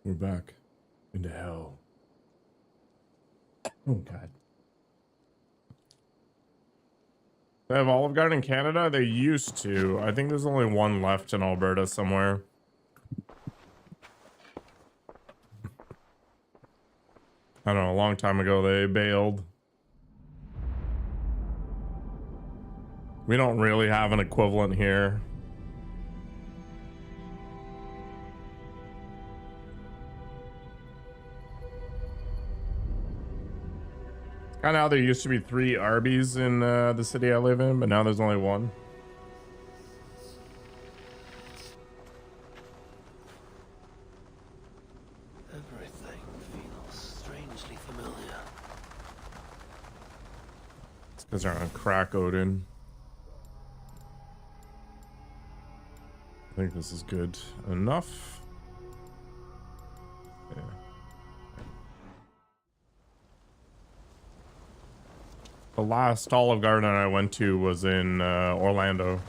We're back into hell. Oh god. They have Olive Garden in Canada? They used to. I think there's only one left in Alberta somewhere. I don't know, a long time ago they bailed. We don't really have an equivalent here. Kind of how there used to be 3 Arby's in the city I live in, but now there's only one. Everything feels strangely familiar. It's because they're on crack, Odin. I think this is good enough. Yeah. The last Olive Garden I went to was in Orlando.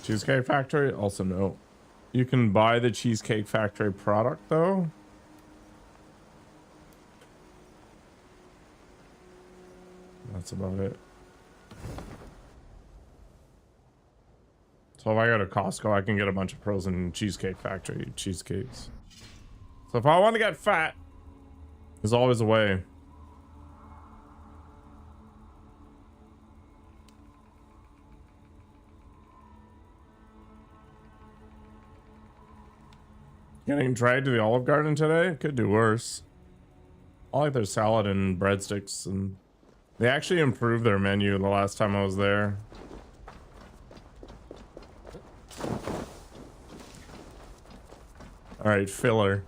Cheesecake Factory? Also no. You can buy the Cheesecake Factory product though. That's about it. So if I go to Costco, I can get a bunch of frozen Cheesecake Factory cheesecakes. So if I want to get fat, there's always a way. Getting dragged to the Olive Garden today? Could do worse. I like their salad and breadsticks, and they actually improved their menu the last time I was there. All right, filler.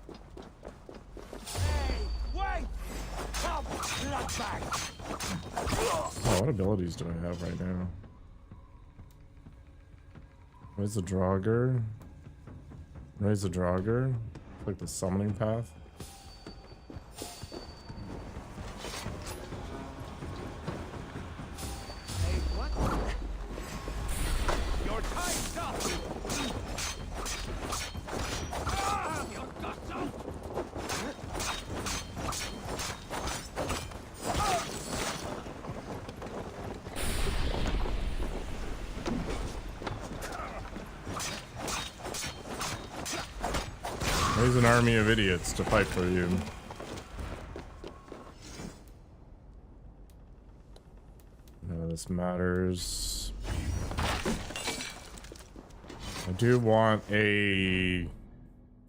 Hey, wait! Oh, what abilities do I have right now? Raise the Draugr. Raise the Draugr. Click the summoning path. Hey, what? Your time's up! Ah, you got some! Raise an army of idiots to fight for you. None of this matters. I do want a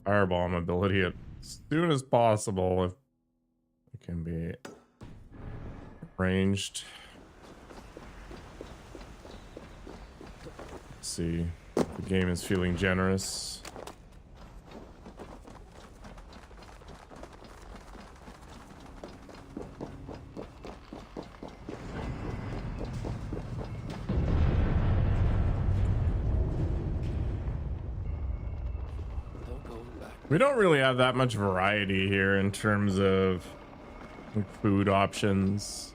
firebomb ability as soon as possible if it can be arranged. Let's see. The game is feeling generous. We don't really have that much variety here in terms of food options.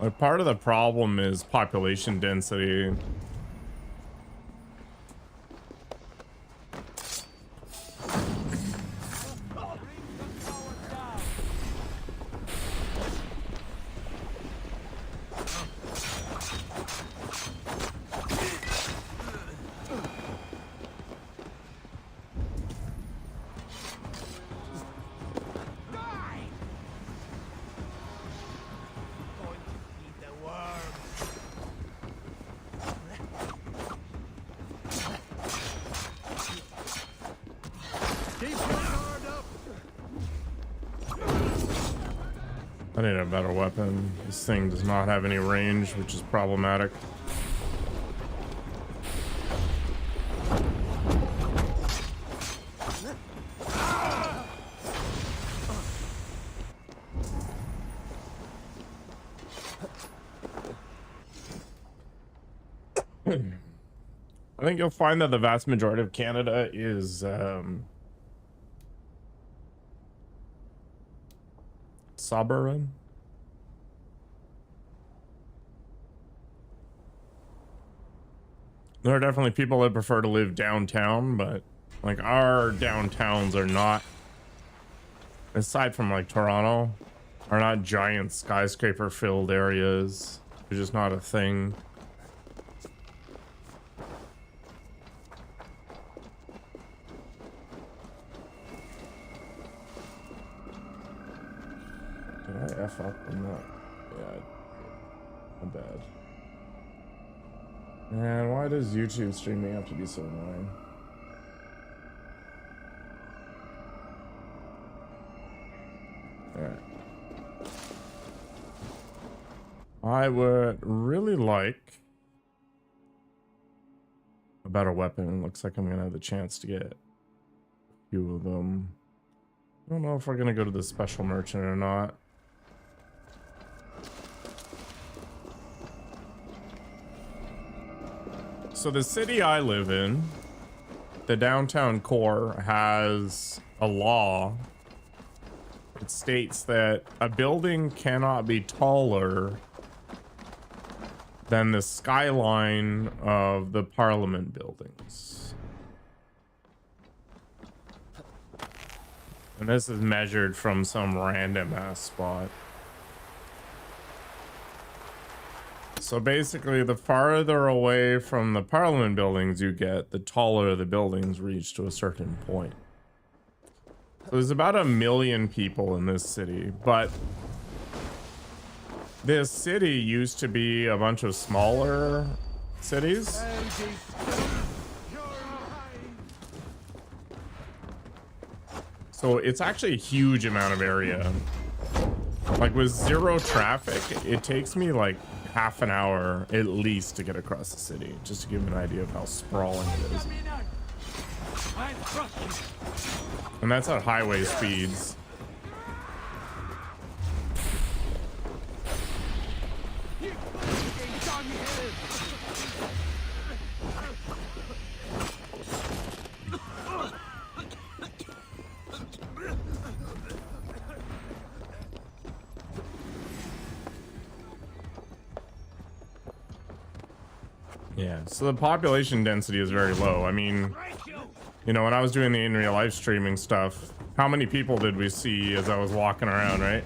Like, part of the problem is population density. I need a better weapon. This thing does not have any range, which is problematic. I think you'll find that the vast majority of Canada is sovereign. There are definitely people that prefer to live downtown, but like our downtowns are not, aside from like Toronto, are not giant skyscraper filled areas. They're just not a thing. Did I F up or not? Yeah, not bad. Man, why does YouTube streaming have to be so annoying? Alright. I would really like a better weapon. Looks like I'm gonna have the chance to get a few of them. I don't know if we're gonna go to the special merchant or not. So the city I live in, the downtown core, has a law. It states that a building cannot be taller than the skyline of the Parliament buildings. And this is measured from some random ass spot. So basically, the farther away from the Parliament buildings you get, the taller the buildings reach to a certain point. So there's about 1 million people in this city, but this city used to be a bunch of smaller cities. So it's actually a huge amount of area. Like with zero traffic, it takes me like half an hour at least to get across the city, just to give you an idea of how sprawling it is. And that's at highway speeds. Yeah, so the population density is very low. I mean, you know, when I was doing the in real life streaming stuff, how many people did we see as I was walking around, right?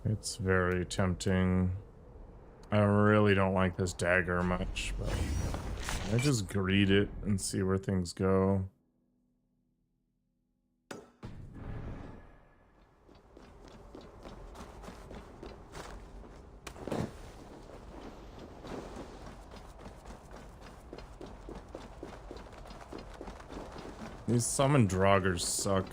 It's very tempting. I really don't like this dagger much, but I just greed it and see where things go. These summon draugrs suck.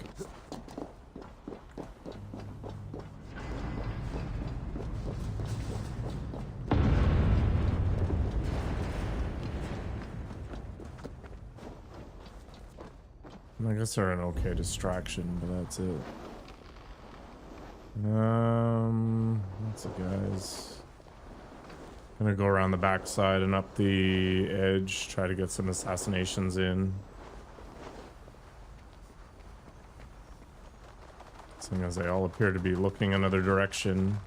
I guess they're an okay distraction, but that's it. That's it, guys. Gonna go around the backside and up the edge, try to get some assassinations in. Seeing as they all appear to be looking another direction.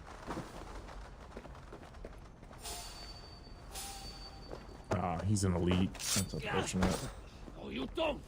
Ah, he's an elite. That's unfortunate. Oh, you don't.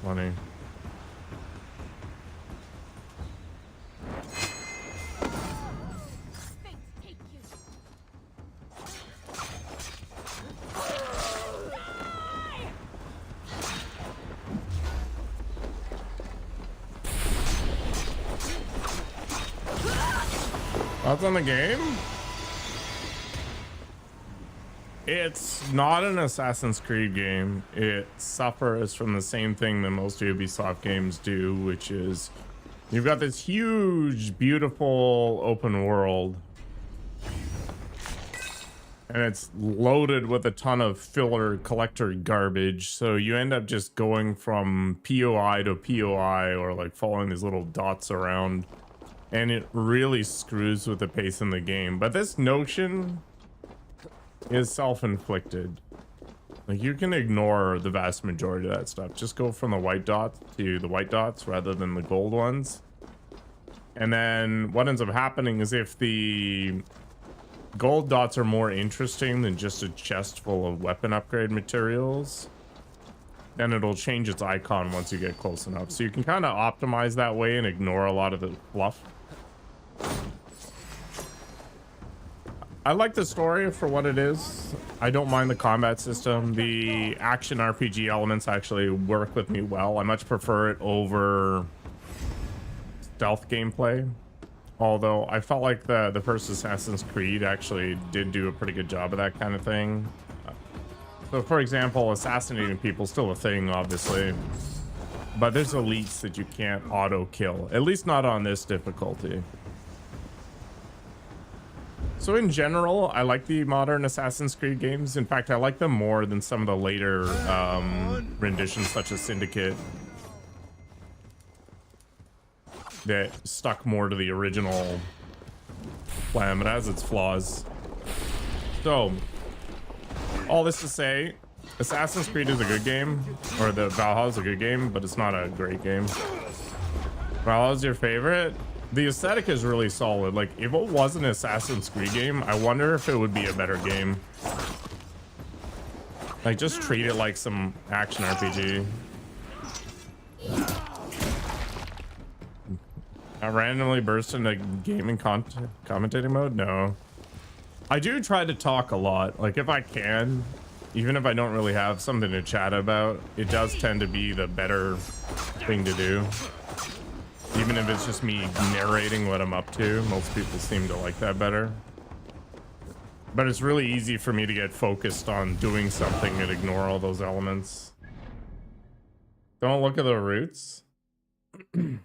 Funny. Thoughts on the game? It's not an Assassin's Creed game. It suffers from the same thing that most Ubisoft games do, which is you've got this huge, beautiful open world, and it's loaded with a ton of filler collector garbage. So you end up just going from POI to POI, or like following these little dots around, and it really screws with the pace in the game. But this notion is self-inflicted. Like, you can ignore the vast majority of that stuff. Just go from the white dots to the white dots rather than the gold ones. And then what ends up happening is if the gold dots are more interesting than just a chest full of weapon upgrade materials, then it'll change its icon once you get close enough. So you can kind of optimize that way and ignore a lot of the fluff. I like the story for what it is. I don't mind the combat system. The action RPG elements actually work with me well. I much prefer it over stealth gameplay. Although I felt like the first Assassin's Creed actually did do a pretty good job of that kind of thing. So for example, assassinating people is still a thing, obviously. But there's elites that you can't auto kill. At least not on this difficulty. So in general, I like the modern Assassin's Creed games. In fact, I like them more than some of the later renditions, such as Syndicate, that stuck more to the original plan, but has its flaws. So, all this to say, Assassin's Creed is a good game, or the Valhalla is a good game, but it's not a great game. Valhalla's your favorite? The aesthetic is really solid. Like, if it was an Assassin's Creed game, I wonder if it would be a better game. Like, just treat it like some action RPG. I randomly burst into gaming commentating mode? No. I do try to talk a lot. Like, if I can, even if I don't really have something to chat about, it does tend to be the better thing to do. Even if it's just me narrating what I'm up to, most people seem to like that better. But it's really easy for me to get focused on doing something and ignore all those elements. Don't look at the roots. The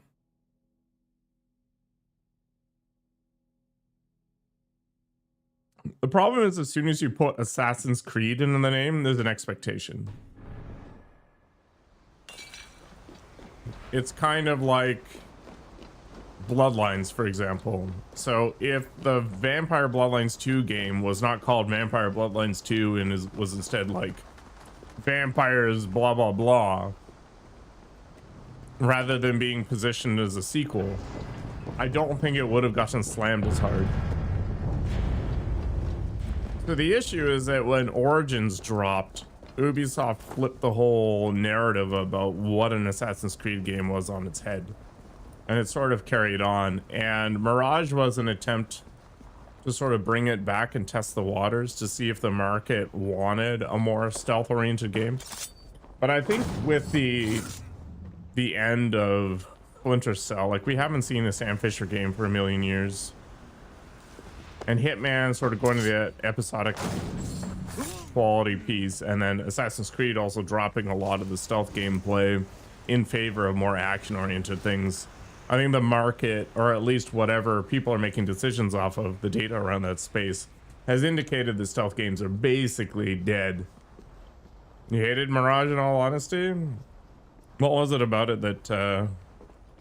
problem is, as soon as you put Assassin's Creed into the name, there's an expectation. It's kind of like Bloodlines, for example. So if the Vampire Bloodlines 2 game was not called Vampire Bloodlines 2 and was instead like Vampires blah blah blah, rather than being positioned as a sequel, I don't think it would have gotten slammed as hard. So the issue is that when Origins dropped, Ubisoft flipped the whole narrative about what an Assassin's Creed game was on its head. And it sort of carried on. And Mirage was an attempt to sort of bring it back and test the waters to see if the market wanted a more stealth-oriented game. But I think with the end of Splinter Cell, like, we haven't seen a Sam Fisher game for a million years. And Hitman sort of going to the episodic quality piece, and then Assassin's Creed also dropping a lot of the stealth gameplay in favor of more action-oriented things. I think the market, or at least whatever people are making decisions off of, the data around that space, has indicated that stealth games are basically dead. You hated Mirage, in all honesty? What was it about it that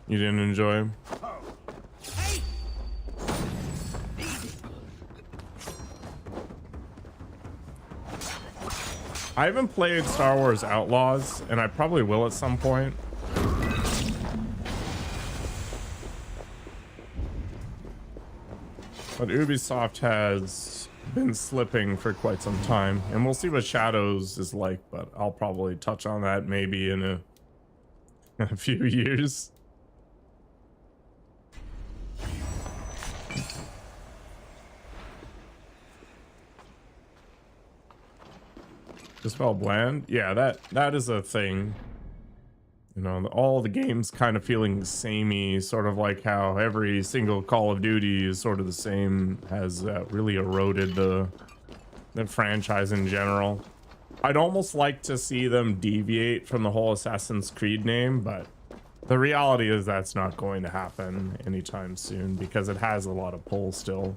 you didn't enjoy? I haven't played Star Wars Outlaws, and I probably will at some point. But Ubisoft has been slipping for quite some time, and we'll see what Shadows is like, but I'll probably touch on that maybe in a few years. Just felt bland. Yeah, that is a thing. You know, all the games kind of feeling samey, sort of like how every single Call of Duty is sort of the same, has really eroded the franchise in general. I'd almost like to see them deviate from the whole Assassin's Creed name, but the reality is that's not going to happen anytime soon because it has a lot of pull still.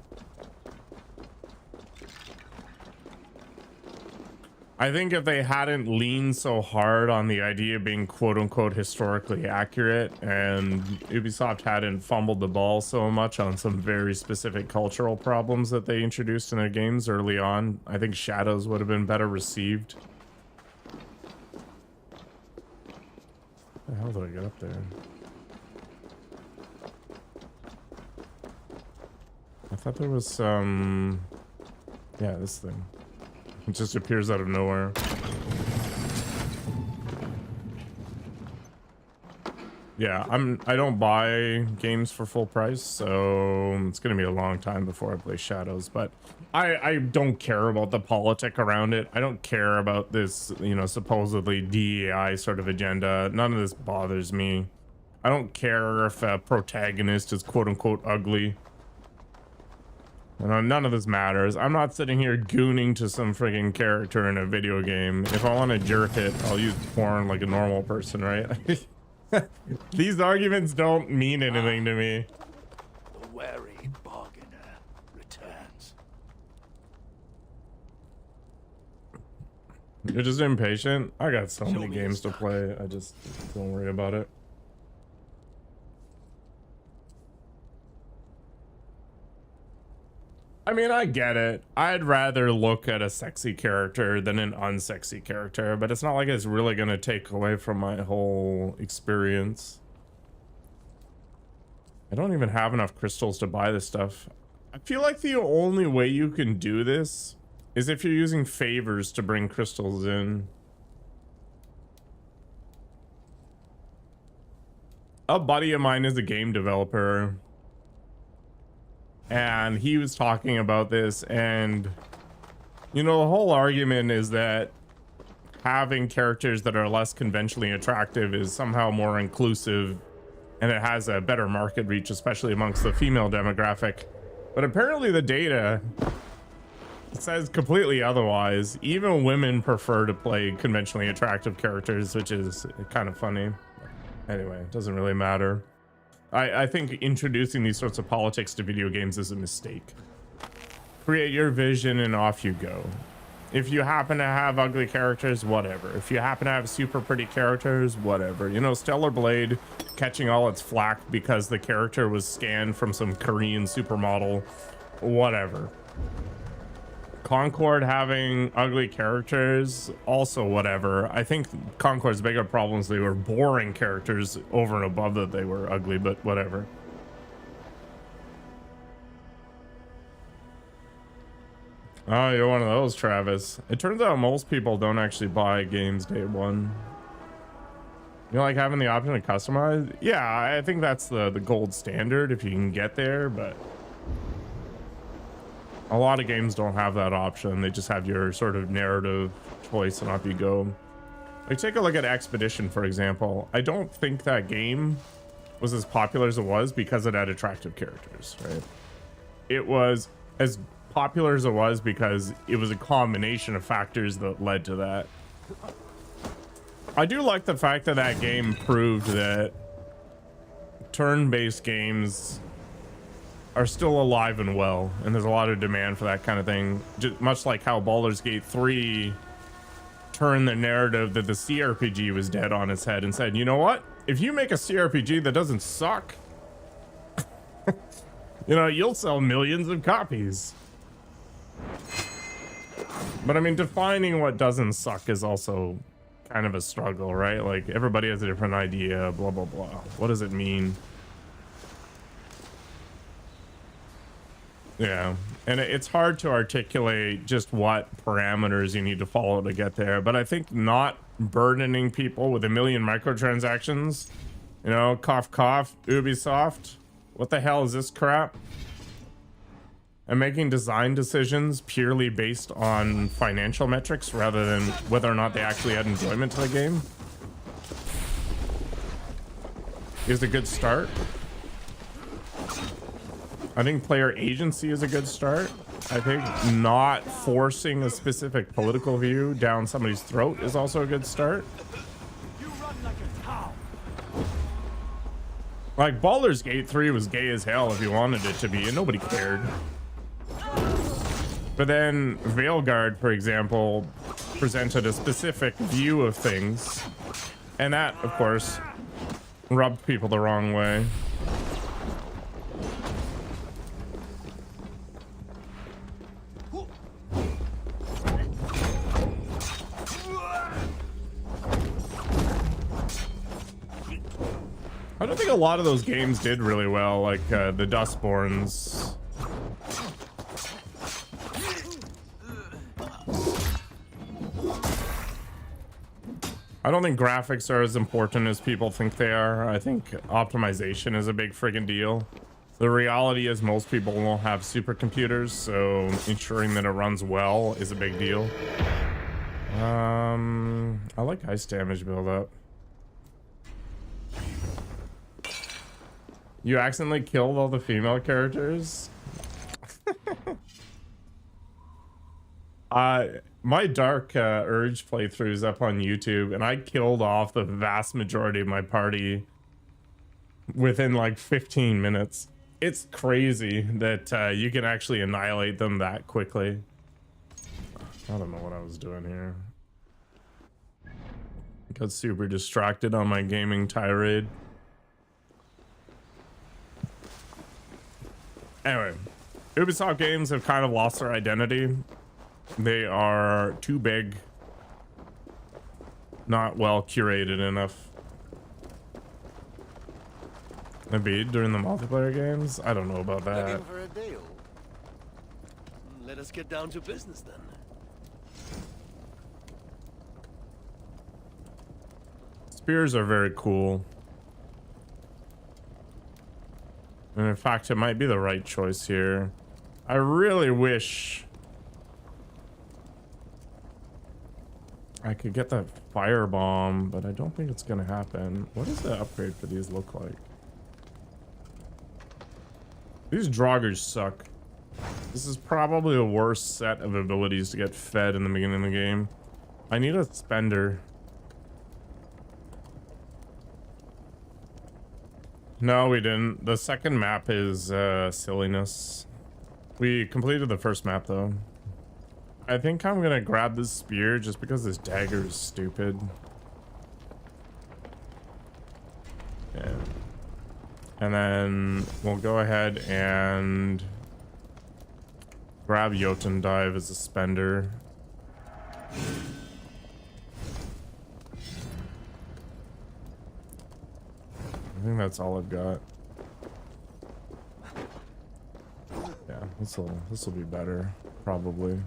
I think if they hadn't leaned so hard on the idea of being quote unquote historically accurate, and Ubisoft hadn't fumbled the ball so much on some very specific cultural problems that they introduced in their games early on, I think Shadows would have been better received. How the hell did I get up there? I thought there was some... Yeah, this thing. It just appears out of nowhere. Yeah, I don't buy games for full price, so it's gonna be a long time before I play Shadows, but I don't care about the politic around it. I don't care about this, you know, supposedly DEI sort of agenda. None of this bothers me. I don't care if a protagonist is quote unquote ugly. None of this matters. I'm not sitting here gooning to some friggin' character in a video game. If I want to jerk it, I'll use porn like a normal person, right? These arguments don't mean anything to me. The wary bargainer returns. You're just impatient? I got so many me games to your play. I just don't worry about it. I mean, I get it. I'd rather look at a sexy character than an unsexy character, but it's not like it's really going to take away from my whole experience. I don't even have enough crystals to buy this stuff. I feel like the only way you can do this is if you're using favors to bring crystals in. A buddy of mine is a game developer, and he was talking about this, and you know, the whole argument is that having characters that are less conventionally attractive is somehow more inclusive and it has a better market reach, especially amongst the female demographic. But apparently the data says completely otherwise. Even women prefer to play conventionally attractive characters, which is kind of funny. Anyway, it doesn't really matter. I think introducing these sorts of politics to video games is a mistake. Create your vision and off you go. If you happen to have ugly characters, whatever. If you happen to have super pretty characters, whatever. You know, Stellar Blade catching all its flack because the character was scanned from some Korean supermodel, whatever. Concord having ugly characters, also whatever. I think Concord's bigger problems, they were boring characters over and above that they were ugly, but whatever. Oh, you're one of those, Travis. It turns out most people don't actually buy games day one. You like having the option to customize? Yeah, I think that's the gold standard if you can get there, but a lot of games don't have that option. They just have your sort of narrative choice and off you go. Like, take a look at Expedition, for example. I don't think that game was as popular as it was because it had attractive characters, right? It was as popular as it was because it was a combination of factors that led to that. I do like the fact that that game proved that turn-based games are still alive and well, and there's a lot of demand for that kind of thing. Just much like how Baldur's Gate 3 turned the narrative that the CRPG was dead on its head and said, you know what? If you make a CRPG that doesn't suck, you know, you'll sell millions of copies. But I mean, defining what doesn't suck is also kind of a struggle, right? Like, everybody has a different idea, blah, blah, blah. What does it mean? Yeah, and it's hard to articulate just what parameters you need to follow to get there, but I think not burdening people with a million microtransactions, you know, cough cough, Ubisoft, what the hell is this crap? And making design decisions purely based on financial metrics rather than whether or not they actually had enjoyment to the game. is a good start. I think player agency is a good start. I think not forcing a specific political view down somebody's throat is also a good start. You run like a cow. Like Baldur's Gate 3 was gay as hell if you wanted it to be, and nobody cared. But then Veilguard, for example, presented a specific view of things, and that, of course, rubbed people the wrong way. I don't think a lot of those games did really well, like the Dustborns. I don't think graphics are as important as people think they are. I think optimization is a big friggin' deal. The reality is most people won't have supercomputers, so ensuring that it runs well is a big deal. I like ice damage build up. You accidentally killed all the female characters? My Dark Urge playthrough is up on YouTube, and I killed off the vast majority of my party within like 15 minutes. It's crazy that you can actually annihilate them that quickly. I don't know what I was doing here. Got super distracted on my gaming tirade. Anyway, Ubisoft games have kind of lost their identity. They are too big, not well curated enough. Maybe during the multiplayer games? I don't know about that. Looking for a deal? Let us get down to business then. Spears are very cool. And in fact, it might be the right choice here. I really wish I could get that firebomb, but I don't think it's gonna happen. What does the upgrade for these look like? These Draugrs suck. This is probably the worst set of abilities to get fed in the beginning of the game. I need a spender. No, we didn't. The second map is silliness. We completed the first map though. I think I'm gonna grab this spear just because this dagger is stupid. Yeah. And then we'll go ahead and grab Jotun Dive as a spender. I think that's all I've got. Yeah, this will be better, probably.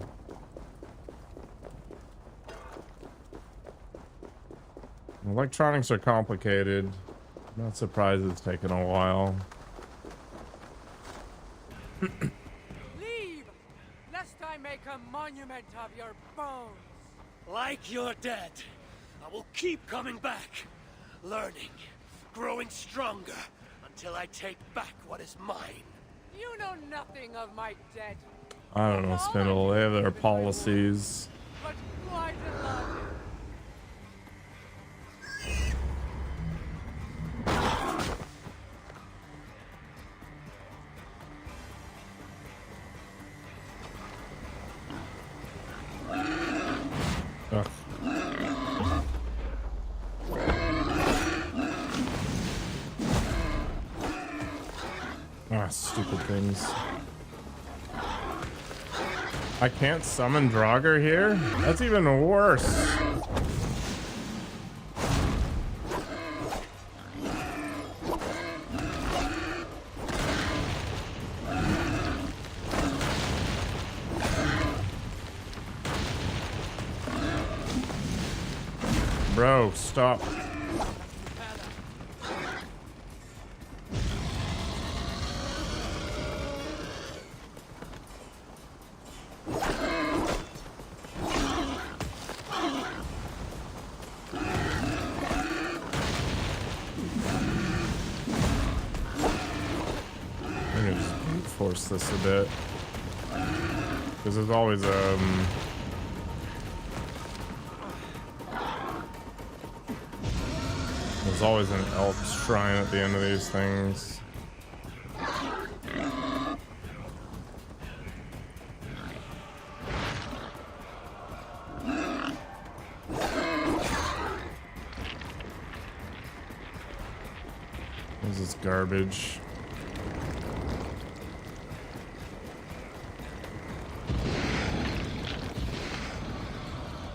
Electronics are complicated. Not surprised it's taken a while. Leave, lest I make a monument of your bones. Like you're dead, I will keep coming back, learning, growing stronger, until I take back what is mine. You know nothing of my dead, I don't know, Spindle. They have their policies. but quite a lot. Ugh. Ah, stupid things. I can't summon Draugr here? That's even worse. Bro, stop. reverse this a bit. Because there's always there's always an elf shrine at the end of these things. This is garbage.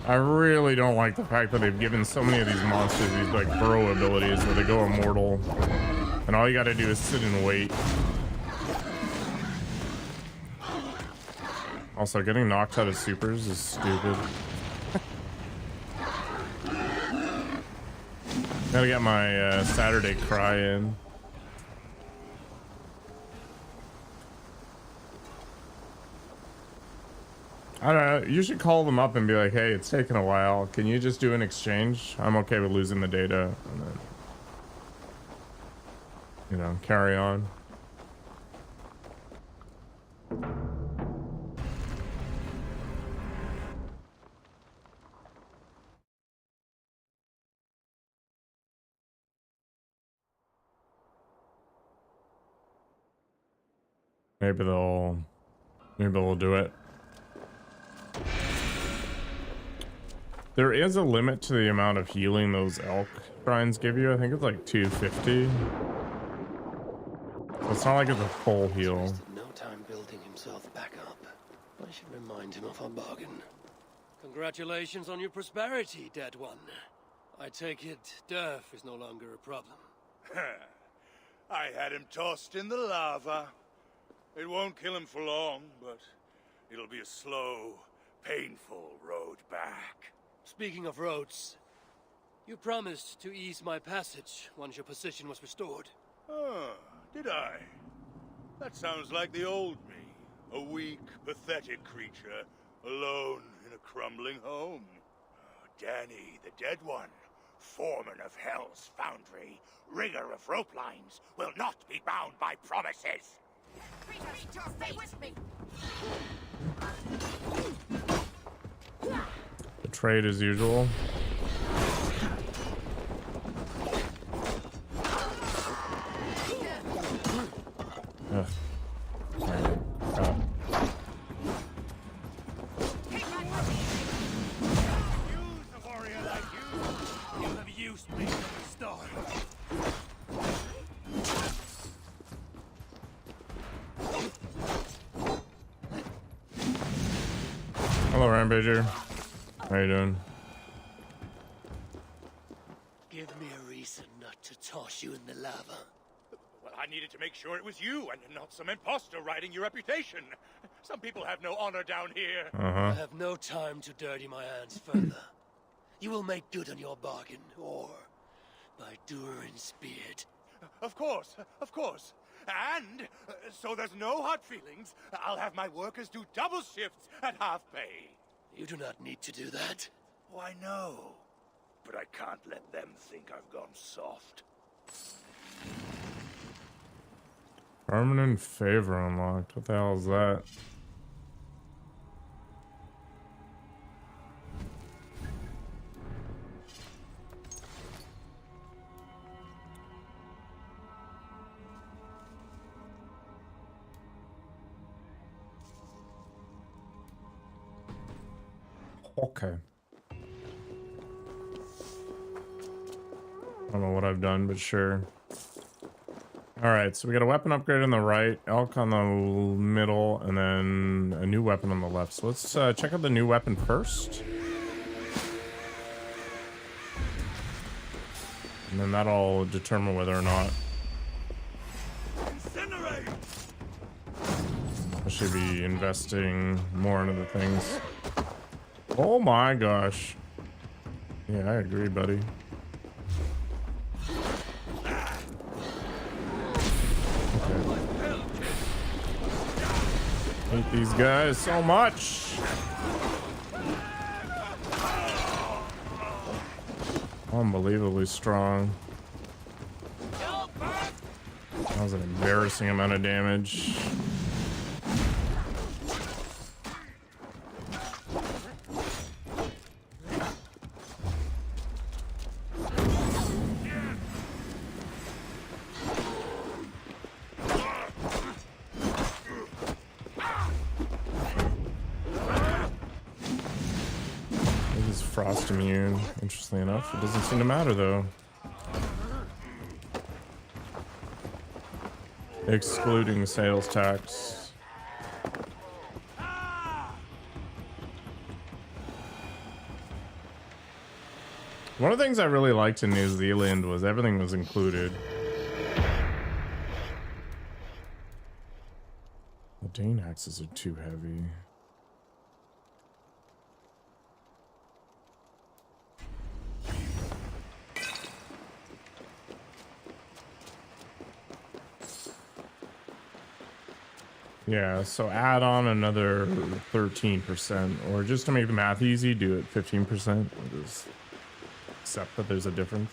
I really don't like the fact that they've given so many of these monsters these like burrow abilities where they go immortal and all you gotta do is sit and wait. Also, getting knocked out of supers is stupid. Gotta get my Saturday cry in. I don't know. You should call them up and be like, hey, it's taken a while. Can you just do an exchange? I'm okay with losing the data. And then, you know, carry on. Maybe they'll do it. There is a limit to the amount of healing those elk shrines give you. I think it's like 250. So it's not like it's a full heal. He's wasted no time building himself back up. I should remind him of our bargain. Congratulations on your prosperity, dead one. I take it death is no longer a problem. I had him tossed in the lava. It won't kill him for long, but it'll be a slow, painful road back. Speaking of roads, you promised to ease my passage once your position was restored. Oh, did I? That sounds like the old me. A weak, pathetic creature, alone in a crumbling home. Oh, Danny, the dead one, foreman of Hell's foundry, rigger of rope lines, will not be bound by promises. Stay with me. Trade as usual. Ugh. Use a warrior like you. You have used me from the start. Hello, Rampager. How you doing? Give me a reason not to toss you in the lava. Well, I needed to make sure it was you and not some imposter riding your reputation. Some people have no honor down here. I have no time to dirty my hands further. You will make good on your bargain, or by Durin's beard. Of course, of course. And so there's no hard feelings. I'll have my workers do double shifts at half pay. You do not need to do that. Oh, I know. But I can't let them think I've gone soft. Permanent favor unlocked. What the hell is that? Okay. I don't know what I've done, but sure. Alright, so we got a weapon upgrade on the right, elk on the middle, and then a new weapon on the left. So let's check out the new weapon first. And then that'll determine whether or not I should be investing more into the things. Oh my gosh. Yeah, I agree, buddy. Hate these guys so much. Unbelievably strong. That was an embarrassing amount of damage. frost immune. Interestingly enough, it doesn't seem to matter though. Excluding sales tax. One of the things I really liked in New Zealand was everything was included. The Dane axes are too heavy. Yeah, so add on another 13%, or just to make the math easy, do it 15%. Just accept that there's a difference.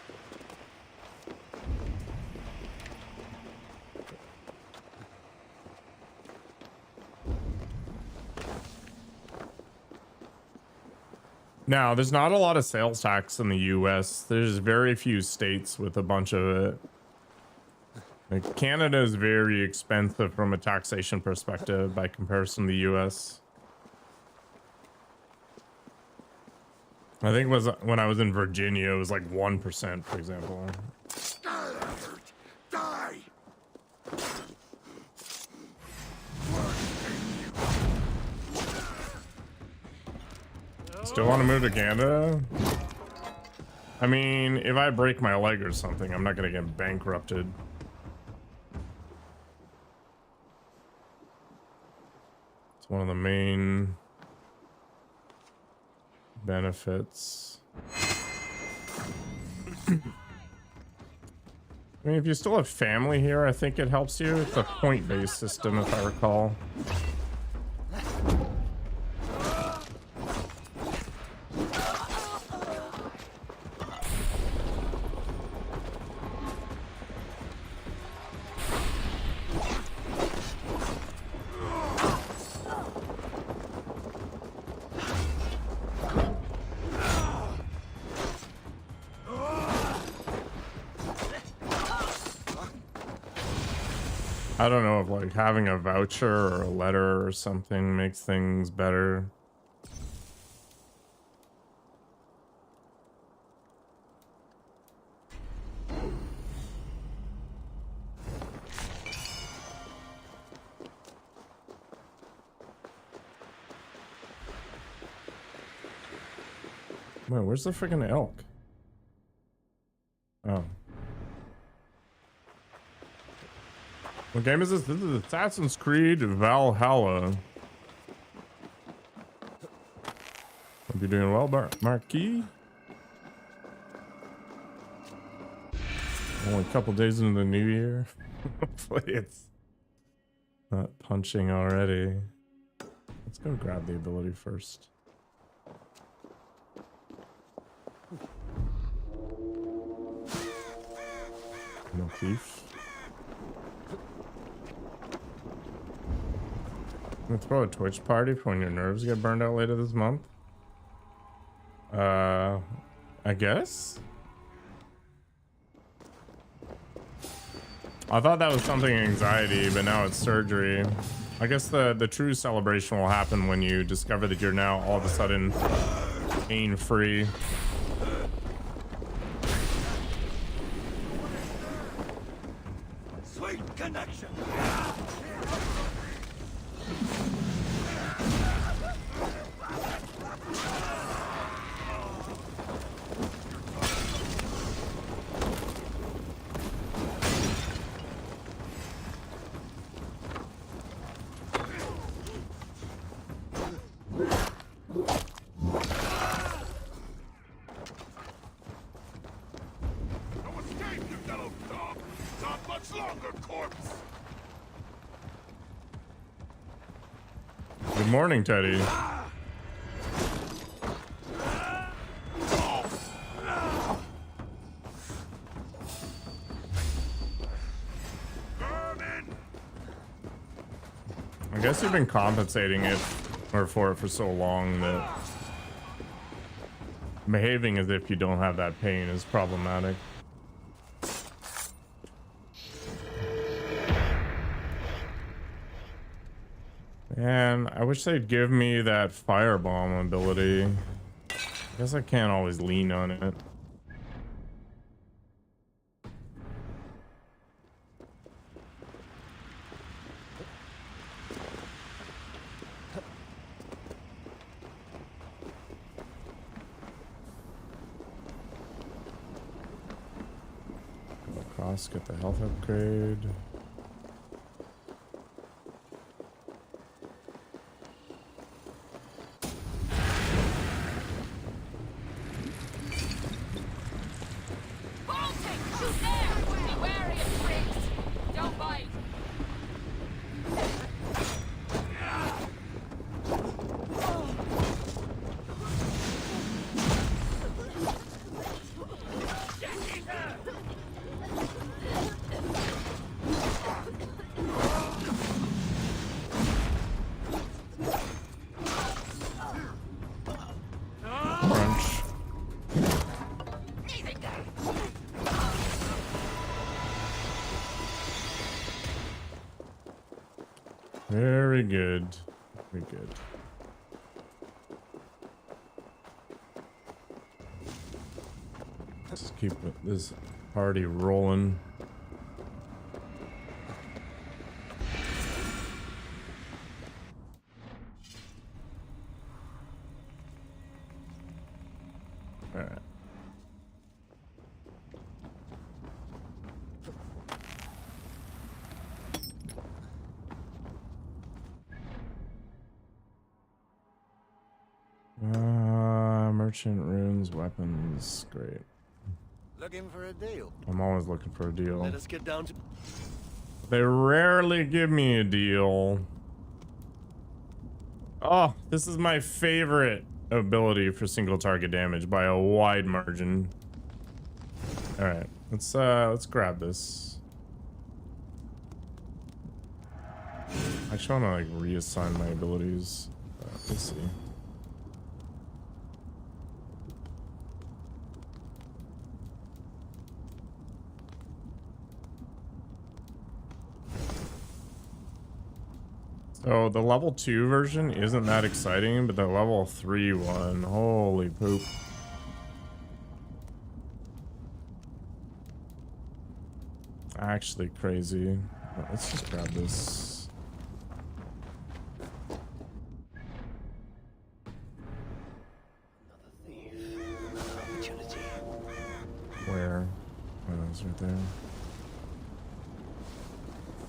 Now, there's not a lot of sales tax in the US. There's very few states with a bunch of it. Like, Canada is very expensive from a taxation perspective by comparison to the US. I think it was when I was in Virginia, it was like 1%, for example. Die! Still want to move to Canada? I mean, if I break my leg or something, I'm not going to get bankrupted. It's one of the main benefits. I mean, if you still have family here, I think it helps you. It's a point-based system, if I recall. I don't know if like having a voucher or a letter or something makes things better. Wait, where's the freaking elk? Oh. What game is this? This is Assassin's Creed Valhalla. Hope you're doing well, Marquis. Only a couple days into the new year. Hopefully it's not punching already. Let's go grab the ability first. No thief. I'm gonna throw a Twitch party for when your nerves get burned out later this month. I guess. I thought that was something anxiety, but now it's surgery. I guess the true celebration will happen when you discover that you're now all of a sudden pain-free. Sweet connection! Good morning, Teddy. I guess you've been compensating it for it for so long that behaving as if you don't have that pain is problematic. And I wish they'd give me that firebomb ability. I guess I can't always lean on it. Go across, get the health upgrade. Very good. Very good. Let's keep this party rolling. All right. Merchant runes, weapons, great. Looking for a deal. I'm always looking for a deal. Let us get down to... They rarely give me a deal. Oh, this is my favorite ability for single target damage by a wide margin. All right, let's grab this. I actually want to like reassign my abilities. Let's see. So the level 2 version isn't that exciting, but the level 3 one, holy poop. Actually crazy. Let's just grab this. Another thief. Opportunity. Where? Oh, it's right there.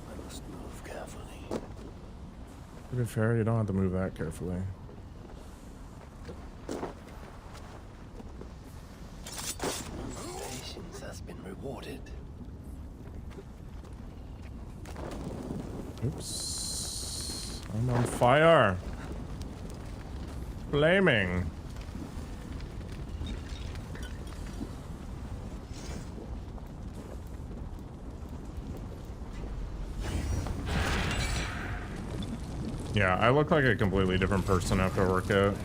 I must move carefully. To be fair, you don't have to move that carefully. Patience has been rewarded. Oops. I'm on fire. Flaming. Yeah, I look like a completely different person after a workout.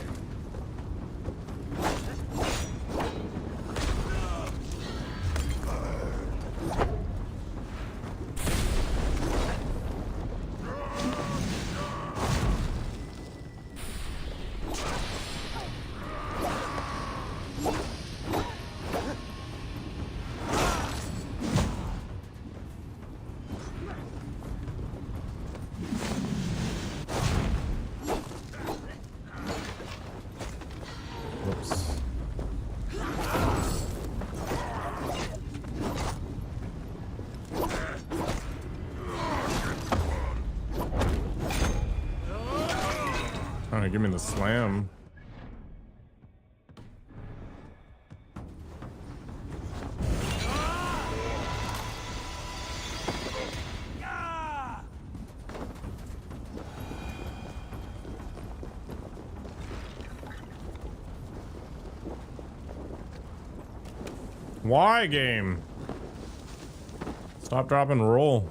Give me the slam. Why, game? Stop, drop, and roll.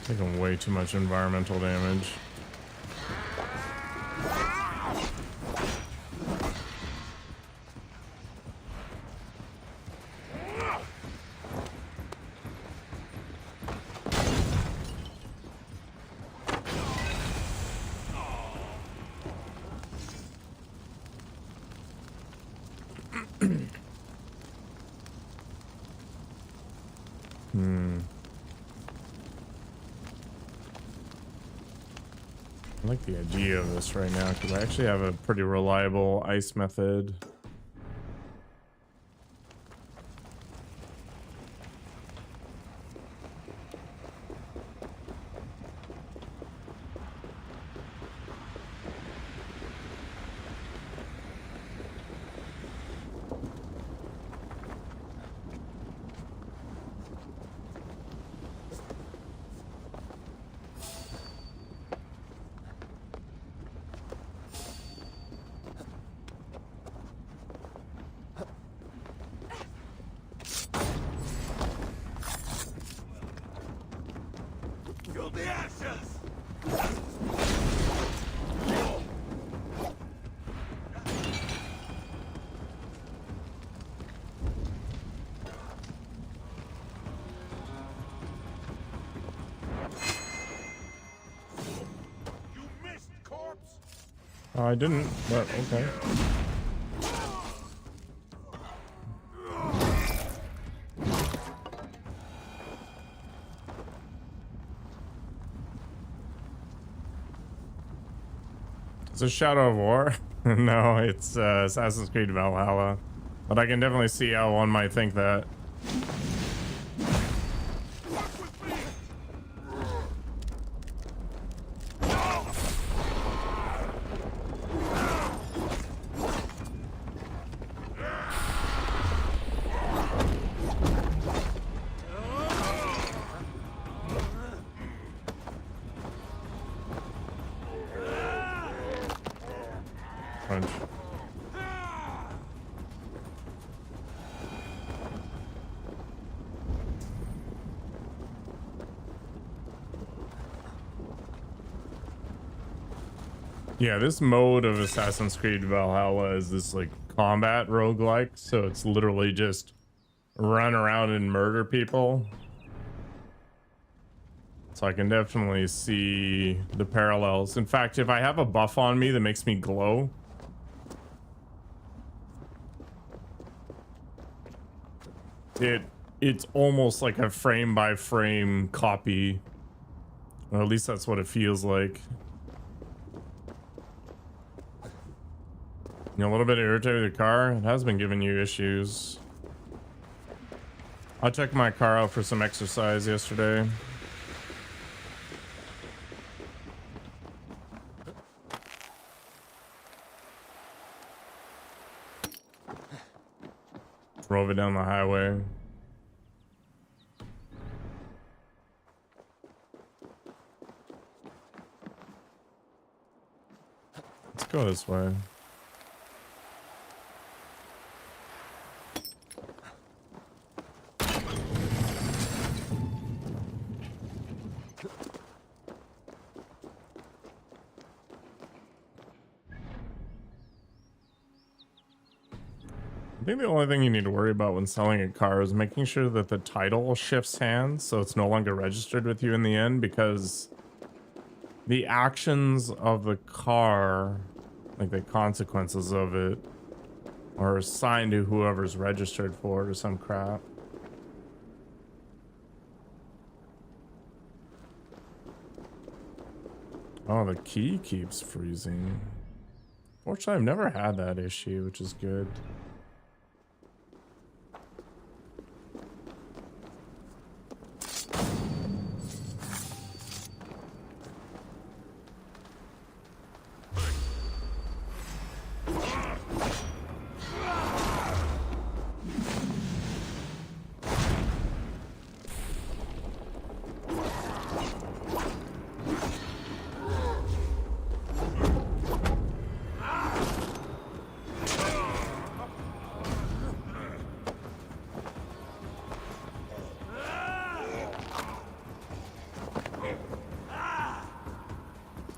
Taking way too much environmental damage. I like the idea of this right now because I actually have a pretty reliable ice method. Feel the ashes! You missed, corpse! Oh, I didn't, but okay. It's a Shadow of War. No, it's Assassin's Creed Valhalla. But I can definitely see how one might think that. Punch. Yeah, this mode of Assassin's Creed Valhalla is this like combat roguelike, so it's literally just run around and murder people. So I can definitely see the parallels. In fact, if I have a buff on me that makes me glow, it's almost like a frame by frame copy. Or at least that's what it feels like. You're a little bit irritated with your car. It has been giving you issues. I took my car out for some exercise yesterday. Drove it down the highway. Let's go this way. I think the only thing you need to worry about when selling a car is making sure that the title shifts hands so it's no longer registered with you in the end, because the actions of the car, like the consequences of it, are assigned to whoever's registered for it or some crap. Oh, the key keeps freezing. Fortunately, I've never had that issue, which is good.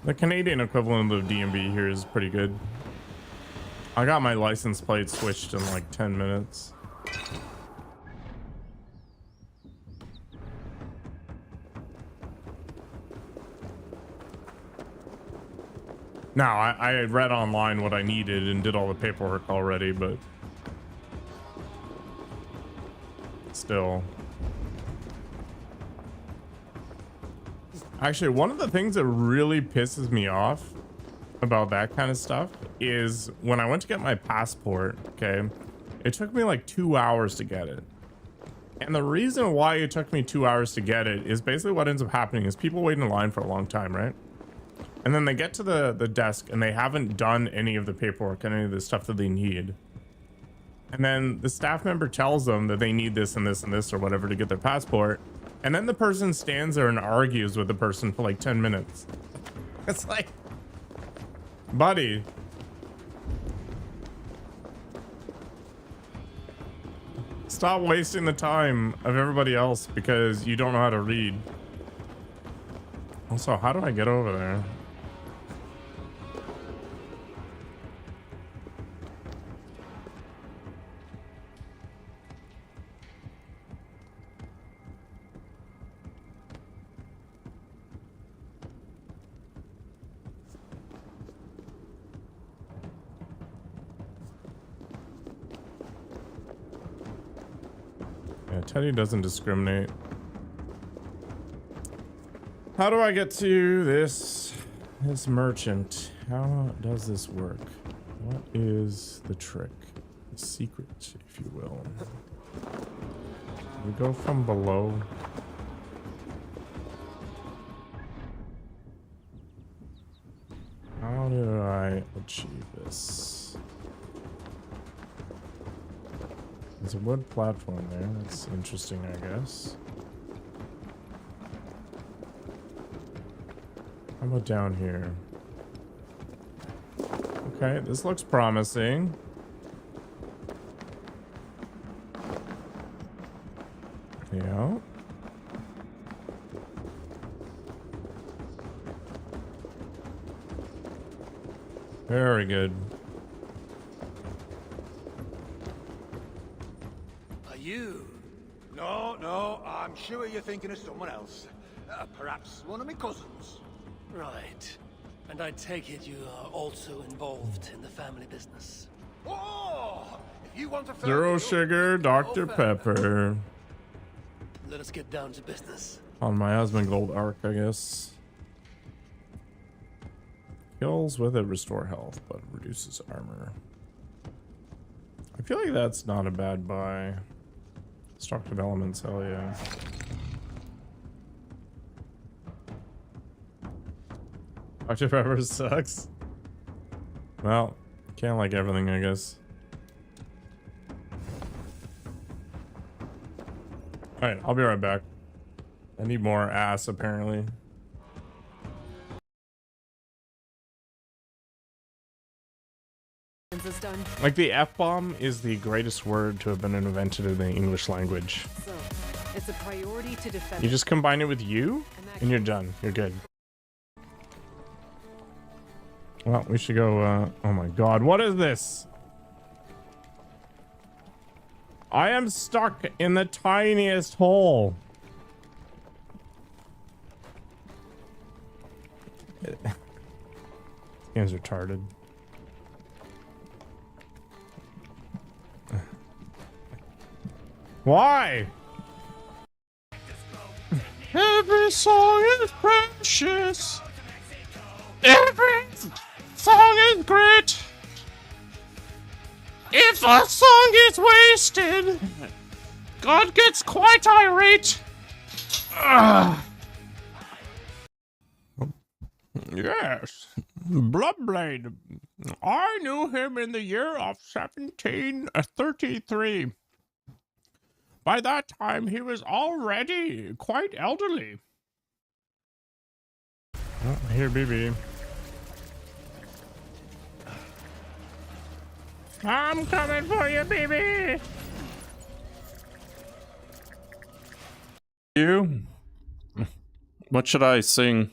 The Canadian equivalent of DMV here is pretty good. I got my license plate switched in like 10 minutes. Now, I had read online what I needed and did all the paperwork already, but still. Actually, one of the things that really pisses me off about that kind of stuff is when I went to get my passport, okay, it took me like 2 hours to get it. And the reason why it took me 2 hours to get it is basically what ends up happening is people wait in line for a long time, right? And then they get to the desk and they haven't done any of the paperwork and any of the stuff that they need. And then the staff member tells them that they need this and this and this or whatever to get their passport. And then the person stands there and argues with the person for like 10 minutes. It's like, buddy. Stop wasting the time of everybody else because you don't know how to read. Also, how do I get over there? Teddy doesn't discriminate. How do I get to this merchant? How does this work? What is the trick? The secret, if you will. We go from below. How do I achieve this? There's a wood platform there. That's interesting, I guess. How about down here? Okay, this looks promising. Yeah. Very good. You? No, I'm sure you're thinking of someone else. Perhaps one of my cousins. Right. And I take it you are also involved in the family business. Oh! If you want to Zero sugar, Dr. Pepper. Let us get down to business. On my husband gold arc, I guess. Kills with it restore health, but reduces armor. I feel like that's not a bad buy. Destructive elements, hell yeah. Dr. Pepper sucks. Well, can't like everything, I guess. Alright, I'll be right back. I need more ass, apparently. Like, the F-bomb is the greatest word to have been invented in the English language. So, it's a priority to defend. You just combine it with you, and you're done. You're good. Well, we should go, oh my god, what is this? I am stuck in the tiniest hole. This game's retarded. Why? Every song is precious. Every song is great. If a song is wasted, God gets quite irate. Yes, Bloodblade. I knew him in the year of 1733. By that time, he was already quite elderly. Oh, here, BB. I'm coming for you, BB. You? What should I sing?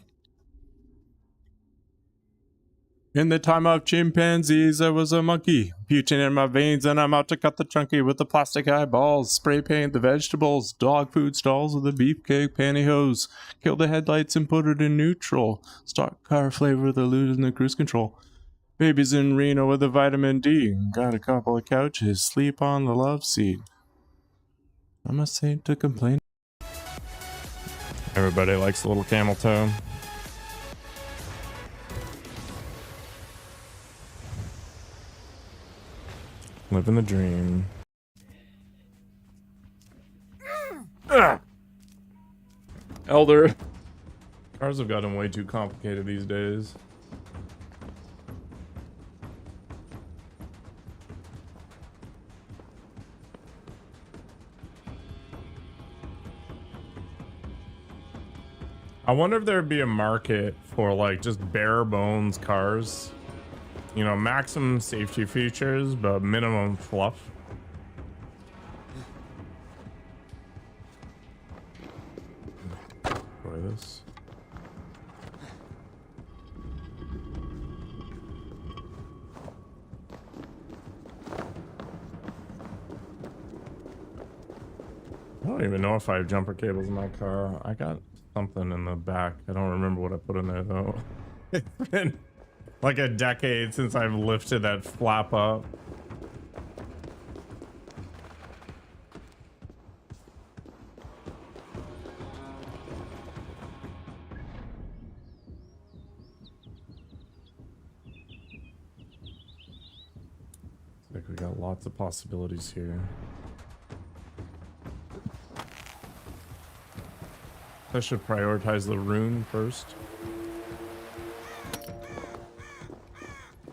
In the time of chimpanzees, I was a monkey. Butane in my veins, and I'm out to cut the chunky with the plastic eyeballs. Spray paint the vegetables. Dog food stalls with a beefcake pantyhose. Kill the headlights and put it in neutral. Stock car flavor the loot in the cruise control. Babies in Reno with a vitamin D. Got a couple of couches. Sleep on the love seat. I'm a saint to complain. Everybody likes a little camel toe. Living the dream. Elder. Cars have gotten way too complicated these days. I wonder if there'd be a market for like just bare bones cars. You know, maximum safety features, but minimum fluff. Try this. I don't even know if I have jumper cables in my car. I got something in the back. I don't remember what I put in there though. It's been like a decade since I've lifted that flap up. It's like we got lots of possibilities here. I should prioritize the rune first.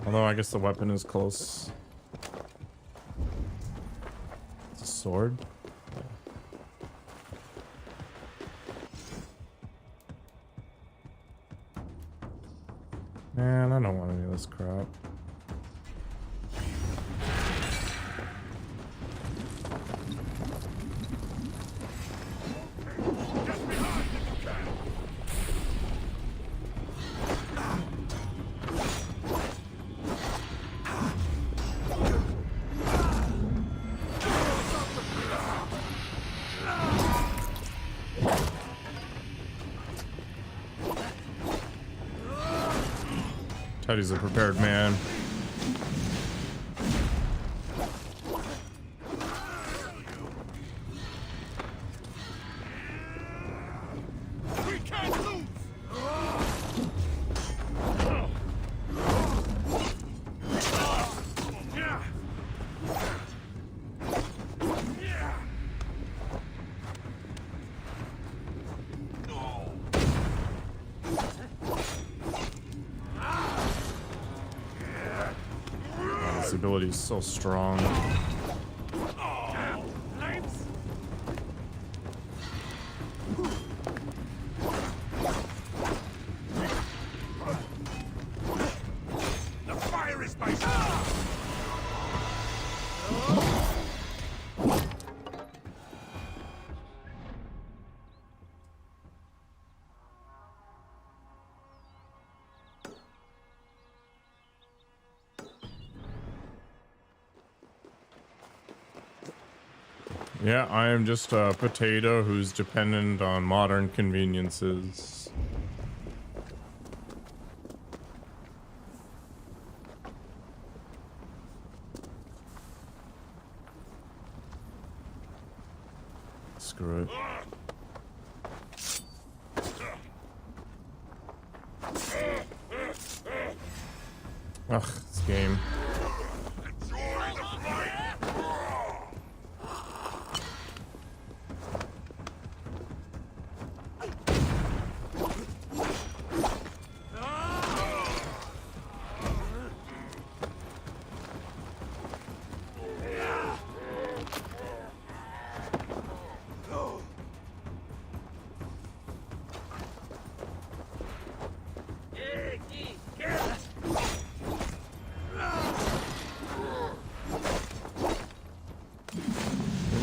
Although I guess the weapon is close. It's a sword. Man, I don't want any of this crap. Teddy's a prepared man. We can't lose. This ability is so strong. The fire is my Yeah, I am just a potato who's dependent on modern conveniences. Screw it. Ugh, this game.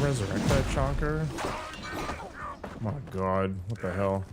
Resurrect that chonker? Oh my god, what the hell?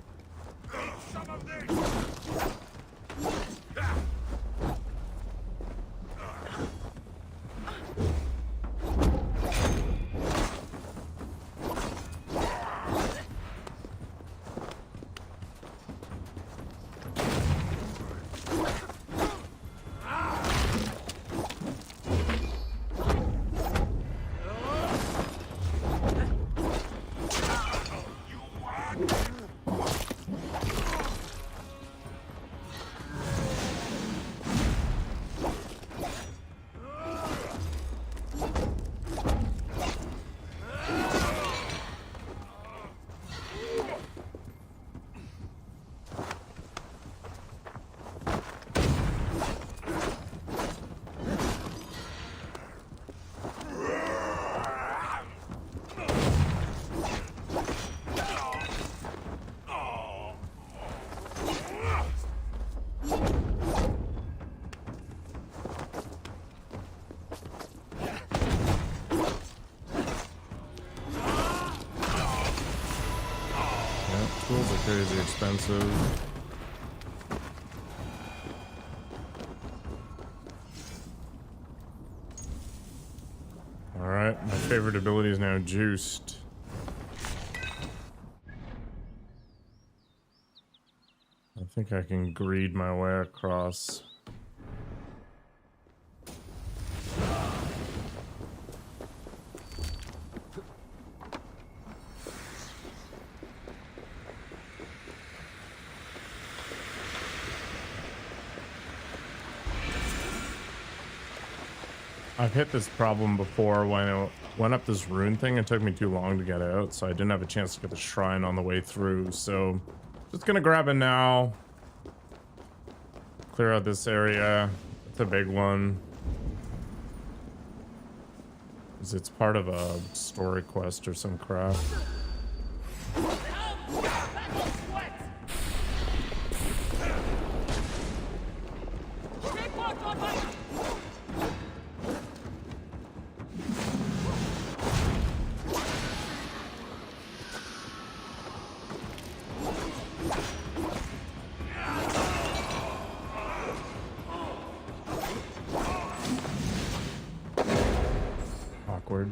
Those are crazy expensive. Alright, my favorite ability is now juiced. I think I can greed my way across. I've hit this problem before when I went up this rune thing. It took me too long to get out, so I didn't have a chance to get the shrine on the way through. So just gonna grab it now. Clear out this area. It's a big one. It's part of a story quest or some crap. Awkward.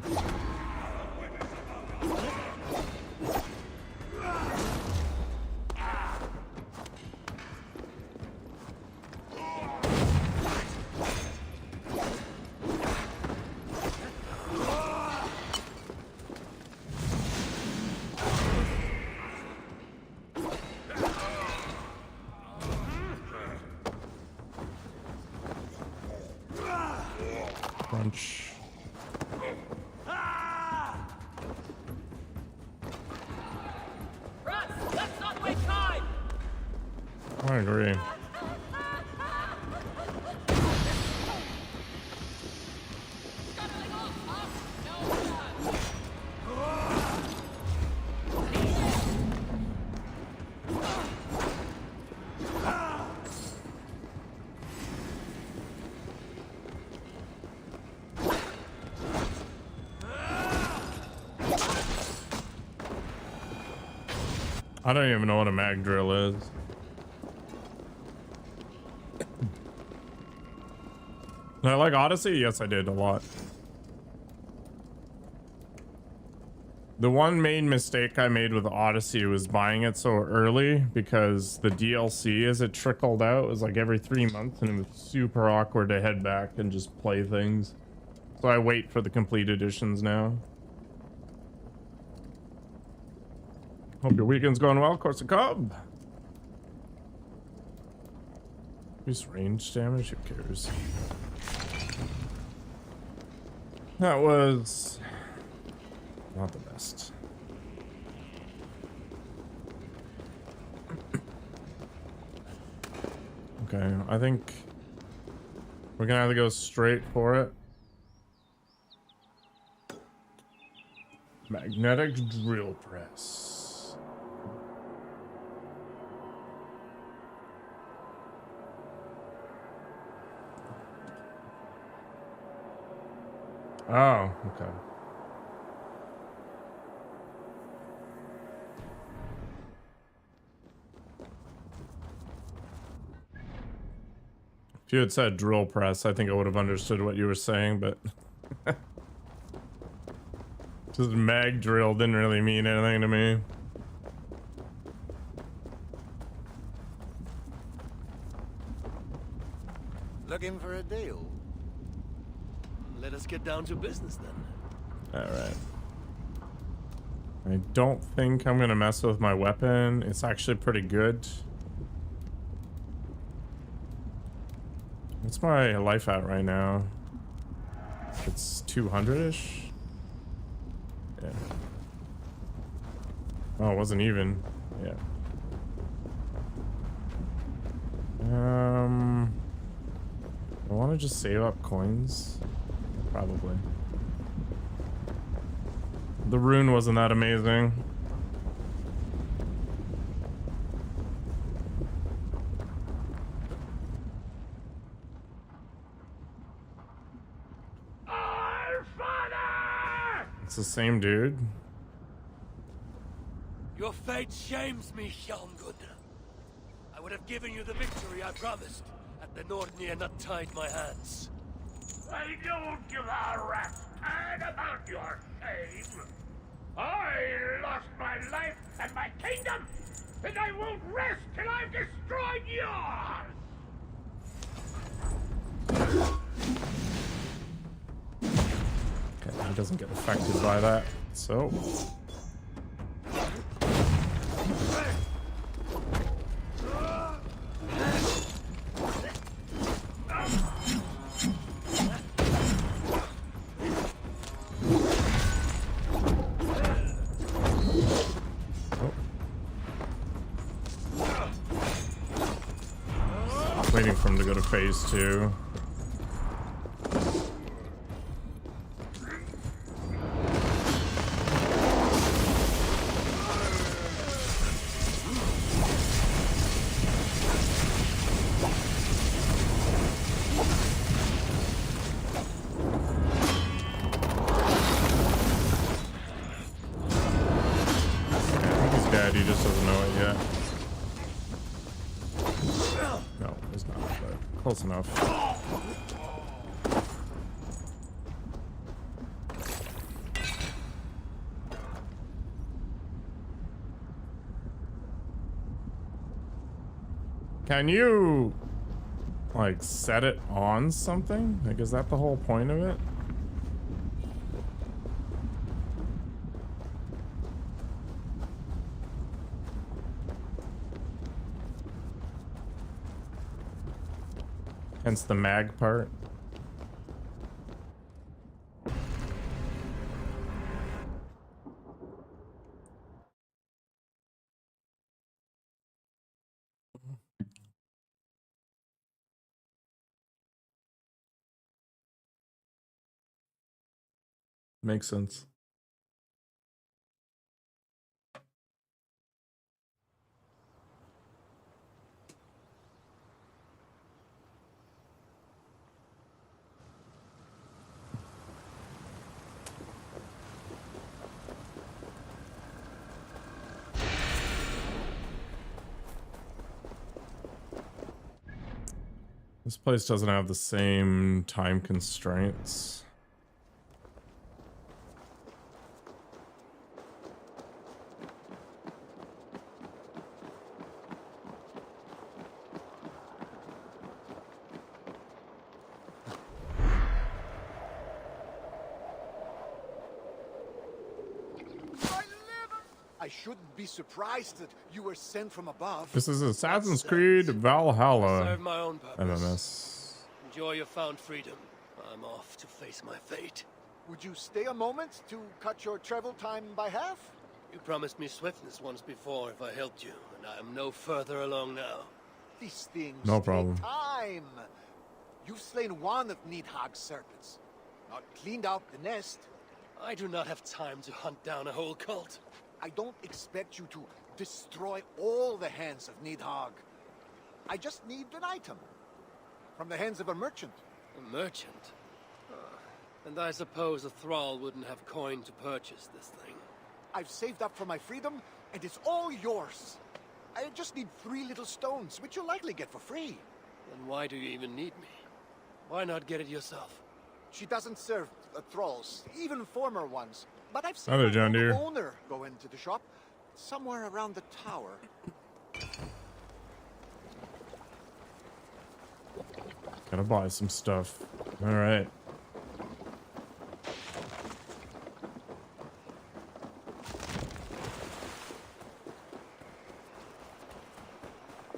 Crunch. I agree. I don't even know what a mag drill is. Did I like Odyssey? Yes, I did a lot. The one main mistake I made with Odyssey was buying it so early, because the DLC as it trickled out was like every 3 months, and it was super awkward to head back and just play things. So I wait for the complete editions now. Hope your weekend's going well, Corsa Cub. Use range damage, who cares? That was not the best. Okay, I think we're gonna have to go straight for it. Magnetic drill press. Oh, okay. If you had said drill press, I think I would have understood what you were saying, but just mag drill didn't really mean anything to me. Looking for a deal? Let us get down to business then. All right. I don't think I'm gonna mess with my weapon. It's actually pretty good. What's my life at right now? It's 200-ish? Yeah. Oh, it wasn't even. Yeah. I want to just save up coins. Probably. The rune wasn't that amazing. Our father! It's the same dude. Your fate shames me, Hjalmgun. I would have given you the victory I promised, had the Nordnir not tied my hands. I don't give a rat's turn about your shame. I lost my life and my kingdom, and I won't rest till I've destroyed yours! Okay, he doesn't get affected by that, so... Waiting for him to go to phase 2. He just doesn't know it yet. No, he's not, but close enough. Can you, like, set it on something? Like, is that the whole point of it? Hence the mag part. Makes sense. This place doesn't have the same time constraints. I shouldn't be surprised that you were sent from above. This is Assassin's Creed Valhalla. Serve my own purpose. MMS. Enjoy your found freedom. I'm off to face my fate. Would you stay a moment to cut your travel time by half? You promised me swiftness once before if I helped you, and I am no further along now. These things No take problem. time. You've slain one of Nidhagg's serpents, not cleaned out the nest. I do not have time to hunt down a whole cult. I don't expect you to destroy all the hands of Nidhagg. I just need an item from the hands of a merchant. A merchant? And I suppose a thrall wouldn't have coin to purchase this thing. I've saved up for my freedom, and it's all yours. I just need 3 little stones, which you'll likely get for free. Then why do you even need me? Why not get it yourself? She doesn't serve thralls, even former ones. But I've seen Other John the Deere. owner go into the shop, somewhere around the tower. Gotta buy some stuff. All right.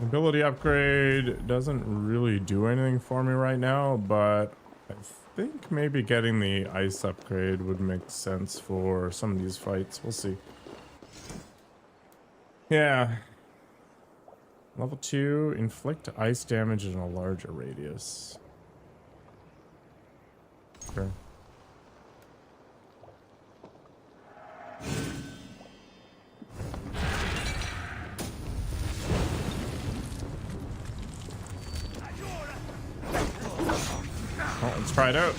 Ability upgrade doesn't really do anything for me right now, but I think maybe getting the ice upgrade would make sense for some of these fights. We'll see. Yeah. Level 2, inflict ice damage in a larger radius. Okay. Oh, let's try it out.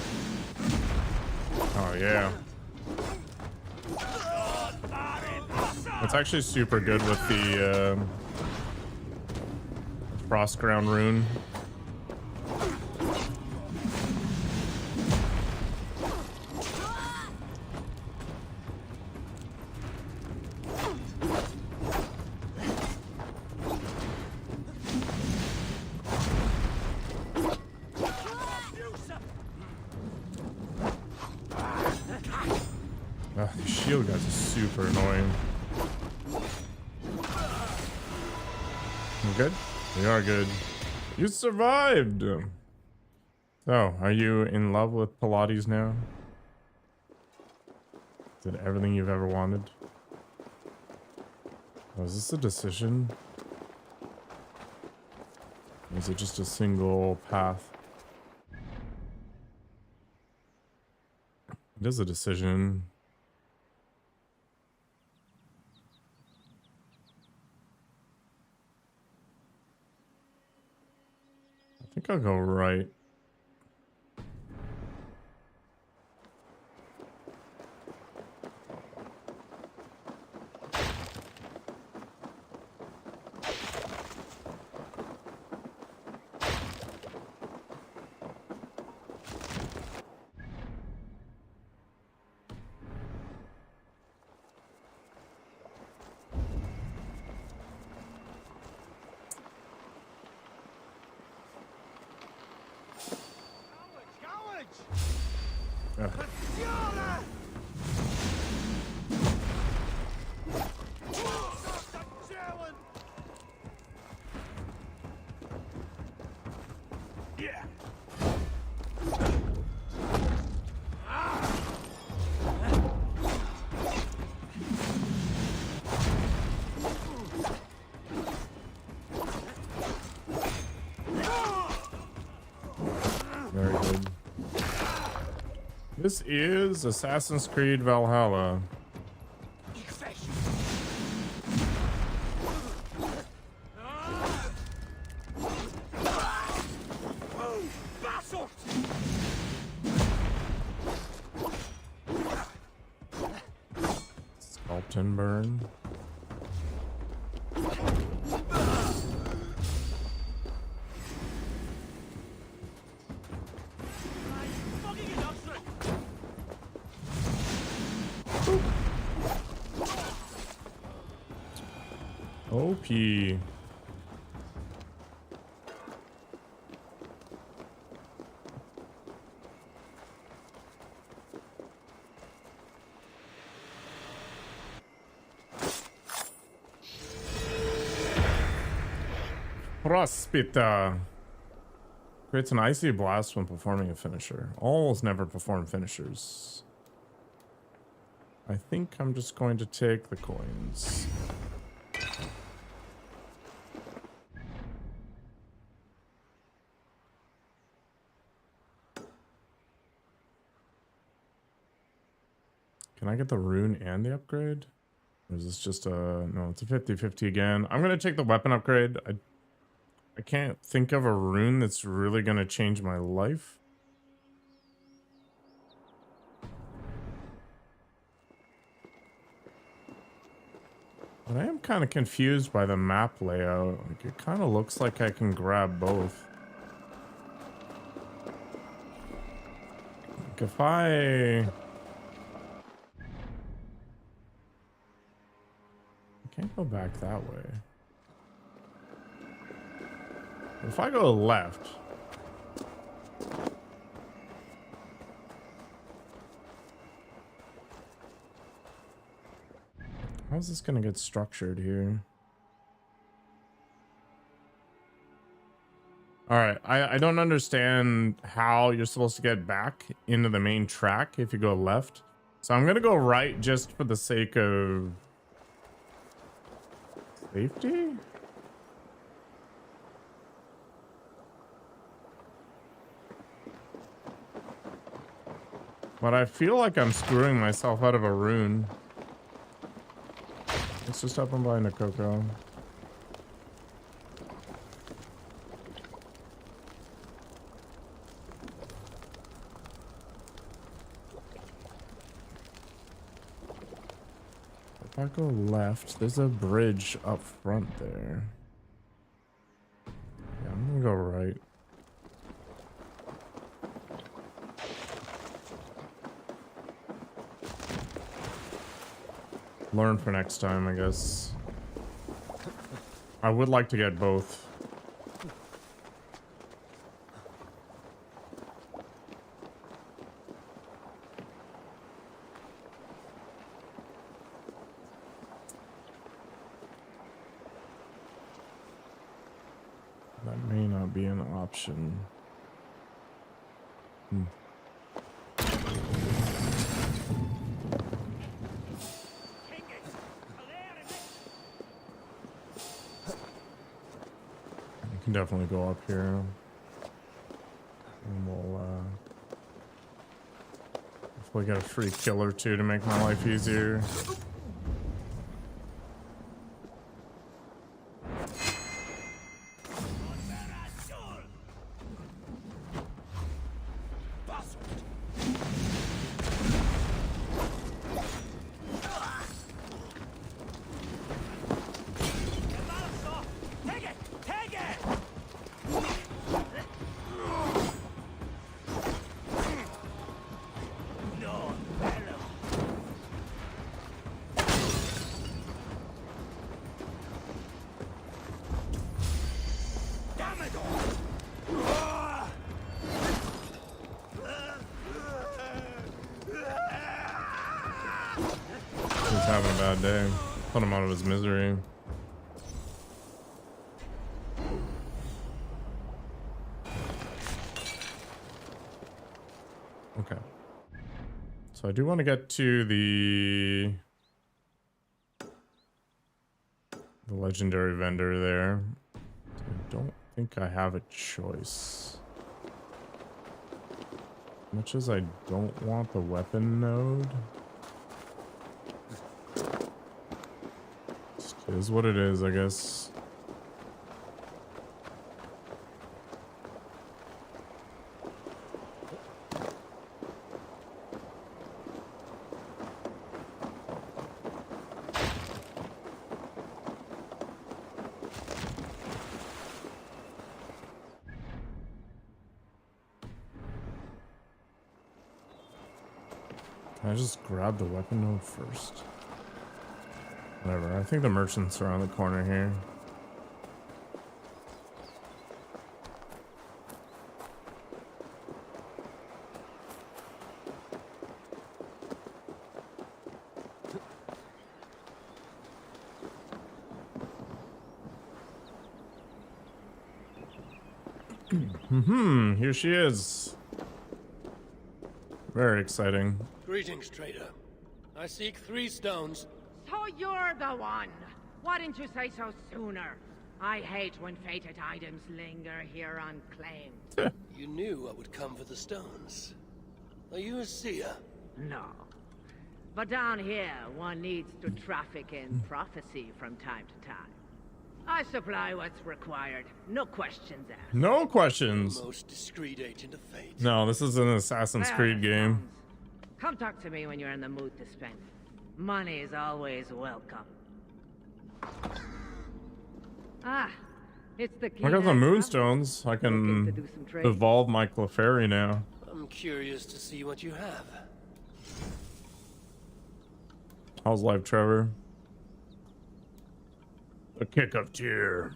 Oh, yeah. It's actually super good with the frost ground rune. These shield guys are super annoying. You good? We are good. You survived! So, are you in love with Pilates now? Is it everything you've ever wanted? Oh, is this a decision? Or is it just a single path? It is a decision. I think I'll go right. Very good. This is Assassin's Creed Valhalla. Sculpt and burn. OP. Prospita. Creates an icy blast when performing a finisher. Almost never perform finishers. I think I'm just going to take the coins. Can I get the rune and the upgrade? Or is this just a... No, it's a 50-50 again. I'm going to take the weapon upgrade. I can't think of a rune that's really going to change my life. But I am kind of confused by the map layout. Like, it kind of looks like I can grab both. Like if I can't go back that way. If I go left, how's this gonna get structured here? All right, I don't understand how you're supposed to get back into the main track if you go left. So I'm gonna go right just for the sake of safety. But I feel like I'm screwing myself out of a rune. Let's just up and buy a cocoa. If I go left, there's a bridge up front there. Yeah, I'm gonna go right. Learn for next time, I guess. I would like to get both. That may not be an option. You can definitely go up here. And we'll hopefully get a free kill or two to make my life easier. He's having a bad day. Put him out of his misery. Okay. So I do want to get to the legendary vendor there. I don't think I have a choice. As much as I don't want the weapon node. Just is what it is, I guess. Can I just grab the weapon node first? Whatever, I think the merchant's around the corner here. Here she is. Very exciting. Greetings, trader. I seek 3 stones. So you're the one. Why didn't you say so sooner? I hate when fated items linger here unclaimed. You knew I would come for the stones. Are you a seer? No. But down here, one needs to traffic in prophecy from time to time. I supply what's required. No questions asked. No questions. Most discreet agent of fate. No, this is an Assassin's Creed game. Come talk to me when you're in the mood to spend. Money is always welcome. Ah, it's the key. I got the man. moonstones. I Looking to can do some trading. evolve my Clefairy now. I'm curious to see what you have. How's life, Trevor? A kick of tear.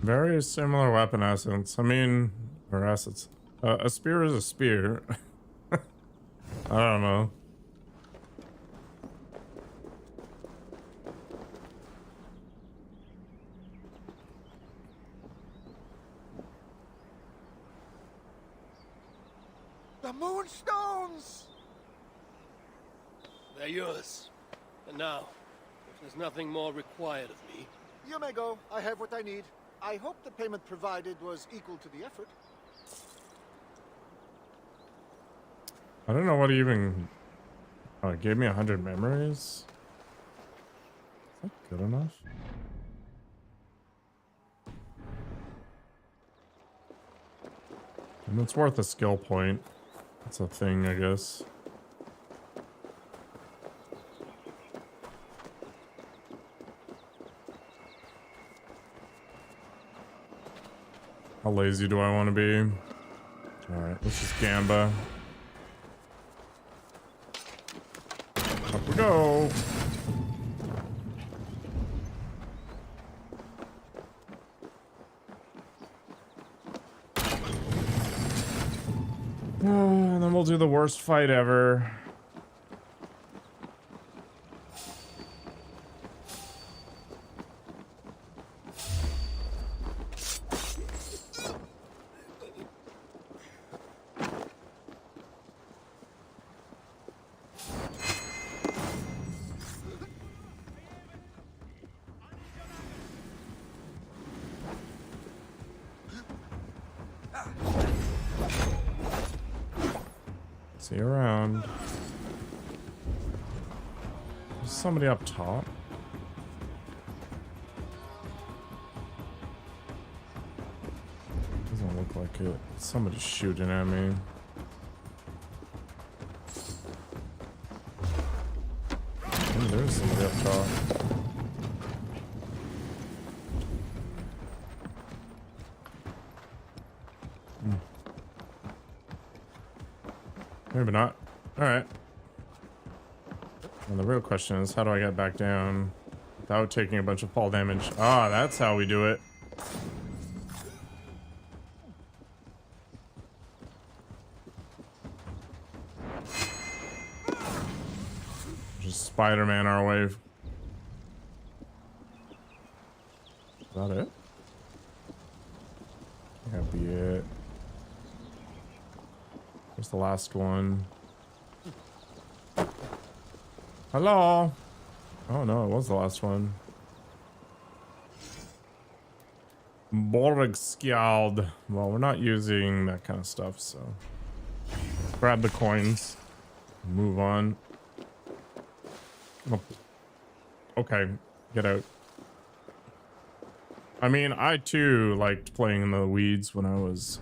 Very similar weapon essence. I mean, or assets. A spear is a spear. I don't know. The Moonstones! They're yours. And now, if there's nothing more required of me... You may go. I have what I need. I hope the payment provided was equal to the effort. I don't know what even... Oh, it gave me 100 memories? Is that good enough? And it's worth a skill point. That's a thing, I guess. How lazy do I want to be? Alright, let's just gamba. Up we go. And then we'll do the worst fight ever. See you around. There's somebody up top. Doesn't look like it. Somebody's shooting at me. Oh, there's somebody up top. Maybe not. Alright. And the real question is, how do I get back down without taking a bunch of fall damage? Ah, that's how we do it. Just Spider-Man our way. Is that it? Can't be it. Where's the last one? Hello? Oh no, it was the last one. Borgskjald. Well, we're not using that kind of stuff, so grab the coins. Move on. Oh. Okay, get out. I mean, I too liked playing in the weeds when I was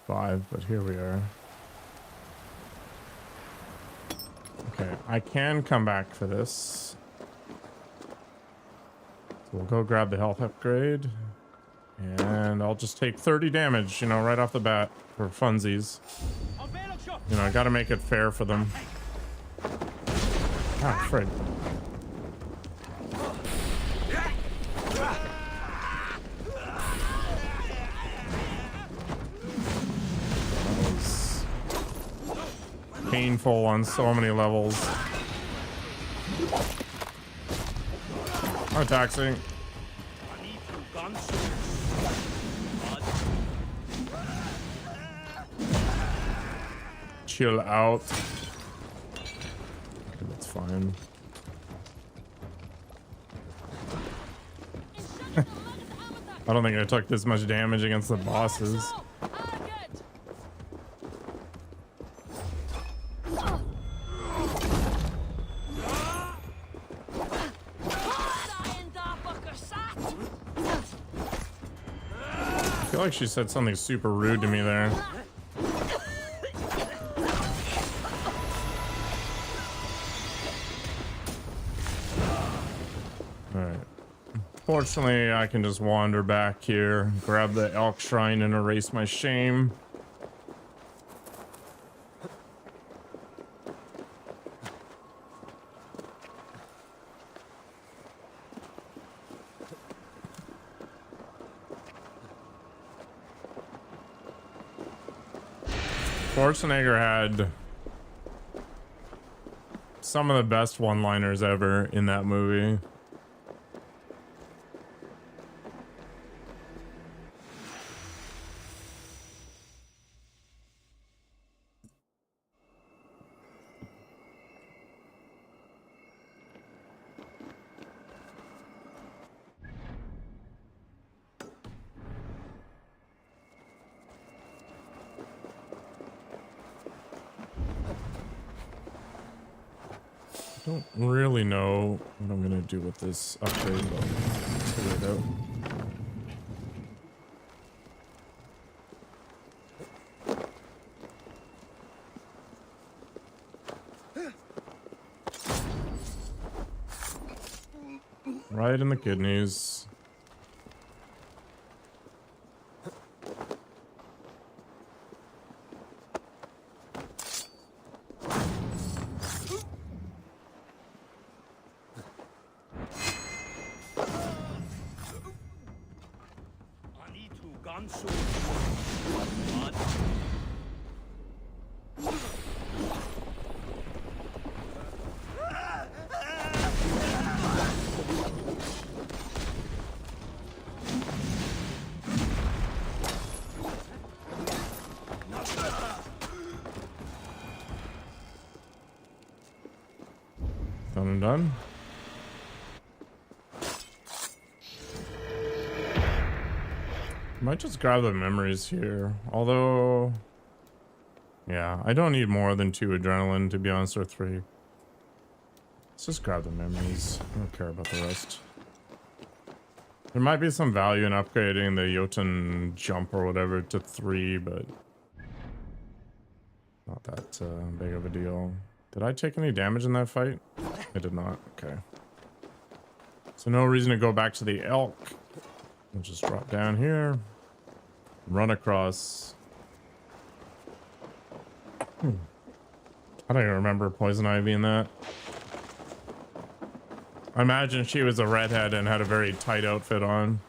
5, but here we are. Okay, I can come back for this. So we'll go grab the health upgrade. And I'll just take 30 damage, you know, right off the bat for funsies. You know, I gotta make it fair for them. Ah, frig. Painful on so many levels. Oh, taxing. Chill out. That's fine. I don't think I took this much damage against the bosses. I feel like she said something super rude to me there. Alright. Fortunately, I can just wander back here, grab the elk shrine, and erase my shame. Schwarzenegger had some of the best one-liners ever in that movie. Don't really know what I'm gonna do with this upgrade, but I'll figure it out. Right in the kidneys. Done and done. Might just grab the memories here. Although, yeah, I don't need more than 2 adrenaline, to be honest, or 3. Let's just grab the memories. I don't care about the rest. There might be some value in upgrading the Jotun jump or whatever to 3, but not that big of a deal. Did I take any damage in that fight? I did not. Okay. So no reason to go back to the elk. We'll just drop down here. Run across. I don't even remember Poison Ivy in that. I imagine she was a redhead and had a very tight outfit on.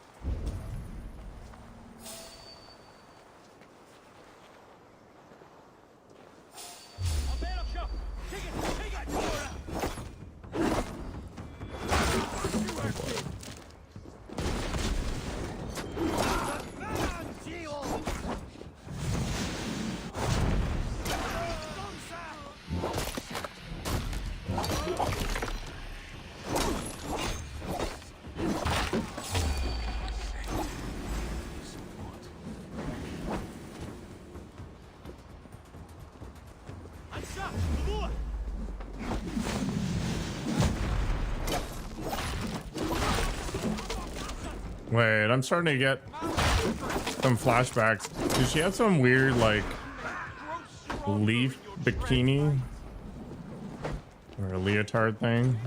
Wait, I'm starting to get some flashbacks. Did she have some weird, like, leaf bikini? Or a leotard thing?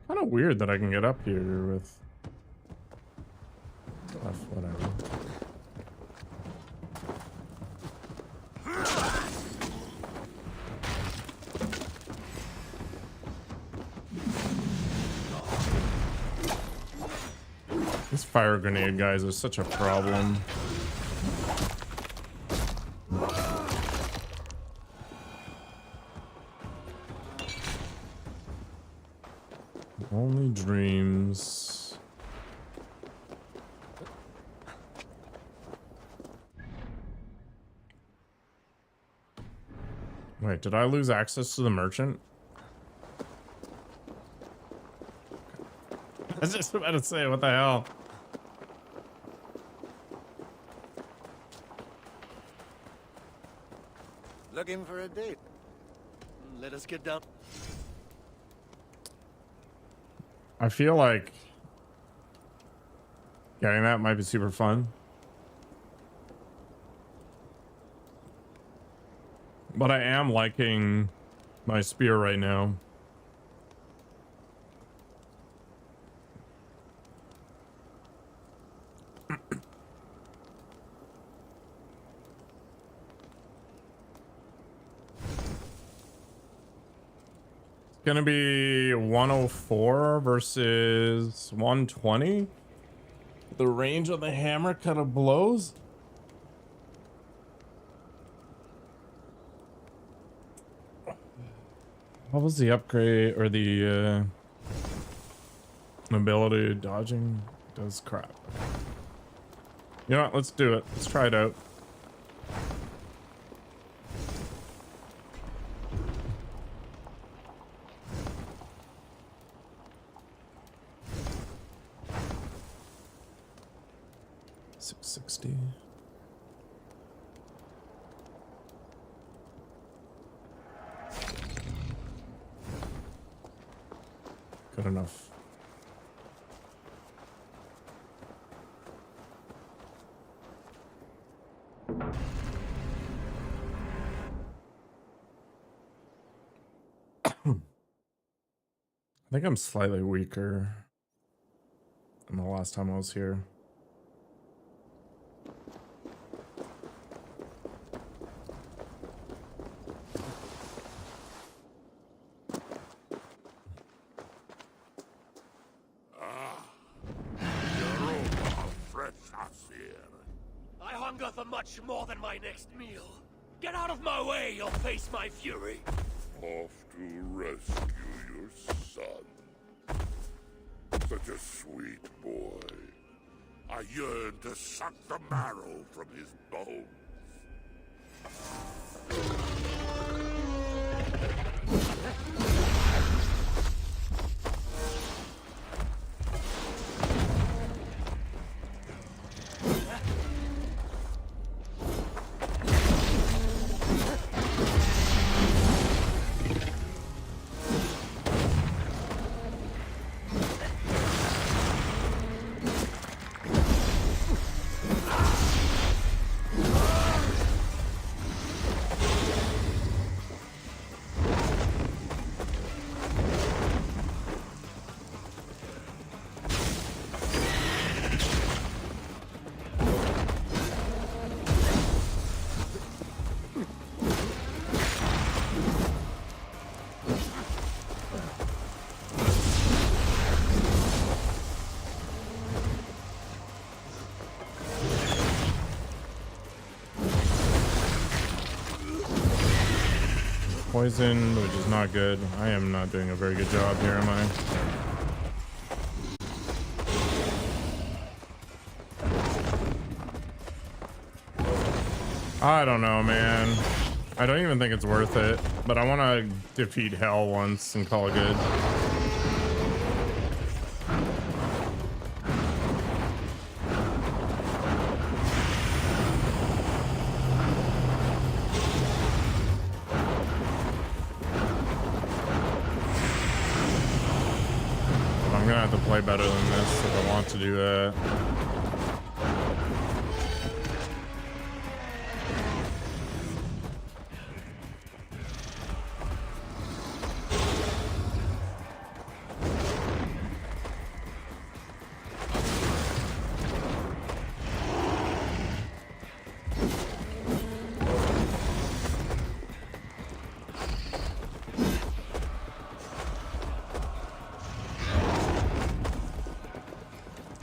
Kind of weird that I can get up here with whatever. These fire grenade guys are such a problem. Only dreams. Wait, did I lose access to the merchant? I was just about to say, what the hell? Looking for a date? Let us get down. I feel like getting that might be super fun. But I am liking my spear right now. Gonna be 104 versus 120. The range of the hammer kind of blows. What was the upgrade or the ability? Dodging does crap. You know what? Let's do it. Let's try it out. 660. Good enough. I think I'm slightly weaker than the last time I was here. I hunger for much more than my next meal. Get out of my way, you'll face my fury. Off to rescue your son. Such a sweet boy. I yearn to suck the marrow from his bones. Poisoned, which is not good. I am not doing a very good job here, am I? I don't know, man. I don't even think it's worth it, but I want to defeat hell once and call it good. Play better than this if I want to do that.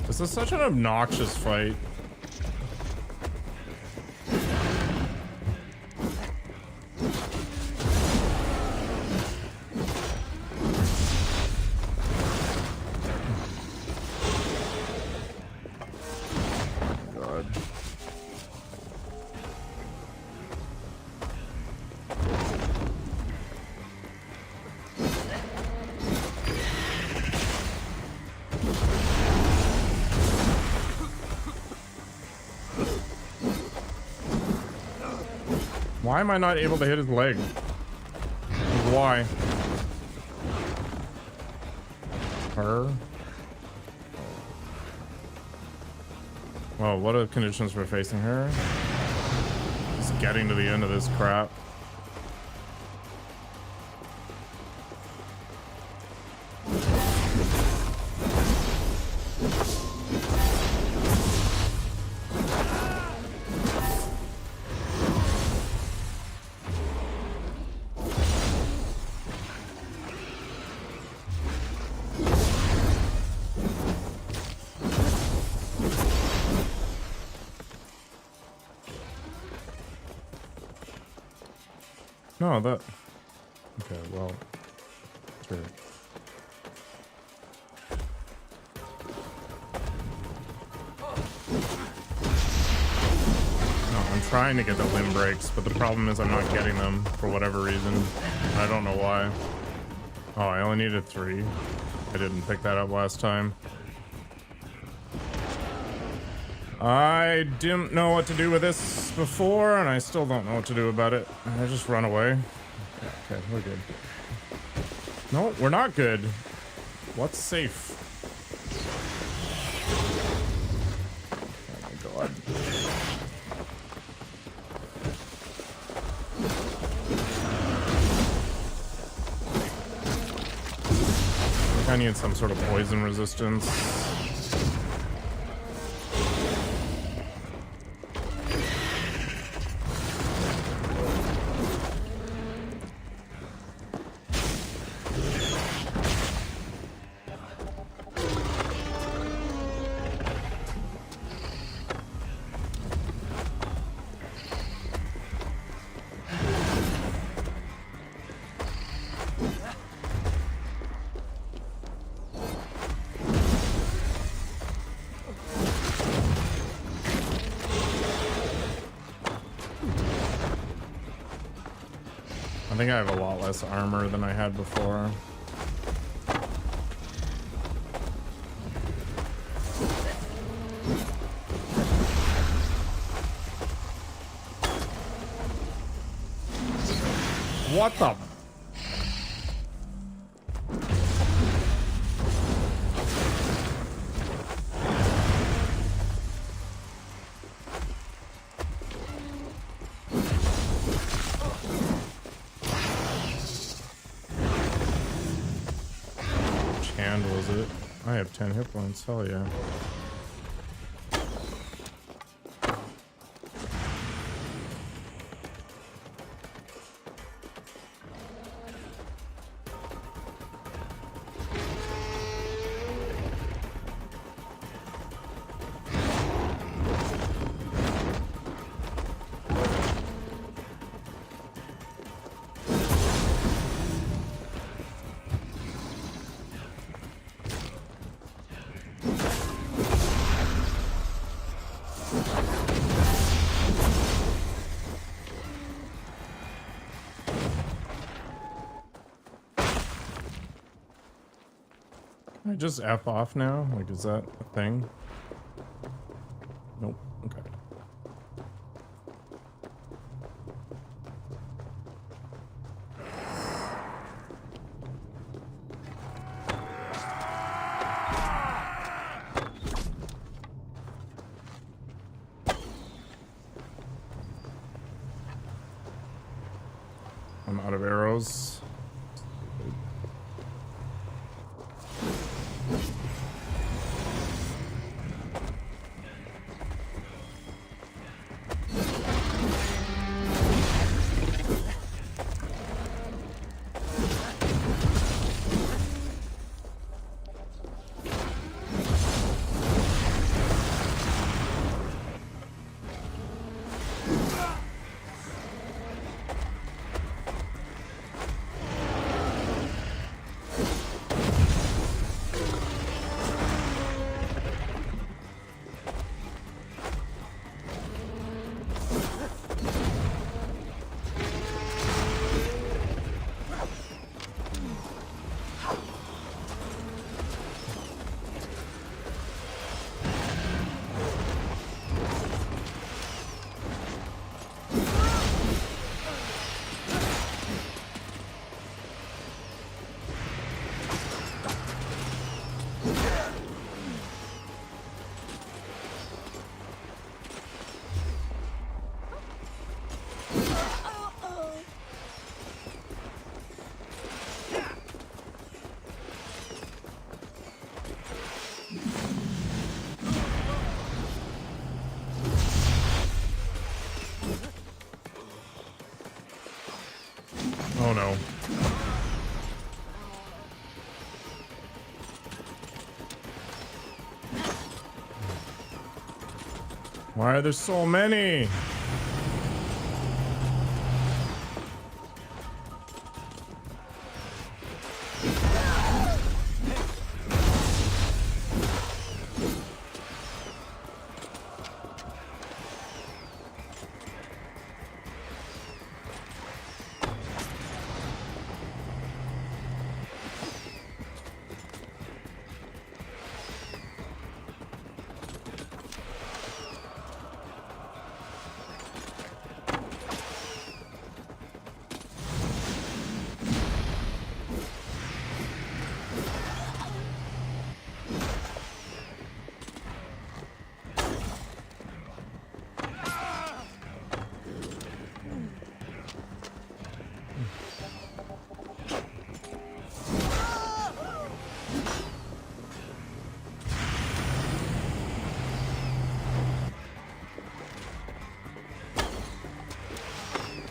This is such an obnoxious fight. God. Why am I not able to hit his leg? Why? Her? Well, what are the conditions for facing her? Just getting to the end of this crap. No, that... Okay, well... Sure. No, I'm trying to get the limb breaks, but the problem is I'm not getting them for whatever reason. I don't know why. Oh, I only needed 3. I didn't pick that up last time. I didn't know what to do with this before, and I still don't know what to do about it. I just run away. Okay, we're good. No, we're not good. What's safe? Oh my god. I need some sort of poison resistance. I think I have a lot less armor than I had before. What the? Was it? I have 10 hit points, hell yeah. Can I just F off now? Like, is that a thing? Nope. Okay. I'm out of arrows. Oh no. Why are there so many?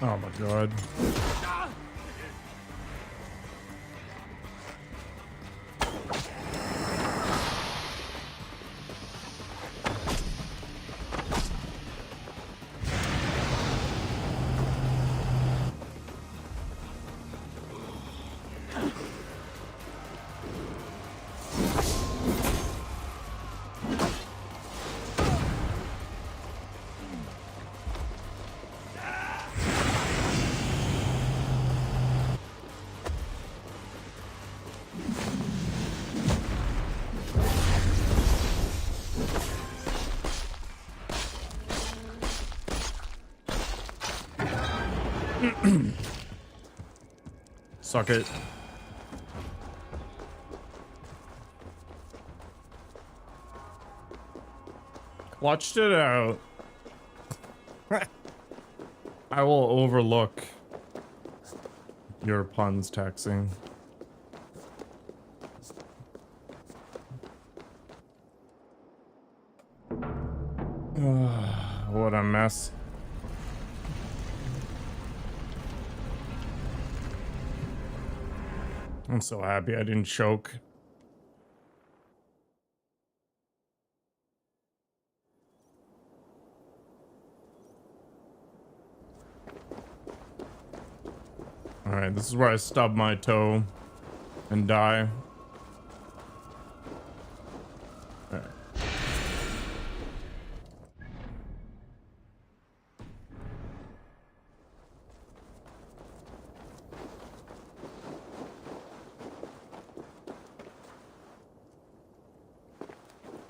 Oh my god. Suck it. Clutched it out. I will overlook your puns, taxing. What a mess. I'm so happy I didn't choke. Alright, this is where I stub my toe and die. Alright.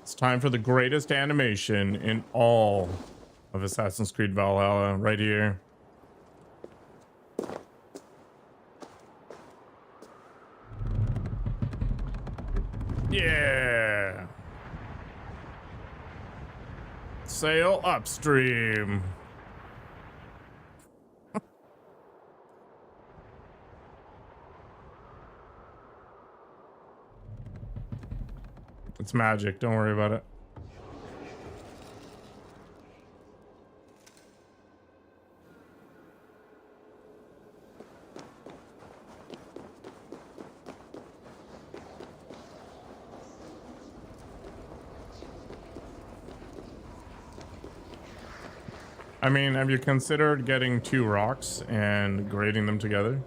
It's time for the greatest animation in all of Assassin's Creed Valhalla, right here. Yeah. Sail upstream. It's magic, don't worry about it. I mean, have you considered getting 2 rocks and grading them together?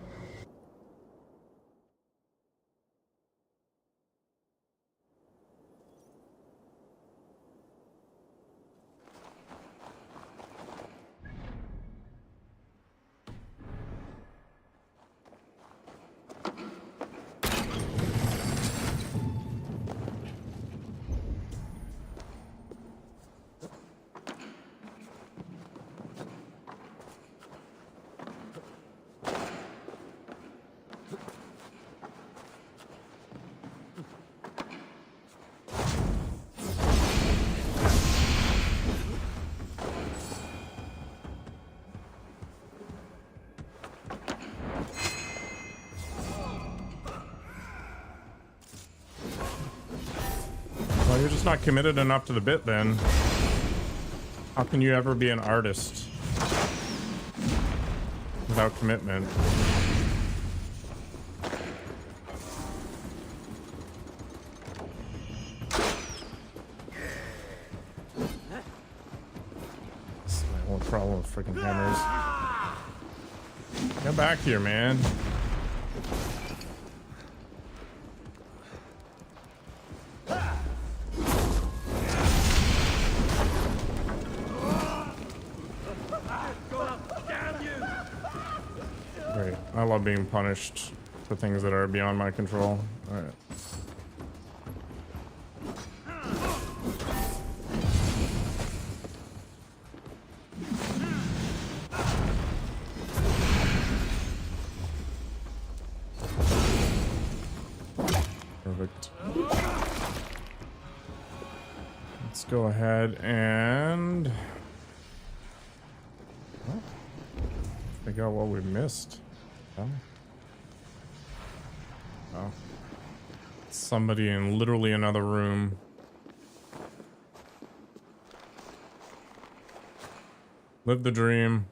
Well, you're just not committed enough to the bit then. How can you ever be an artist without commitment? This is my whole problem with freaking hammers. Get back here, man. Great. I love being punished for things that are beyond my control. All right. Perfect. Let's go ahead and figure out what we missed. Oh. Somebody in literally another room. Live the dream.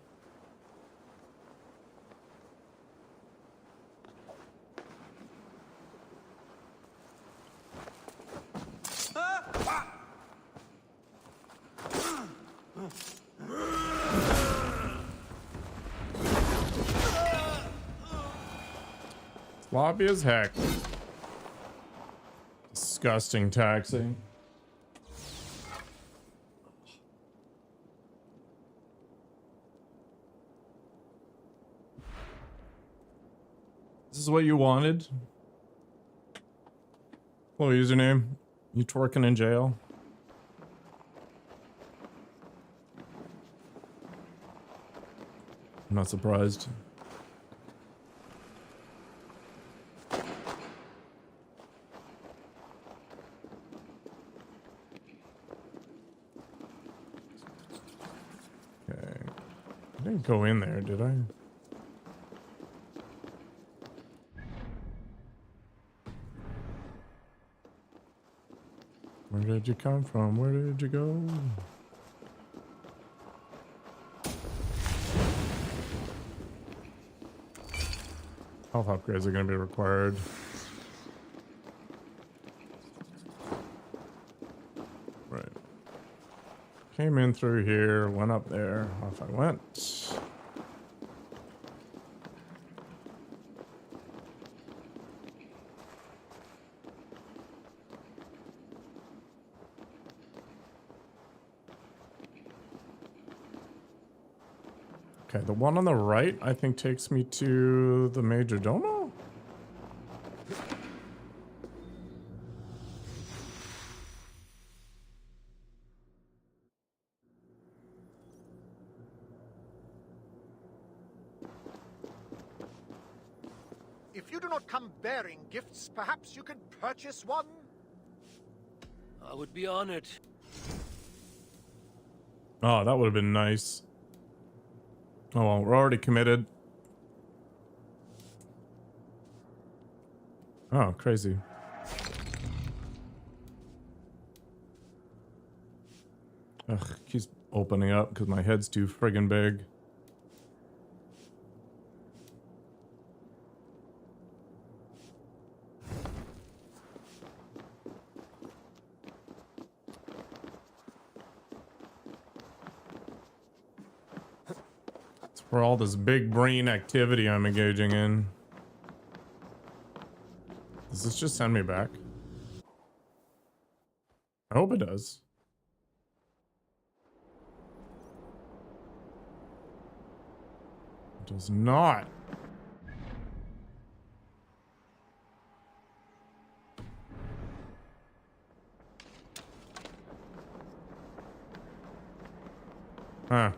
Sloppy as heck. Disgusting taxi. This is what you wanted? Hello, username. You twerking in jail? I'm not surprised. Okay. I didn't go in there, did I? Where did you come from? Where did you go? Health upgrades are going to be required. Right. Came in through here, went up there, off I went. Okay, the one on the right, I think, takes me to the Major Domo? If you do not come bearing gifts, perhaps you can purchase one? I would be honored. Oh, that would have been nice. Oh, well, we're already committed. Oh, crazy. Ugh, keeps opening up because my head's too friggin' big. For all this big brain activity I'm engaging in. Does this just send me back? I hope it does. It does not. Huh.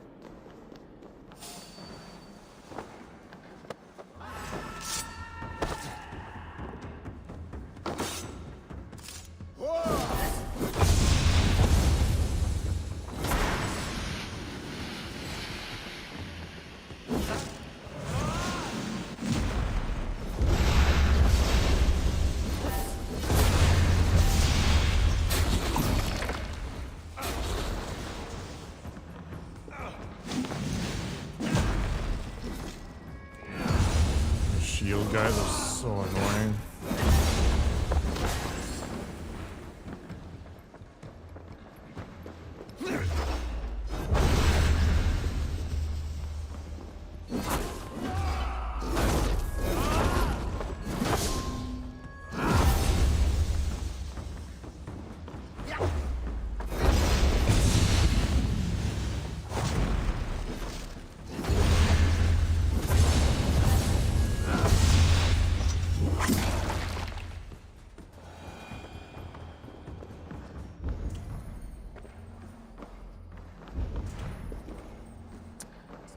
Shield guys are so annoying.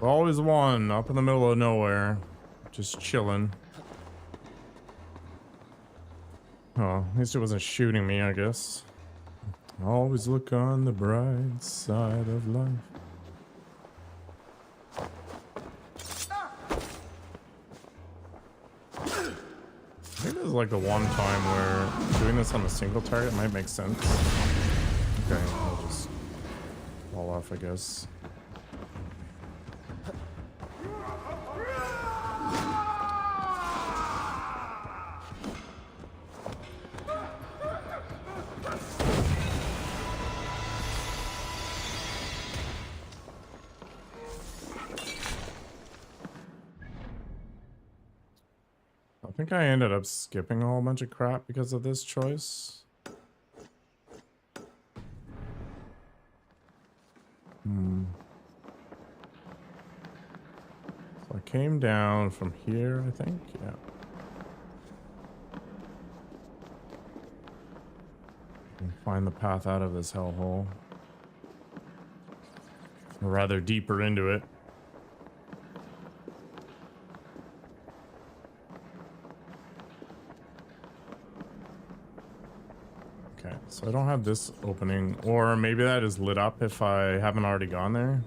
Always one up in the middle of nowhere, just chilling. Oh, at least it wasn't shooting me, I guess. Always look on the bright side of life. I think this is like the one time where doing this on a single target might make sense. Okay, I'll just fall off, I guess. think I ended up skipping a whole bunch of crap because of this choice. So I came down from here, I think. Yeah. And find the path out of this hellhole. Or rather, deeper into it. Okay, so I don't have this opening, or maybe that is lit up if I haven't already gone there.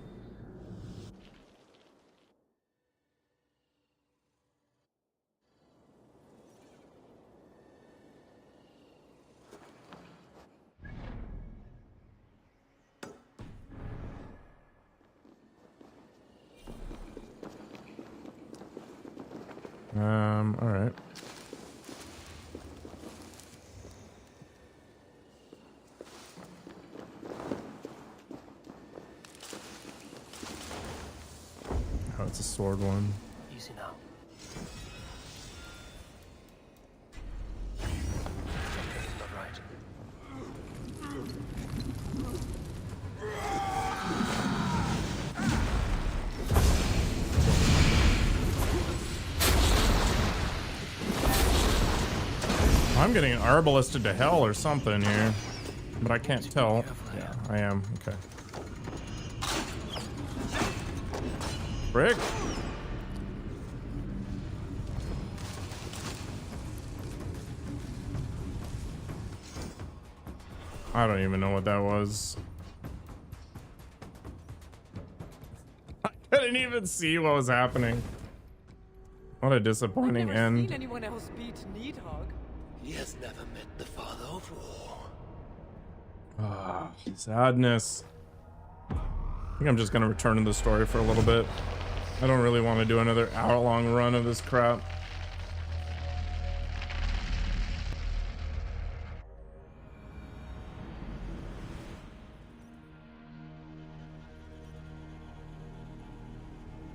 All right. Oh, it's a sword one. Easy now. Something's not right. I'm getting arbalisted to hell or something here, but I can't tell. Yeah, I am. Okay. Frick. I don't even know what that was. I couldn't even see what was happening. What a disappointing I've never end. seen anyone else beat Needhog. He has never met the father of war. Ah, sadness. I think I'm just gonna return to the story for a little bit. I don't really want to do another hour-long run of this crap.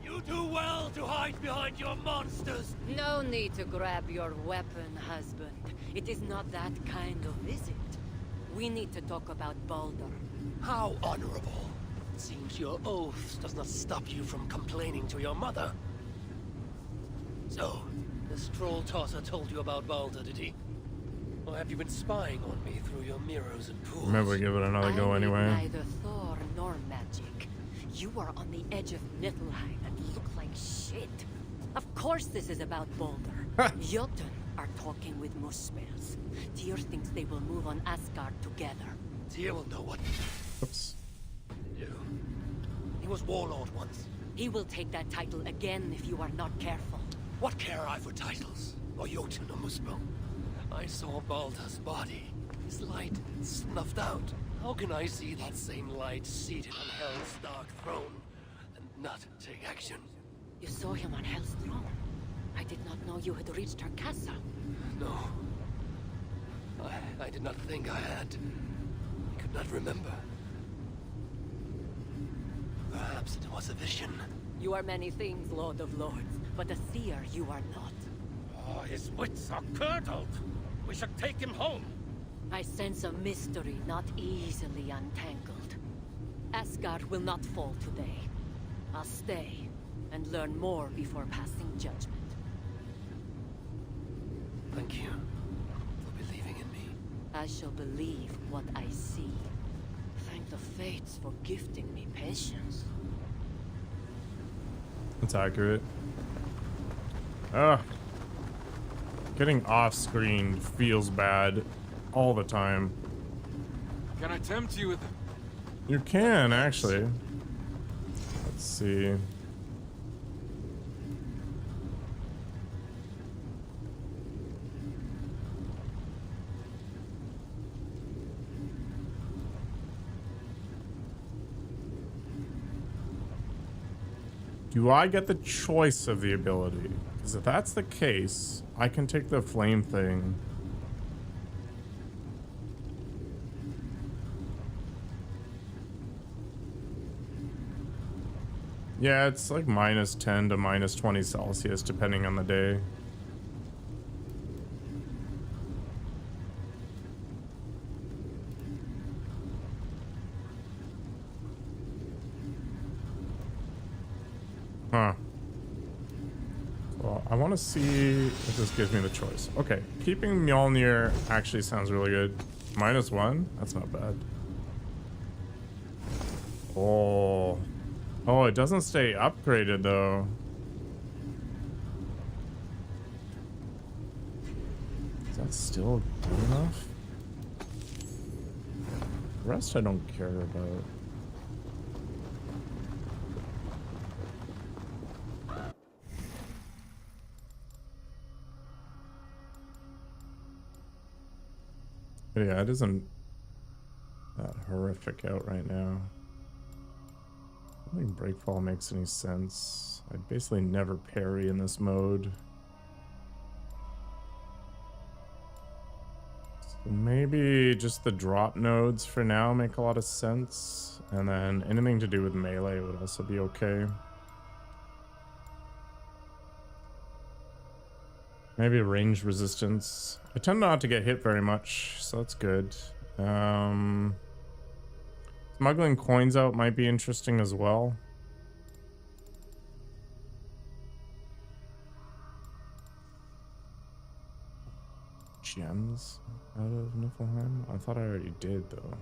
You do well to hide behind your monsters. No need to grab your weapon, husband. It is not that kind of visit. We need to talk about Baldur. How honorable. It seems your oath does not stop you from complaining to your mother. So, the stroll tosser told you about Baldur, did he? Or have you been spying on me through your mirrors and pools? Maybe we give it another go I need anyway. neither Thor nor magic. You are on the edge of Niflheim and look like shit. Of course this is about Baldur. Jotun are talking with Muspels. Tyr thinks they will move on Asgard together. Tyr will know what Oops. to do. He was warlord once. He will take that title again if you are not careful. What care I for titles? Or Jotun or Muspel? I saw Baldur's body. His light snuffed out. How can I see that same light seated on Hell's dark throne and not take action? You saw him on Hell's throne. I did not know you had reached her castle. No. I did not think I had. I could not remember. Perhaps it was a vision. You are many things, Lord of Lords, but a seer you are not. Oh, his wits are curdled. We should take him home. I sense a mystery not easily untangled. Asgard will not fall today. I'll stay and learn more before passing judgment. Thank you for believing in me. I shall believe what I see. Thank the fates for gifting me patience. That's accurate. Ugh. Getting off screen feels bad all the time. Can I tempt you with... You can, actually. Let's see. Do I get the choice of the ability? Because if that's the case, I can take the flame thing. Yeah, it's like -10 to -20 Celsius, depending on the day. Huh. Well, I want to see if this gives me the choice. Okay, keeping Mjolnir actually sounds really good. -1? That's not bad. Oh. Oh, it doesn't stay upgraded though. Is that still good enough? The rest I don't care about. But yeah, it isn't that horrific out right now. I don't think breakfall makes any sense. I basically never parry in this mode. So maybe just the drop nodes for now make a lot of sense. And then anything to do with melee would also be okay. Maybe range resistance. I tend not to get hit very much, so that's good. Smuggling coins out might be interesting as well. Gems out of Niflheim? I thought I already did though.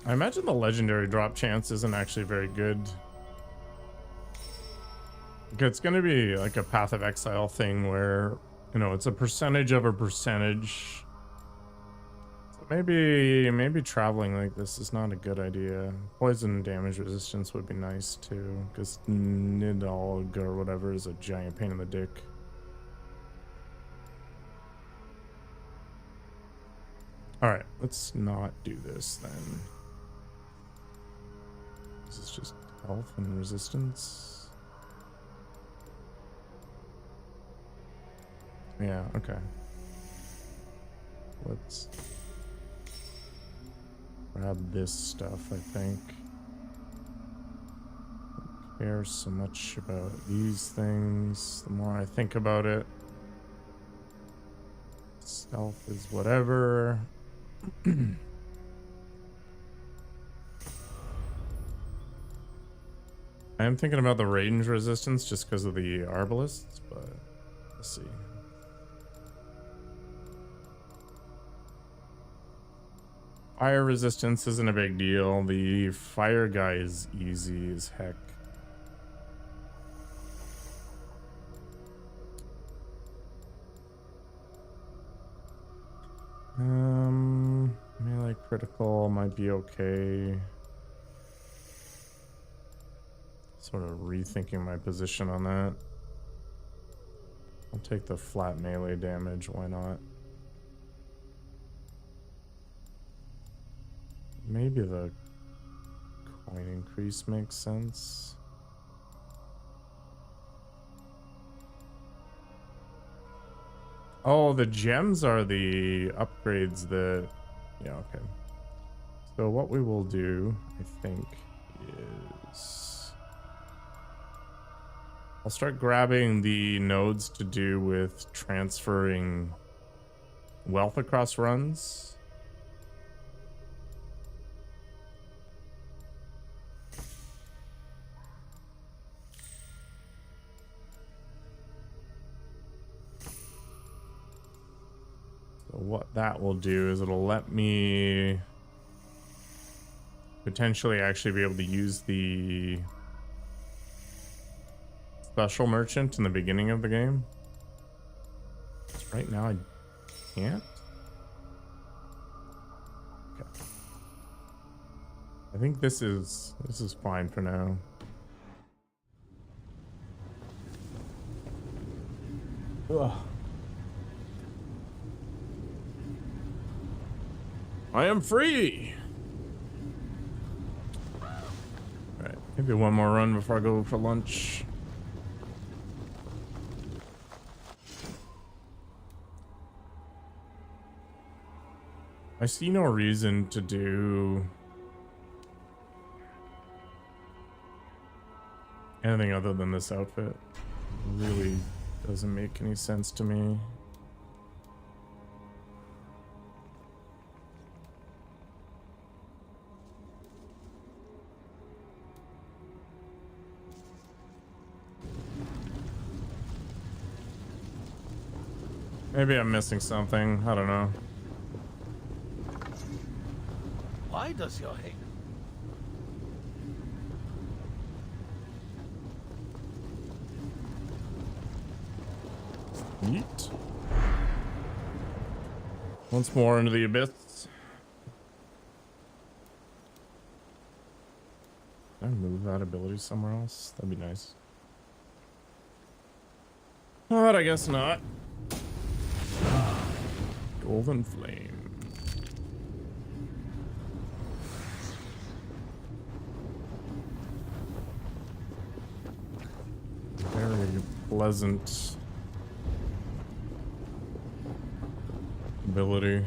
I imagine the legendary drop chance isn't actually very good. It's going to be like a Path of Exile thing where, you know, it's a percentage of a percentage. So maybe traveling like this is not a good idea. Poison damage resistance would be nice too, because Nidalg or whatever is a giant pain in the dick. Alright, let's not do this then. This is just health and resistance. Yeah, okay. Let's grab this stuff, I think. Don't care so much about these things. The more I think about it, stealth is whatever. I am thinking about the range resistance just because of the arbalists, but let's see. Fire resistance isn't a big deal. The fire guy is easy as heck. Melee critical might be okay. Sort of rethinking my position on that. I'll take the flat melee damage, why not? Maybe the coin increase makes sense. Oh, the gems are the upgrades that... Yeah, okay. So what we will do, I think, is... I'll start grabbing the nodes to do with transferring wealth across runs. So what that will do is it'll let me potentially actually be able to use the special merchant in the beginning of the game. Right now I can't. Okay. I think this is fine for now. Ugh. I am free. All right, maybe one more run before I go for lunch. I see no reason to do anything other than this outfit. It really doesn't make any sense to me. Maybe I'm missing something. I don't know. Why does your hate? Yeet. Once more into the abyss. Can I move that ability somewhere else? That'd be nice. But I guess not. Golden flame. Very pleasant ability.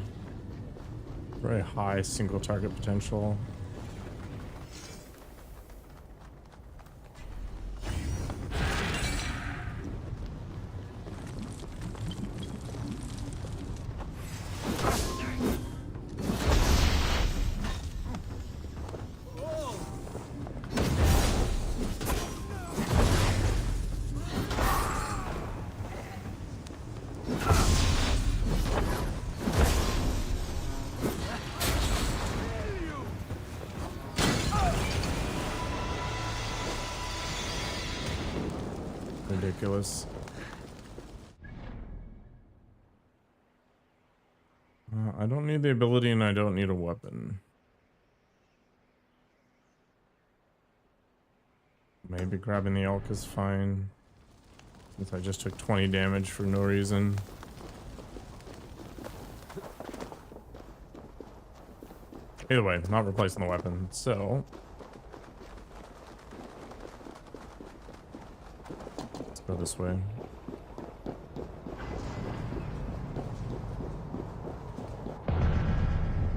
Very high single target potential. Ridiculous. I don't need the ability and I don't need a weapon. Maybe grabbing the elk is fine, since I just took 20 damage for no reason. Either way, not replacing the weapon, so let's go this way.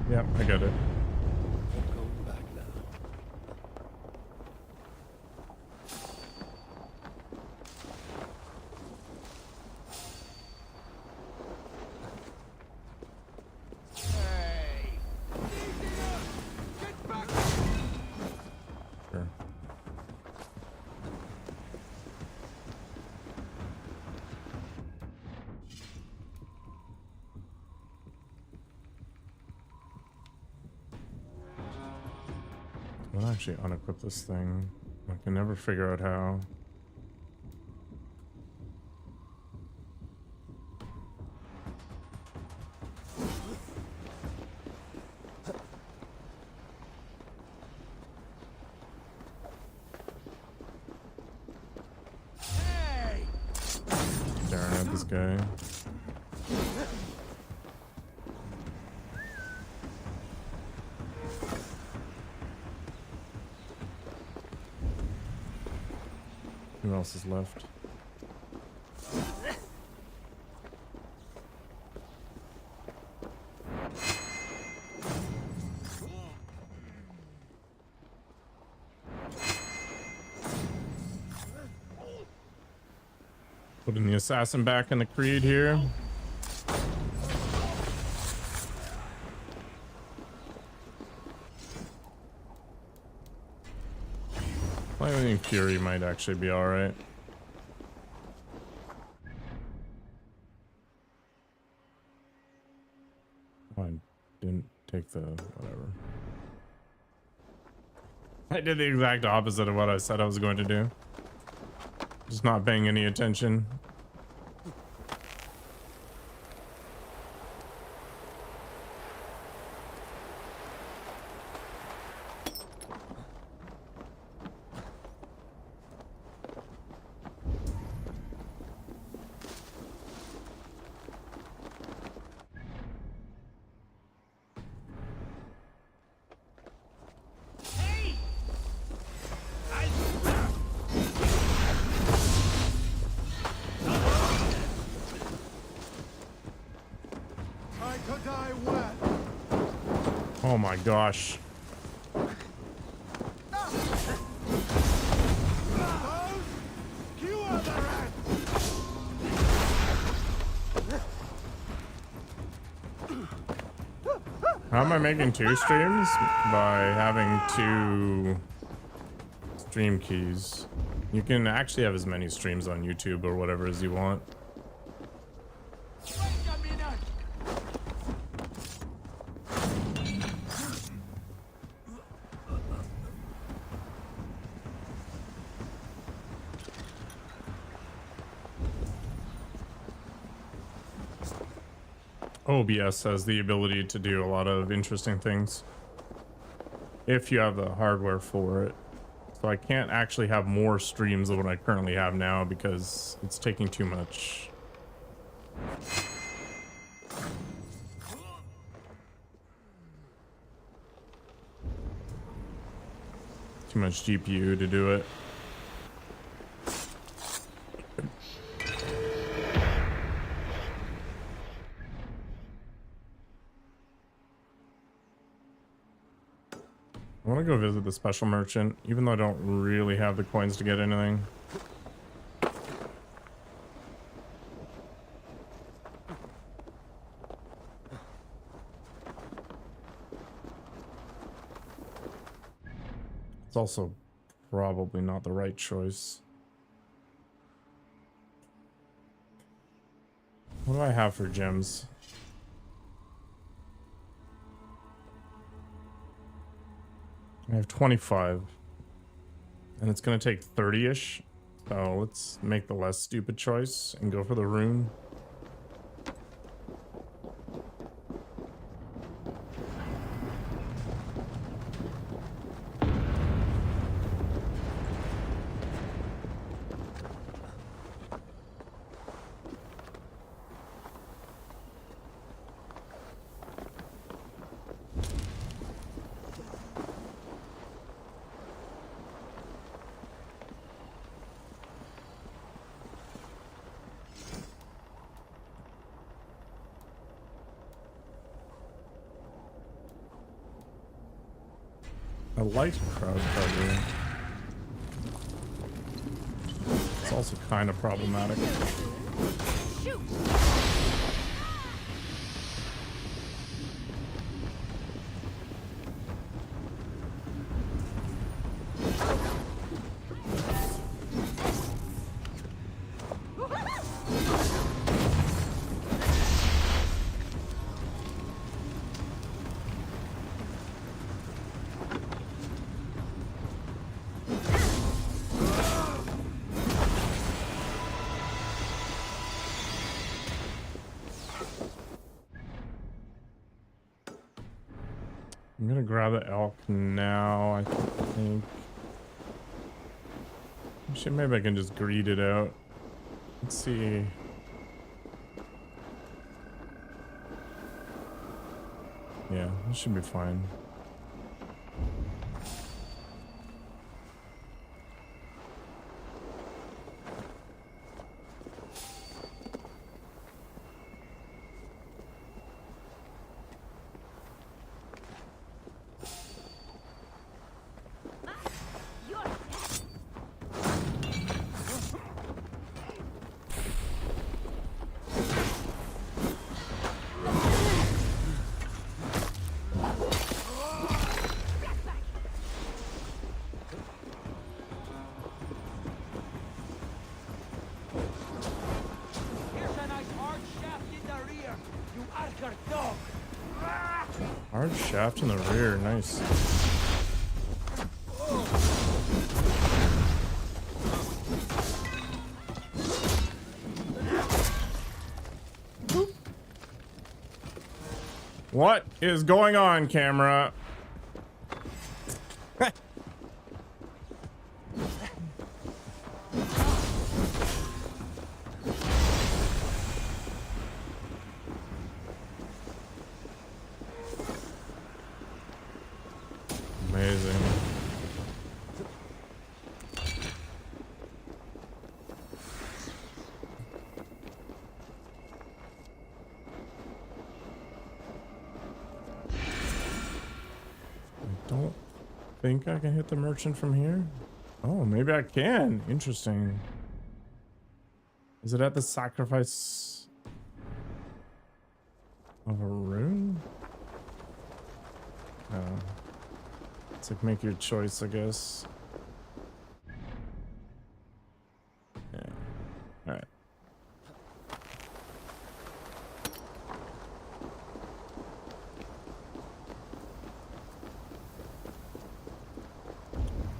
Yep, I got it. I'm going back now. Sure. I'll actually unequip this thing. I can never figure out how. Staring at this guy. Who else is left? Putting the assassin back in the Creed here. Lightning Fury might actually be alright. Oh, I didn't take the whatever. I did the exact opposite of what I said I was going to do. Just not paying any attention. Oh my gosh. How am I making 2 streams? By having 2 stream keys. You can actually have as many streams on YouTube or whatever as you want. OBS has the ability to do a lot of interesting things if you have the hardware for it. So I can't actually have more streams than what I currently have now because it's taking too much. Too much GPU to do it. I want to go visit the special merchant, even though I don't really have the coins to get anything. It's also probably not the right choice. What do I have for gems? I have 25. And it's going to take 30-ish. So let's make the less stupid choice and go for the rune. I like crowd cover. It's also kind of problematic. Shoot. I'm gonna grab the elk now, I think. Actually, maybe I can just greed it out. Let's see. Yeah, this should be fine. Hard shaft in the rear, nice. What is going on, camera? Amazing. think I can hit the merchant from here. Oh, maybe I can. Interesting. Is it at the sacrifice of a rune? It's like make your choice, I guess. Yeah. All right.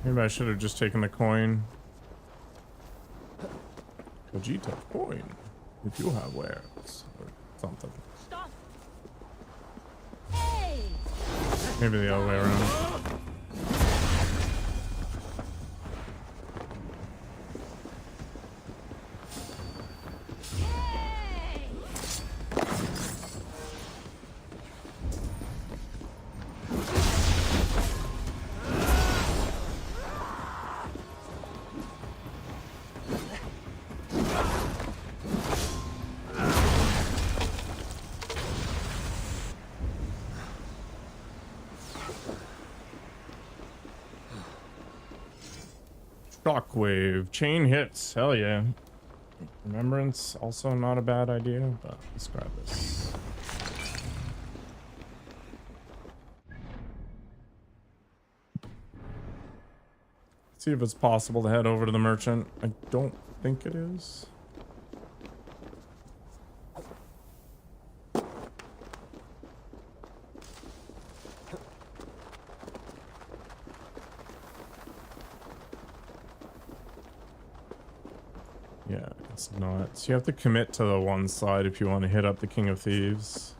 Maybe I should have just taken the coin. Vegeta coin. If you have wares or something. Stop. Hey. Maybe the other way around. Shockwave. Chain hits. Hell yeah. Remembrance. Also not a bad idea, but let's grab this. See if it's possible to head over to the merchant. I don't think it is. Yeah, it's not. So you have to commit to the one side if you want to hit up the King of Thieves.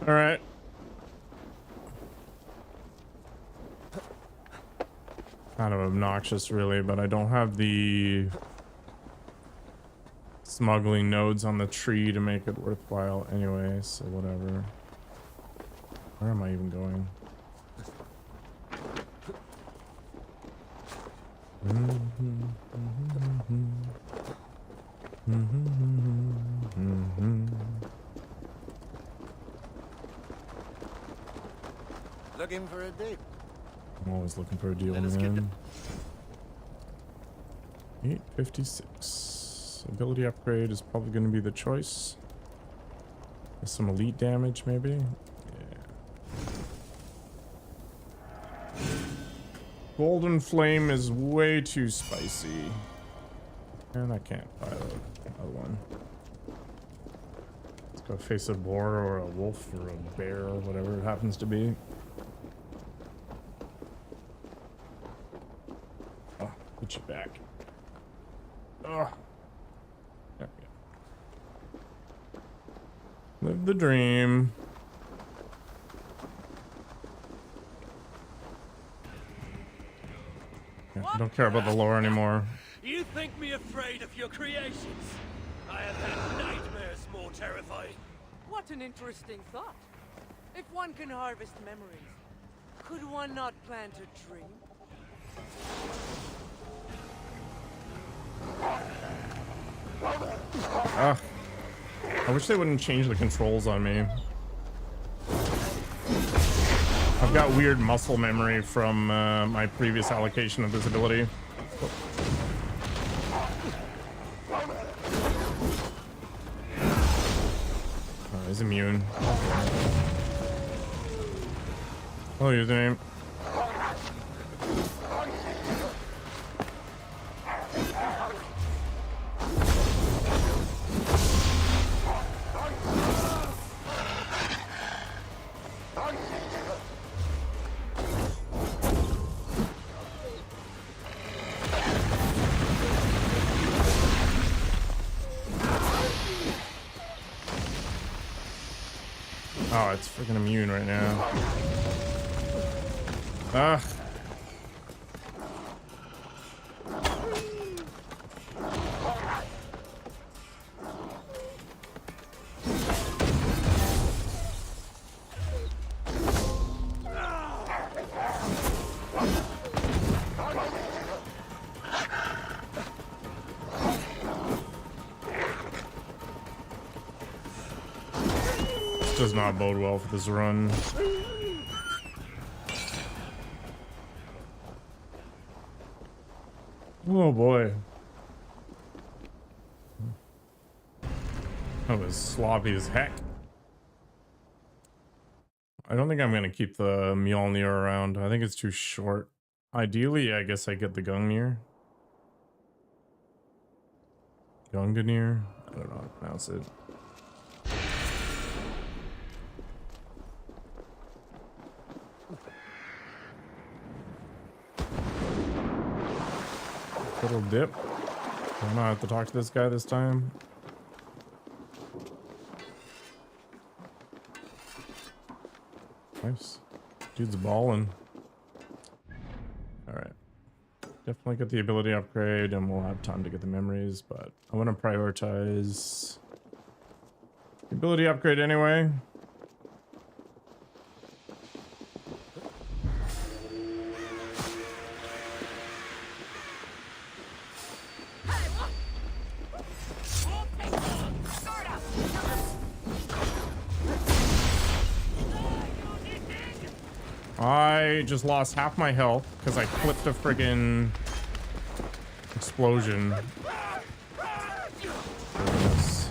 All right. Kind of obnoxious, really, but I don't have the smuggling nodes on the tree to make it worthwhile anyway, so whatever. Where am I even going? Looking for a date? I'm always looking for a deal, Let us get man. 856. Ability upgrade is probably going to be the choice. With some elite damage, maybe. Yeah. Golden Flame is way too spicy. And I can't buy another one. Let's go face a boar or a wolf or a bear or whatever it happens to be. Oh, put you back. Oh. There we go. Live the dream. I don't care about the lore anymore. You think me afraid of your creations? I have had nightmares more terrifying. What an interesting thought. If one can harvest memories, could one not plant a tree? I wish they wouldn't change the controls on me. I've got weird muscle memory from my previous allocation of this ability. Oh, he's immune. Oh, username. Oh, it's freaking immune right now. Ugh. Does not bode well for this run. Oh boy. That was sloppy as heck. I don't think I'm gonna keep the Mjolnir around. I think it's too short. Ideally, I guess I get the Gungnir. Gungnir? I don't know how to pronounce it. Little dip. I don't have to talk to this guy this time. Nice. Dude's balling. Alright. Definitely get the ability upgrade and we'll have time to get the memories, but I want to prioritize the ability upgrade anyway. I just lost half my health because I flipped a friggin' explosion. Goodness.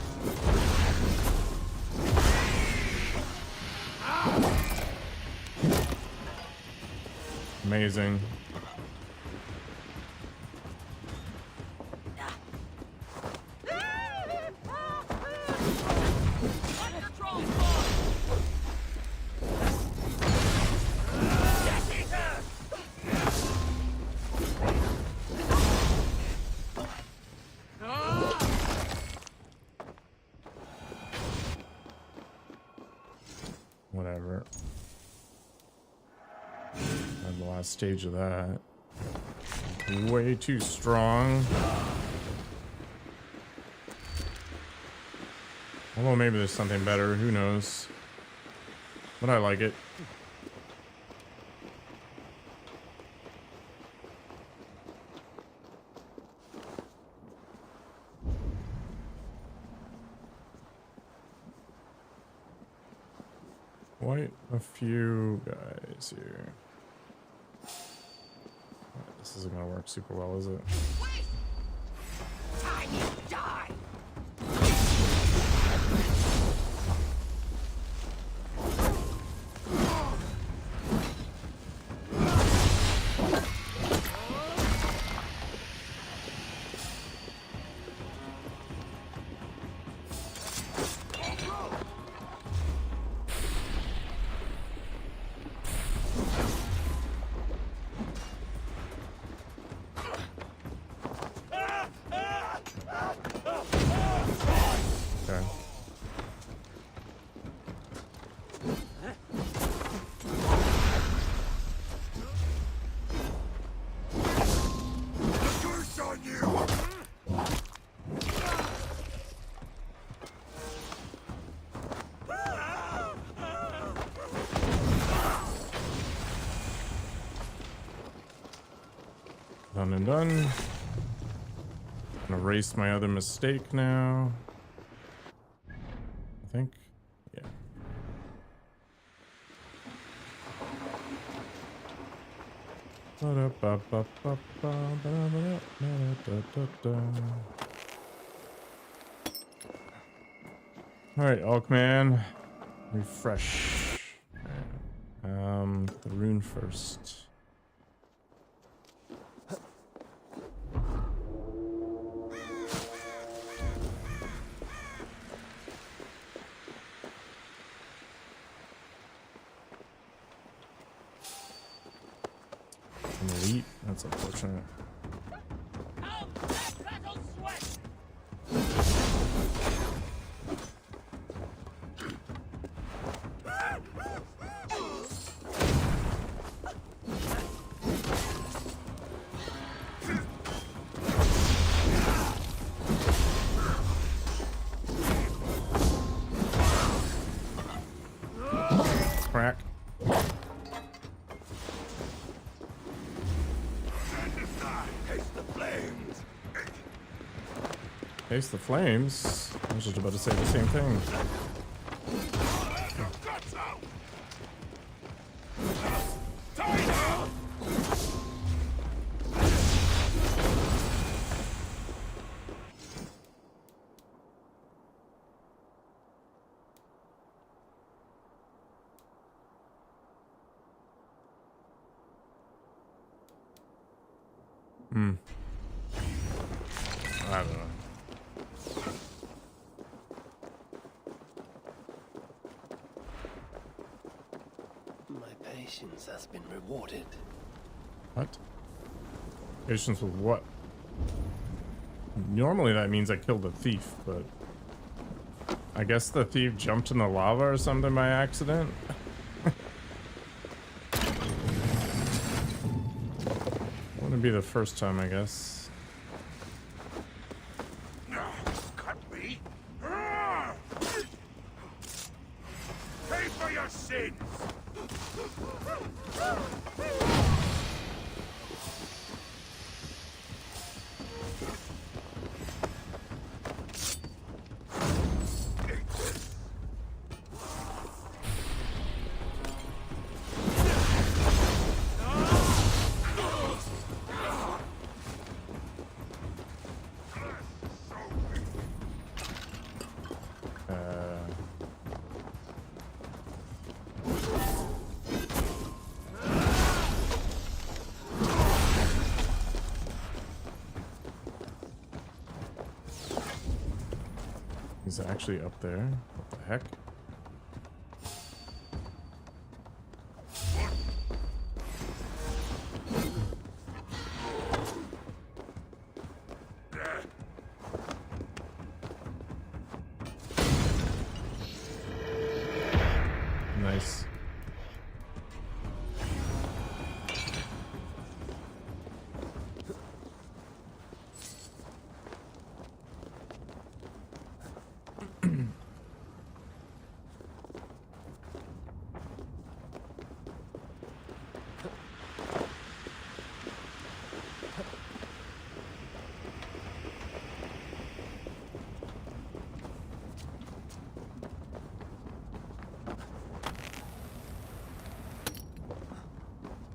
Amazing. Whatever. At the last stage of that. Way too strong. Although maybe there's something better, who knows. But I like it. Quite a few guys here. This isn't gonna work super well, is it? Wait! Time you die! Done and done. Gonna erase my other mistake now. I think. Yeah. Alright, Alkman. Refresh. The rune first. Elite? That's unfortunate. Crack. Face the flames. I was just about to say the same thing. I don't know. My patience has been rewarded. What? Patience with what? Normally that means I killed the thief, but I guess the thief jumped in the lava or something by accident. Wouldn't be the first time, I guess. Cut me? Pay for your sins! He's actually up there. What the heck? Nice.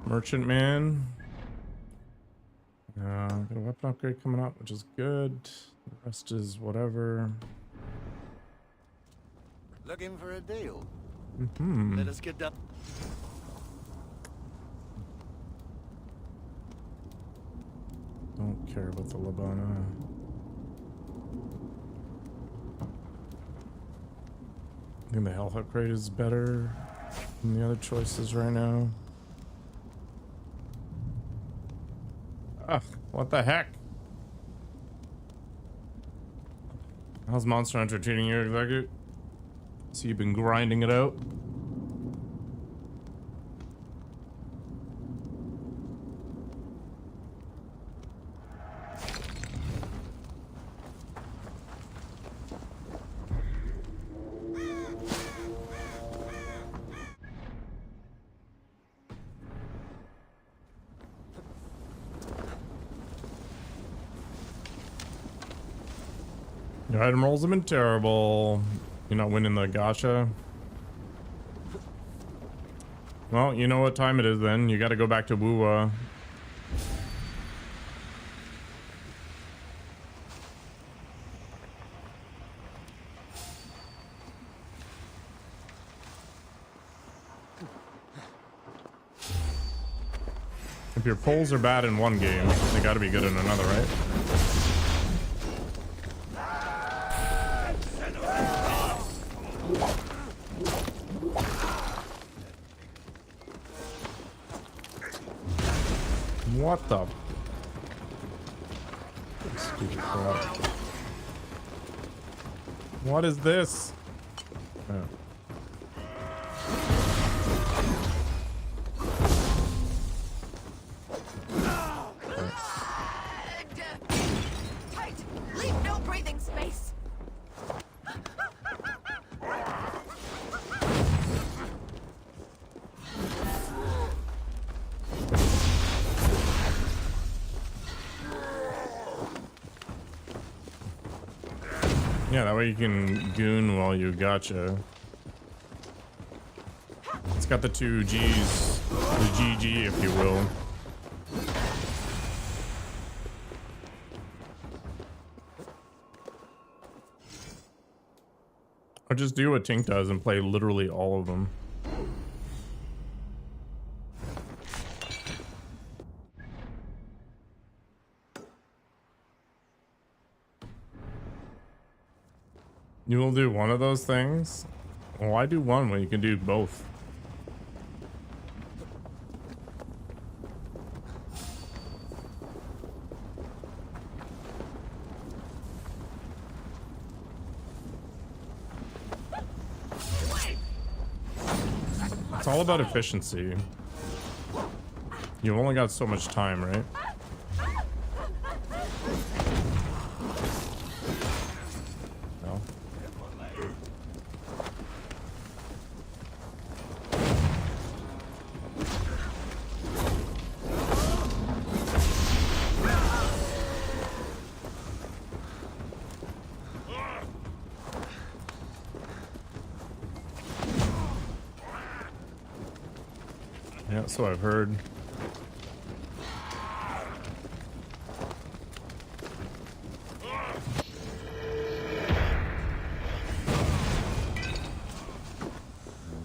Merchant man. Got a weapon upgrade coming up, which is good. The rest is whatever. Looking for a deal? Let us get down. Don't care about the Labana. I think the health upgrade is better than the other choices right now. Ugh, what the heck? How's Monster Hunter treating you, exactly? So you've been grinding it out? Your item rolls have been terrible. You're not winning the gacha. Well, you know what time it is then. You gotta go back to Wuwa. If your polls are bad in one game, they gotta be good in another, right? What the? Stupid crap. What is this? Oh. Tight! Leave no breathing space! Yeah, that way you can goon while you gotcha. It's got the two G's, the GG if you will. Or just do what Tink does and play literally all of them. You will do one of those things? Well, why do one when you can do both? It's all about efficiency. You've only got so much time, right? No. Yeah, so I've heard.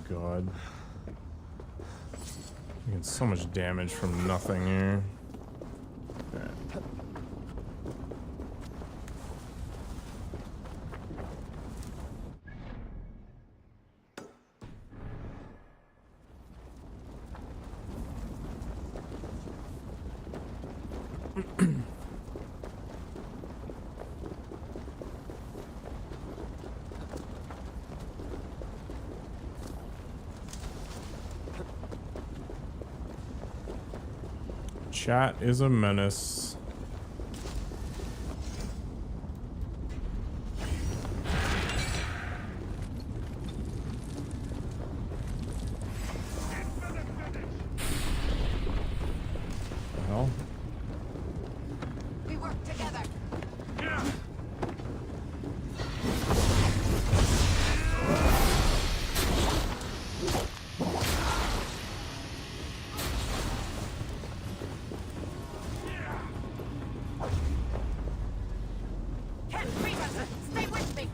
God. You get so much damage from nothing here. Okay. Chat is a menace. Well, We work together. Can't freeze us. Stay with me.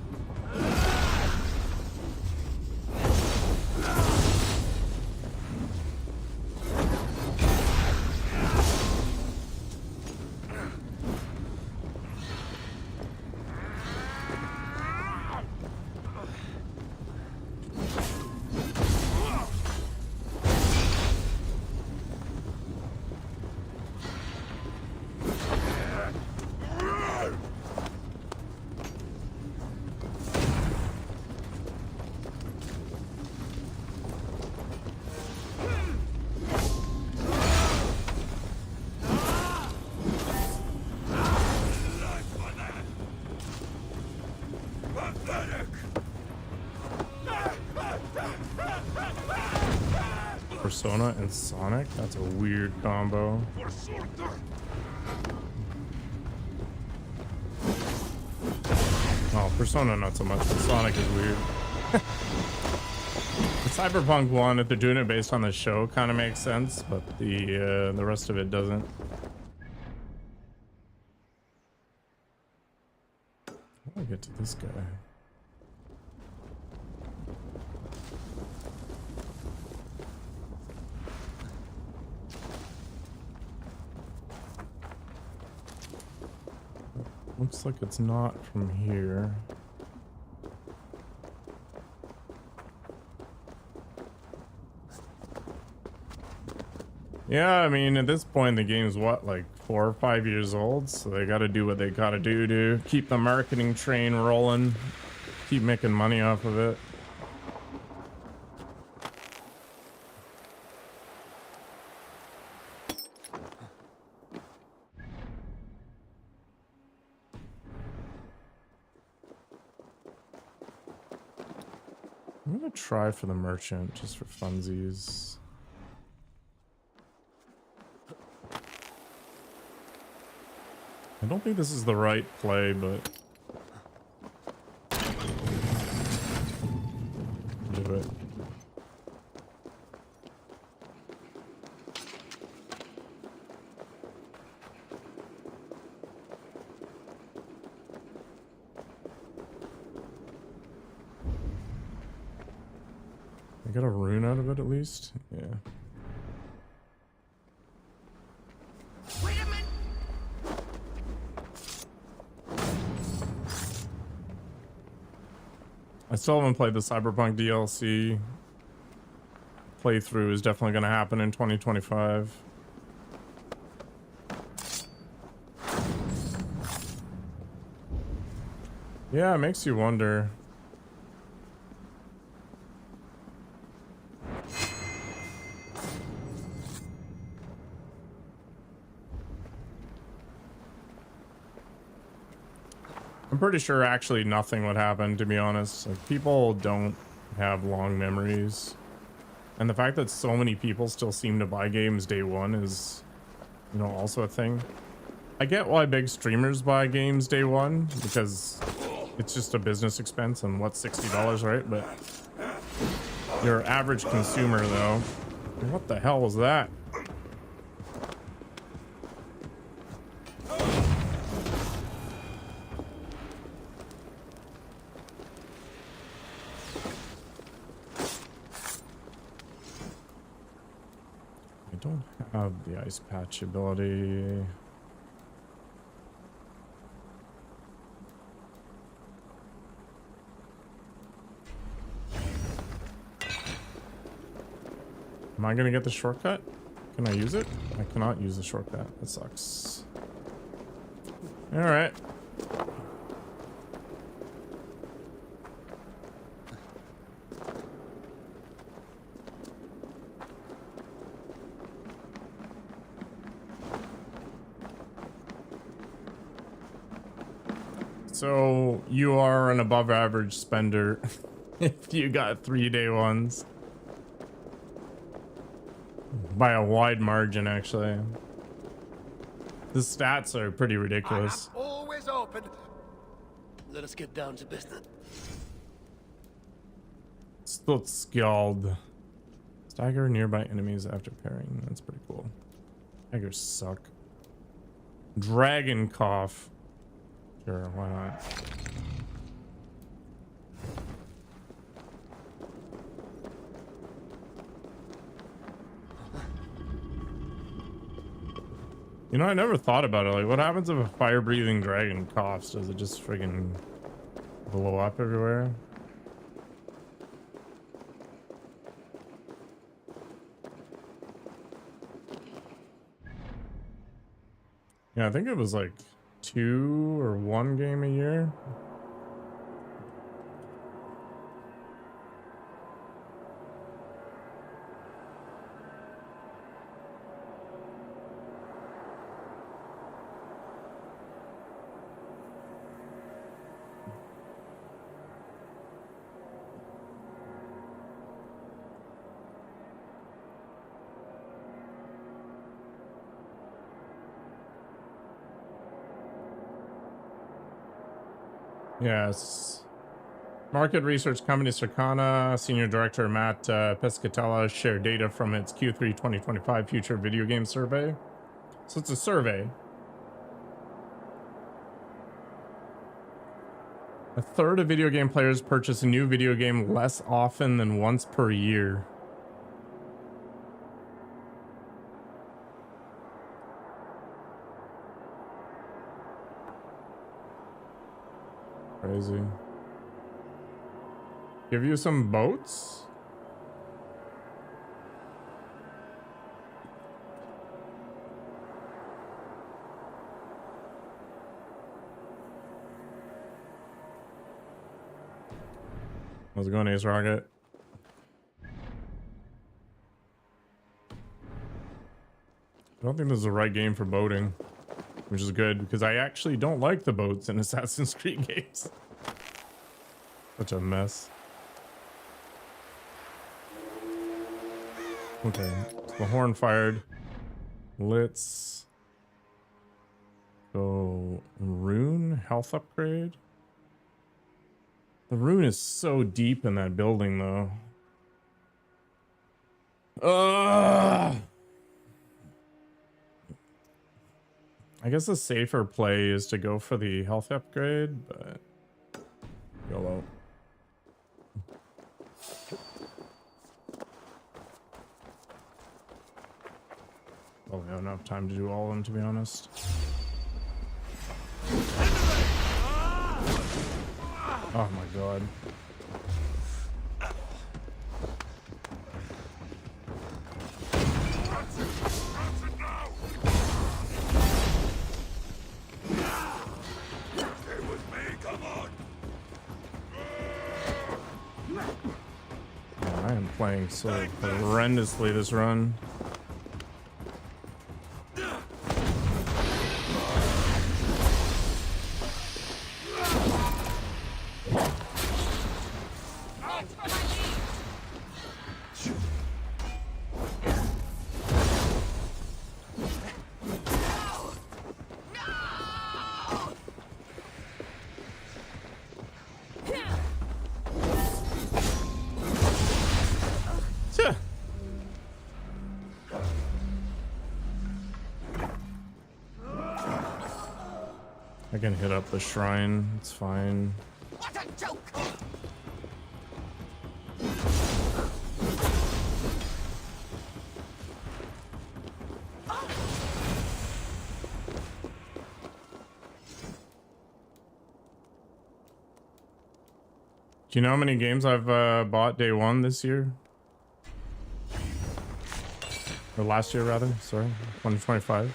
Persona and Sonic? That's a weird combo. Oh, Persona not so much, but Sonic is weird. The Cyberpunk one, if they're doing it based on the show, kind of makes sense, but the rest of it doesn't. How do I get to this guy? Looks like it's not from here. Yeah, I mean, at this point, the game's what, like 4 or 5 years old? So they gotta do what they gotta do to keep the marketing train rolling, keep making money off of it. I'm gonna try for the merchant just for funsies. I don't think this is the right play, but do it. I got a rune out of it at least? Yeah. Wait a minute. I still haven't played the Cyberpunk DLC. Playthrough is definitely going to happen in 2025. Yeah, it makes you wonder. I'm pretty sure actually nothing would happen, to be honest. Like, people don't have long memories. And the fact that so many people still seem to buy games day one is, you know, also a thing. I get why big streamers buy games day one, because it's just a business expense and what's $60, right? But your average consumer, though, what the hell was that? I don't have the ice patch ability. Am I gonna get the shortcut? Can I use it? I cannot use the shortcut. That sucks. All right. So you are an above average spender if you got 3 day ones. By a wide margin, actually. The stats are pretty ridiculous. I am always open. Let us get down to business. Still skilled. Stagger nearby enemies after parrying. That's pretty cool. Staggers suck. Dragon cough. Sure, why not? You know, I never thought about it. Like, what happens if a fire-breathing dragon coughs? Does it just friggin' blow up everywhere? Yeah, I think it was like 2 or 1 game a year. Yes. Market research company Circana Senior Director Matt Pescatella shared data from its Q3 2025 Future Video Game Survey. So it's a survey. A third of video game players purchase a new video game less often than once per year. Crazy. Give you some boats? How's it going, Ace Rocket? I don't think this is the right game for boating, which is good because I actually don't like the boats in Assassin's Creed games. Such a mess. Okay, the horn fired. Let's go rune health upgrade. The rune is so deep in that building, though. I guess the safer play is to go for the health upgrade, but YOLO. Don't have enough time to do all of them, to be honest. Oh my god. playing so horrendously this run. I can hit up the shrine, it's fine. What a joke! Do you know how many games I've bought day one this year? Or last year, rather. Sorry, 2025.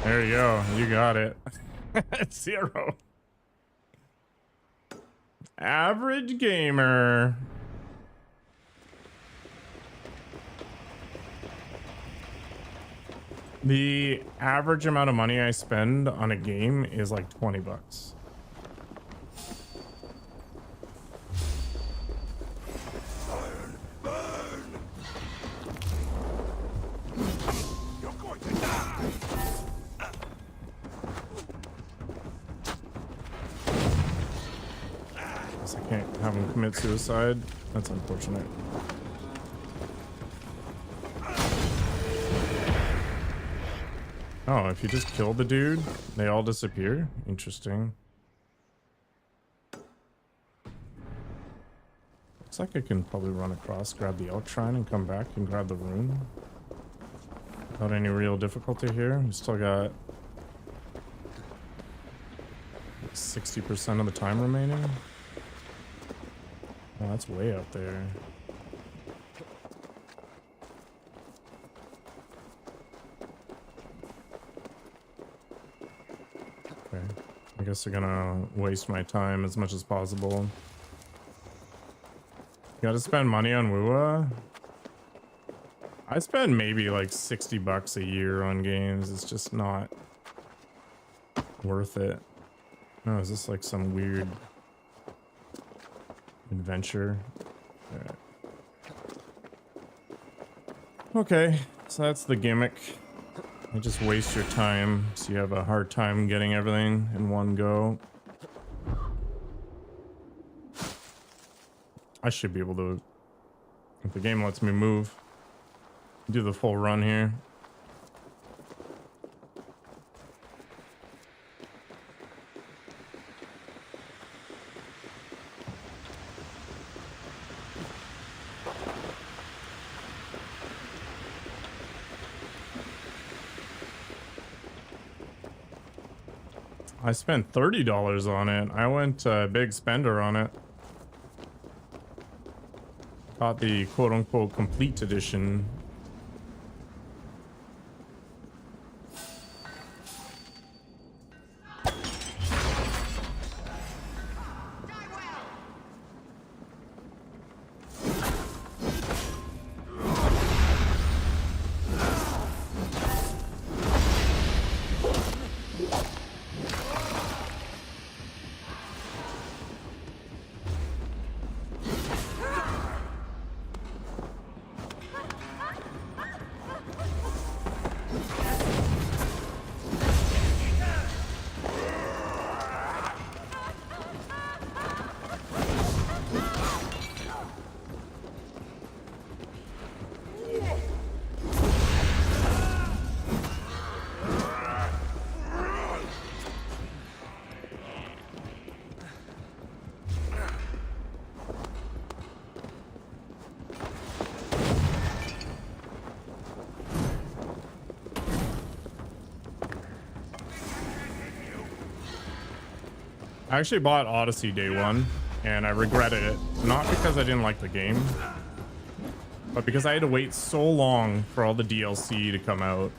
There you go. You got it. 0. Average gamer. The average amount of money I spend on a game is like 20 bucks. Have him commit suicide. That's unfortunate. Oh, if you just kill the dude, they all disappear? Interesting. Looks like I can probably run across, grab the elk shrine, and come back and grab the rune. Without any real difficulty here. We still got 60% of the time remaining. Oh, that's way up there. Okay. I guess I'm gonna waste my time as much as possible. Gotta spend money on WUA. I spend maybe like 60 bucks a year on games. It's just not worth it. Oh, is this like some weird adventure? Right. Okay, so that's the gimmick. You just waste your time, so you have a hard time getting everything in one go. I should be able to, if the game lets me move, do the full run here. I spent $30 on it. I went big spender on it. Got the quote-unquote complete edition. I actually bought Odyssey day one, and I regretted it. Not because I didn't like the game, but because I had to wait so long for all the DLC to come out.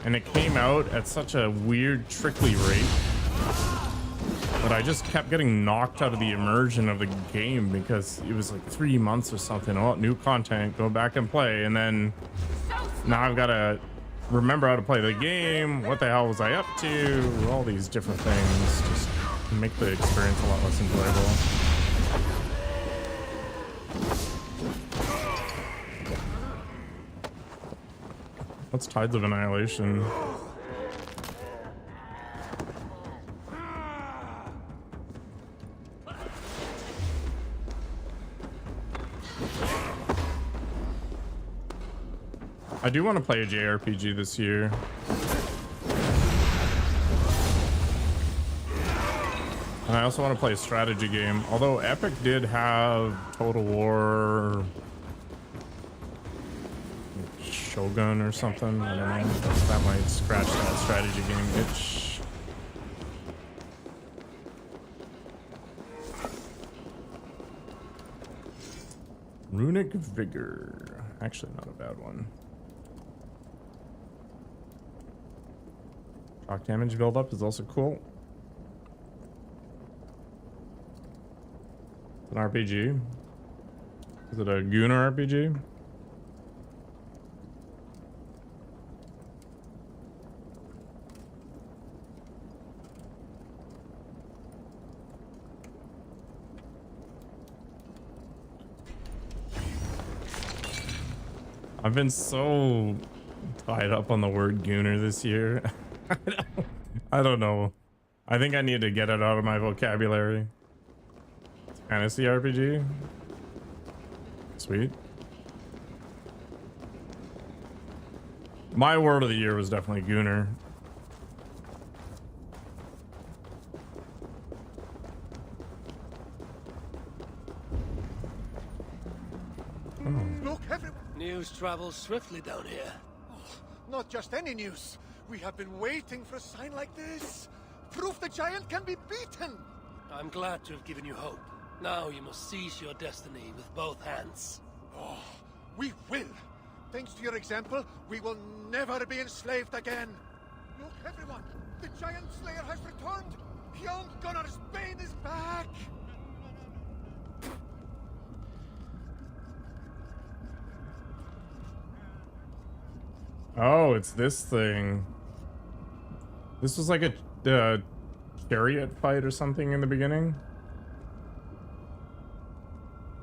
and it came out at such a weird, trickly rate that I just kept getting knocked out of the immersion of the game because it was like 3 months or something. Oh, new content, go back and play, and then now I've got to remember how to play the game. What the hell was I up to? All these different things just make the experience a lot less enjoyable. What's Tides of Annihilation? I do want to play a JRPG this year. And I also want to play a strategy game. Although Epic did have Total War Shogun or something. I don't know. That might scratch that strategy game itch. Runic Vigor. Actually, not a bad one. Shock damage buildup is also cool. It's an RPG. Is it a Gunnar RPG? I've been so tied up on the word Gunnar this year. I don't know. I think I need to get it out of my vocabulary. Fantasy RPG. Sweet. My word of the year was definitely Gunnar. Look, everyone. News travels swiftly down here. Not just any news. We have been waiting for a sign like this. Proof the giant can be beaten. I'm glad to have given you hope. Now you must seize your destiny with both hands. Oh, we will. Thanks to your example, we will never be enslaved again. Look, everyone. The giant slayer has returned. Young Gunnar's bane is back. Oh, it's this thing. This was like a chariot fight or something in the beginning.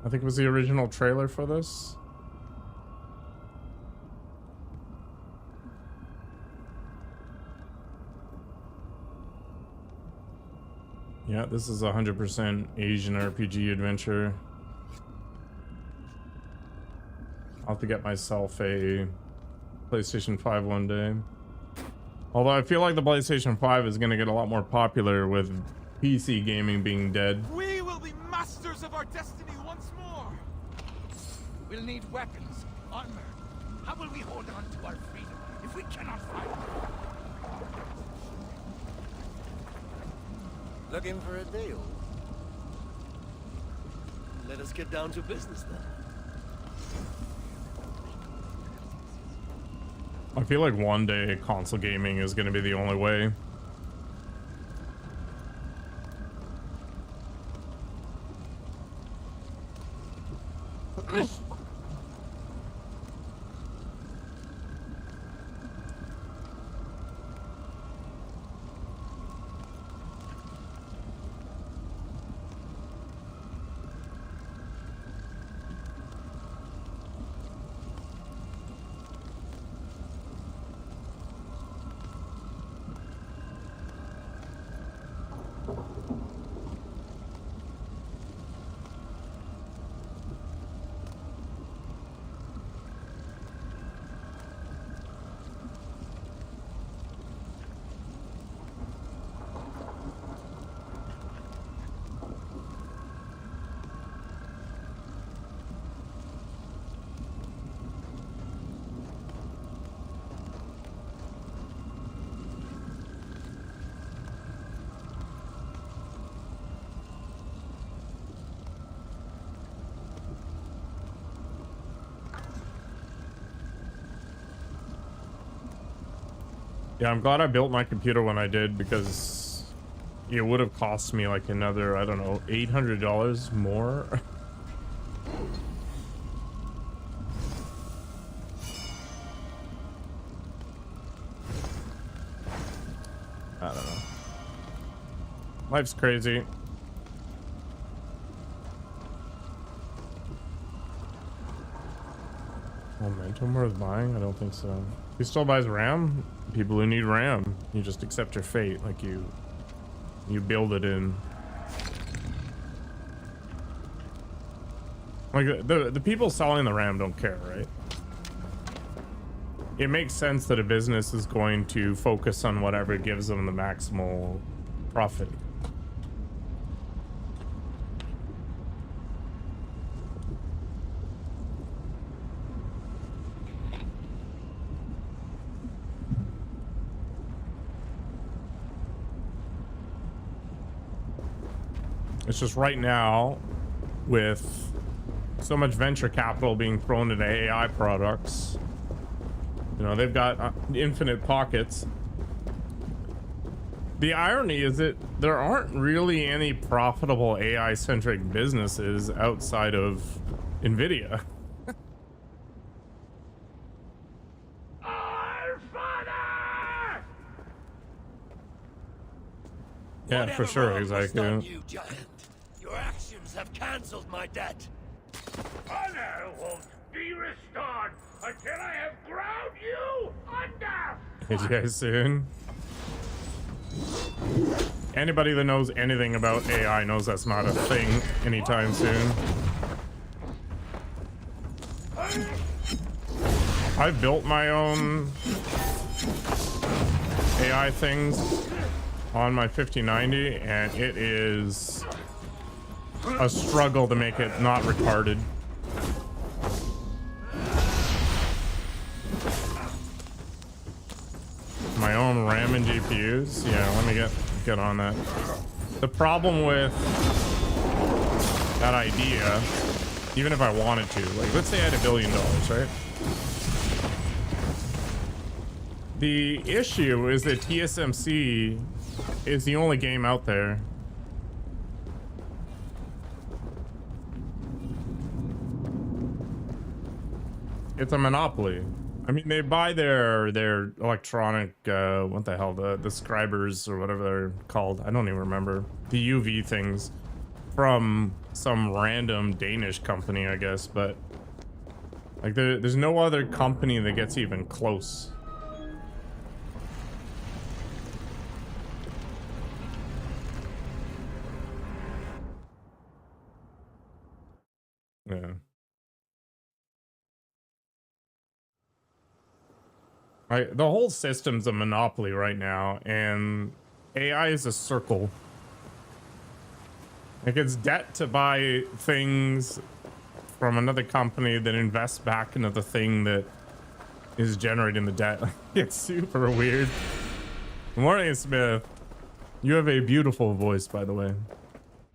I think it was the original trailer for this. Yeah, this is 100% Asian RPG adventure. I'll have to get myself a PlayStation 5 one day. Although I feel like the PlayStation 5 is going to get a lot more popular with PC gaming being dead. We will be masters of our destiny once more. We'll need weapons, armor. How will we hold on to our freedom if we cannot fight? Looking for a deal? Let us get down to business then. I feel like one day console gaming is going to be the only way. Yeah, I'm glad I built my computer when I did, because it would have cost me like another, I don't know, $800 more. I don't know. Life's crazy. Momentum worth buying? I don't think so. Who still buys RAM? People who need RAM. You just accept your fate, like you build it in. Like the people selling the RAM don't care, right? It makes sense that a business is going to focus on whatever gives them the maximal profit. It's just right now, with so much venture capital being thrown into AI products, you know, they've got infinite pockets. The irony is that there aren't really any profitable AI-centric businesses outside of NVIDIA. Our Father! Yeah, for sure, exactly. You, giant. Your actions have cancelled my debt. Honor won't be restored until I have ground you under. You guys soon. Anybody that knows anything about AI knows that's not a thing anytime soon. I've built my own AI things on my 5090, and it is a struggle to make it not retarded. My own RAM and GPUs. Yeah, let me get on that. The problem with that idea, even if I wanted to, like, let's say I had $1 billion, right? The issue is that TSMC is the only game out there. It's a monopoly. I mean, they buy their electronic, what the hell, the scribers or whatever they're called. I don't even remember. The UV things from some random Danish company, I guess. But like, there's no other company that gets even close. Yeah. The whole system's a monopoly right now, and AI is a circle. Like, it's debt to buy things from another company that invests back into the thing that is generating the debt. It's super weird. Morning, Smith. You have a beautiful voice, by the way.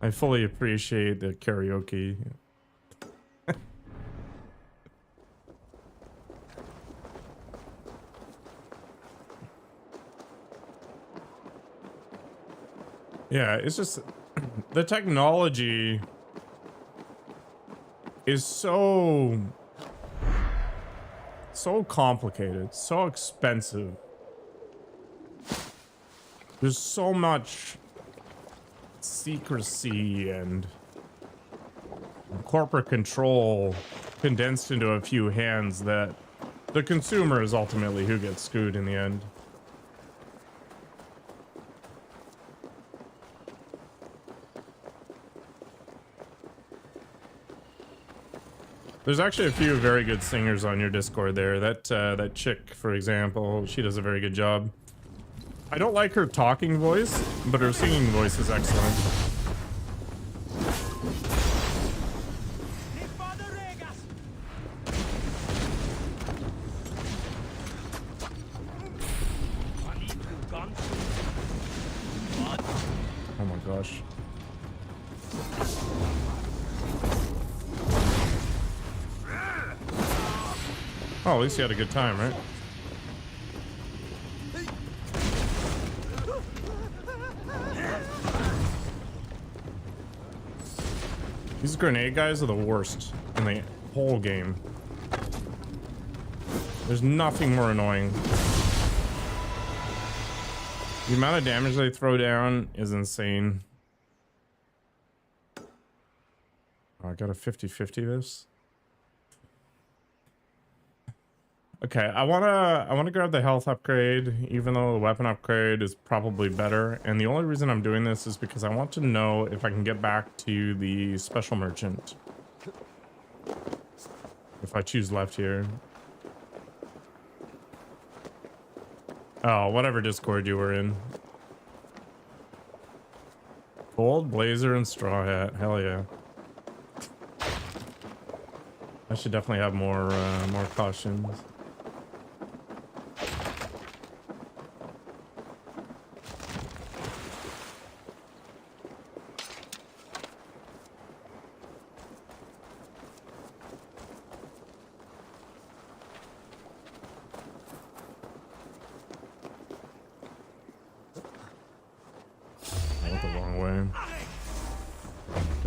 I fully appreciate the karaoke. Yeah, it's just the technology is so complicated, so expensive. There's so much secrecy and corporate control condensed into a few hands that the consumer is ultimately who gets screwed in the end. There's actually a few very good singers on your Discord there. That chick, for example, she does a very good job. I don't like her talking voice, but her singing voice is excellent. Oh my gosh. Oh, at least you had a good time, right? These grenade guys are the worst in the whole game. There's nothing more annoying. The amount of damage they throw down is insane. Oh, I got a 50-50 this. Okay, I wanna grab the health upgrade, even though the weapon upgrade is probably better. And the only reason I'm doing this is because I want to know if I can get back to the special merchant. If I choose left here. Oh, whatever Discord you were in. Gold, blazer, and straw hat. Hell yeah. I should definitely have more cautions.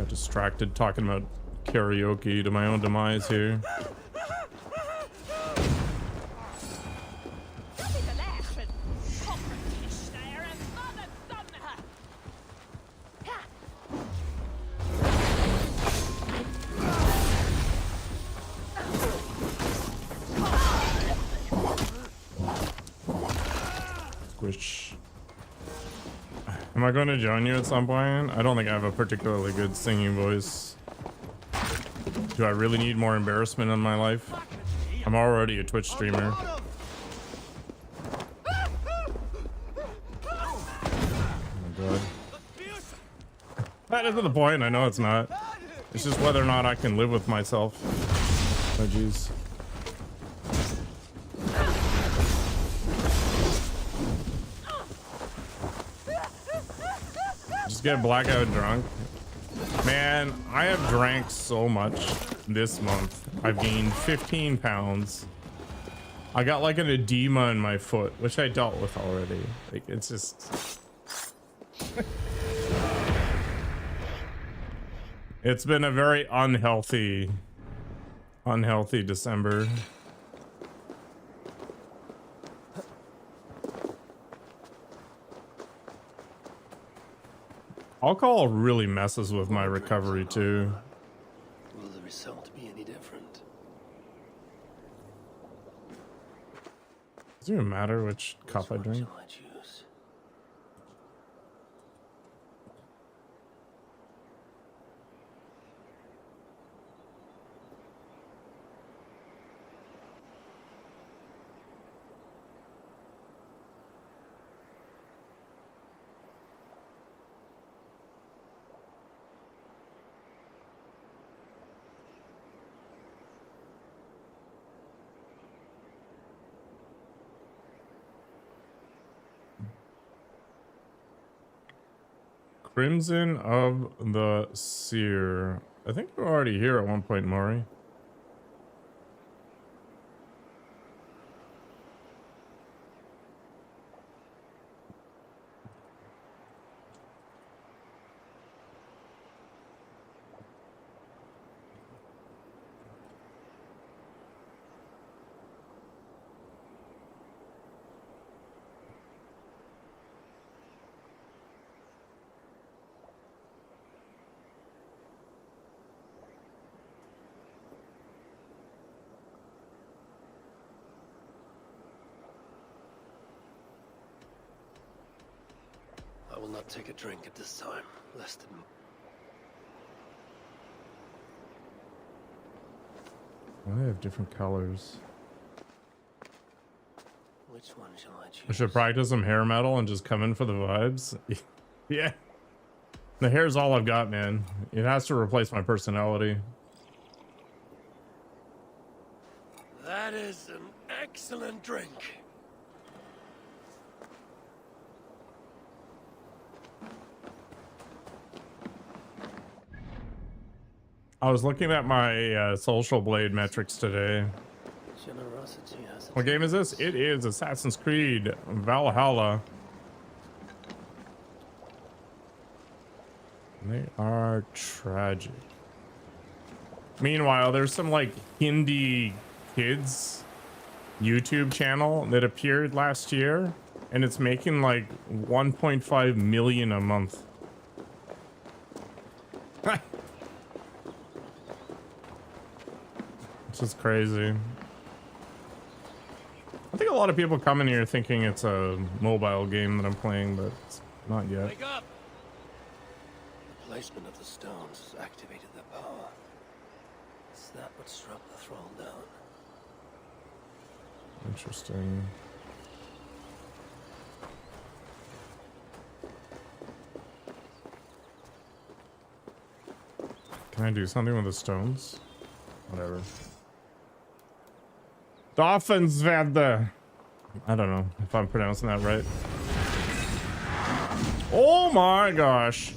Distracted talking about karaoke to my own demise here. Squish. Am I going to join you at some point? I don't think I have a particularly good singing voice. Do I really need more embarrassment in my life? I'm already a Twitch streamer. Oh my god. That isn't the point. I know it's not. It's just whether or not I can live with myself. Oh jeez. Get blackout drunk. Man, I have drank so much this month. I've gained 15 pounds. I got like an edema in my foot, which I dealt with already. Like, it's just... It's been a very unhealthy December. Alcohol really messes with my recovery too. Will the result be any different? Does it even matter which cup I drink? Crimson of the Seer. I think we're already here at one point, Maury. I will not take a drink at this time, lest it... I have different colors. Which one shall I choose? I should practice some hair metal and just come in for the vibes. Yeah. The hair's all I've got, man. It has to replace my personality. That is an excellent drink. I was looking at my social blade metrics today. Generosity has What game is this? It is Assassin's Creed Valhalla. They are tragic. Meanwhile, there's some like Hindi kids YouTube channel that appeared last year, and it's making like 1.5 million a month. This is crazy. I think a lot of people come in here thinking it's a mobile game that I'm playing, but it's not yet. Wake up! The placement of the stones has activated their power. Is that what struck the throne down? Interesting. Can I do something with the stones? Whatever. Dolphinsved. I don't know if I'm pronouncing that right. Oh my gosh.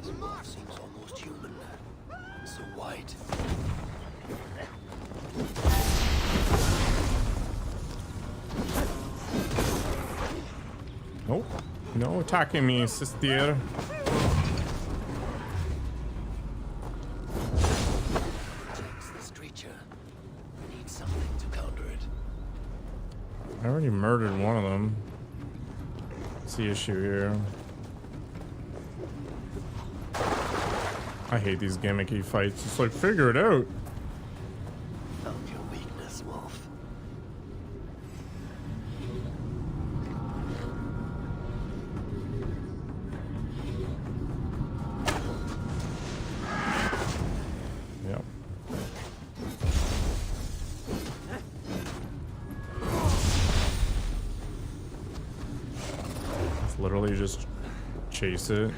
This wolf seems almost human. So white. Nope. No attacking me, sister. This creature. We need something to counter it. I already murdered one of them. What's the issue here? I hate these gimmicky fights. It's like, figure it out. Found your weakness, wolf. Yep. It's literally just chase it.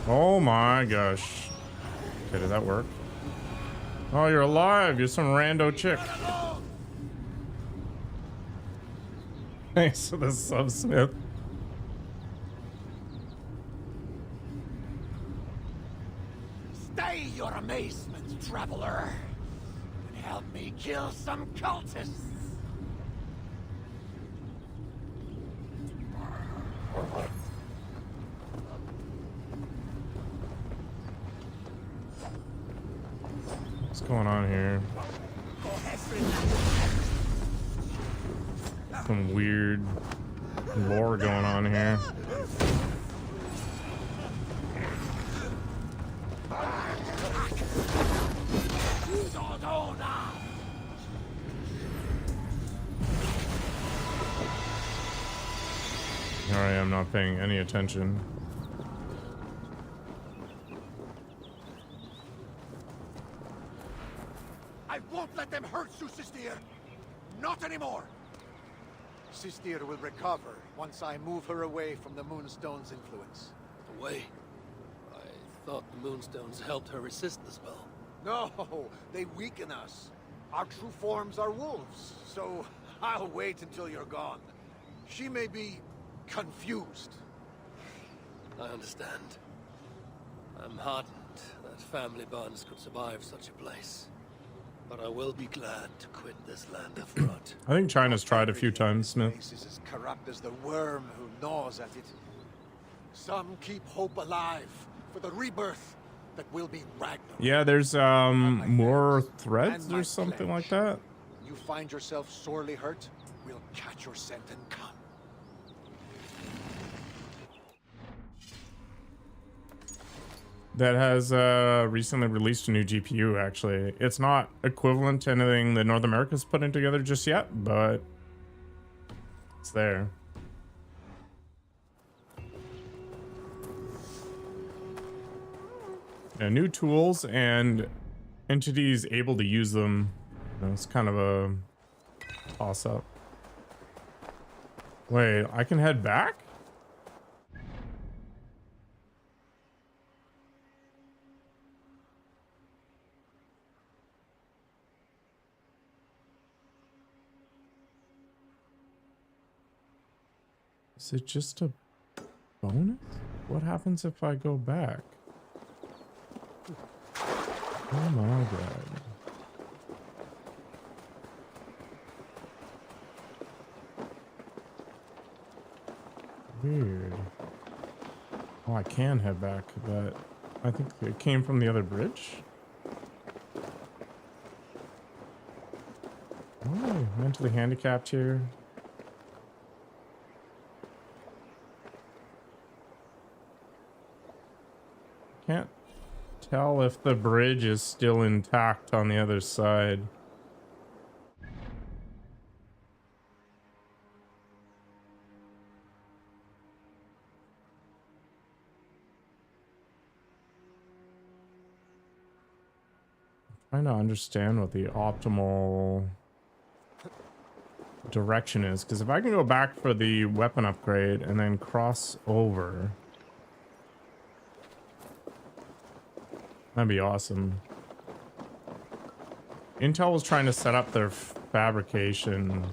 Oh my gosh. Okay, did that work? Oh, you're alive. You're some rando chick. Thanks for the sub, Smith. Stay your amazement, traveler, and help me kill some cultists. What's going on here? Some weird lore going on here. Here I am not paying any attention. I won't let them hurt you, Sistir. Not anymore. Sistir will recover once I move her away from the Moonstone's influence. Away? I thought the Moonstones helped her resist the spell. No, they weaken us. Our true forms are wolves, so I'll wait until you're gone. She may be confused. I understand. I'm heartened that family bonds could survive such a place. But I will be glad to quit this land of rot. I think China's tried a few times, Smith. This is as corrupt as the worm who gnaws at it. Some keep hope alive for the rebirth that will be Ragnarok. Yeah, there's more threads or something like that. When you find yourself sorely hurt, we'll catch your scent and come. That has recently released a new GPU, actually. It's not equivalent to anything that North America's putting together just yet, but it's there. Yeah, new tools and entities able to use them. You know, it's kind of a toss-up. Wait, I can head back? Is it just a bonus? What happens if I go back? Oh my god. Weird. Oh, I can head back, but I think it came from the other bridge. Oh, mentally handicapped here. Can't tell if the bridge is still intact on the other side. Trying to understand what the optimal direction is, because if I can go back for the weapon upgrade and then cross over, that'd be awesome. Intel was trying to set up their fabrication.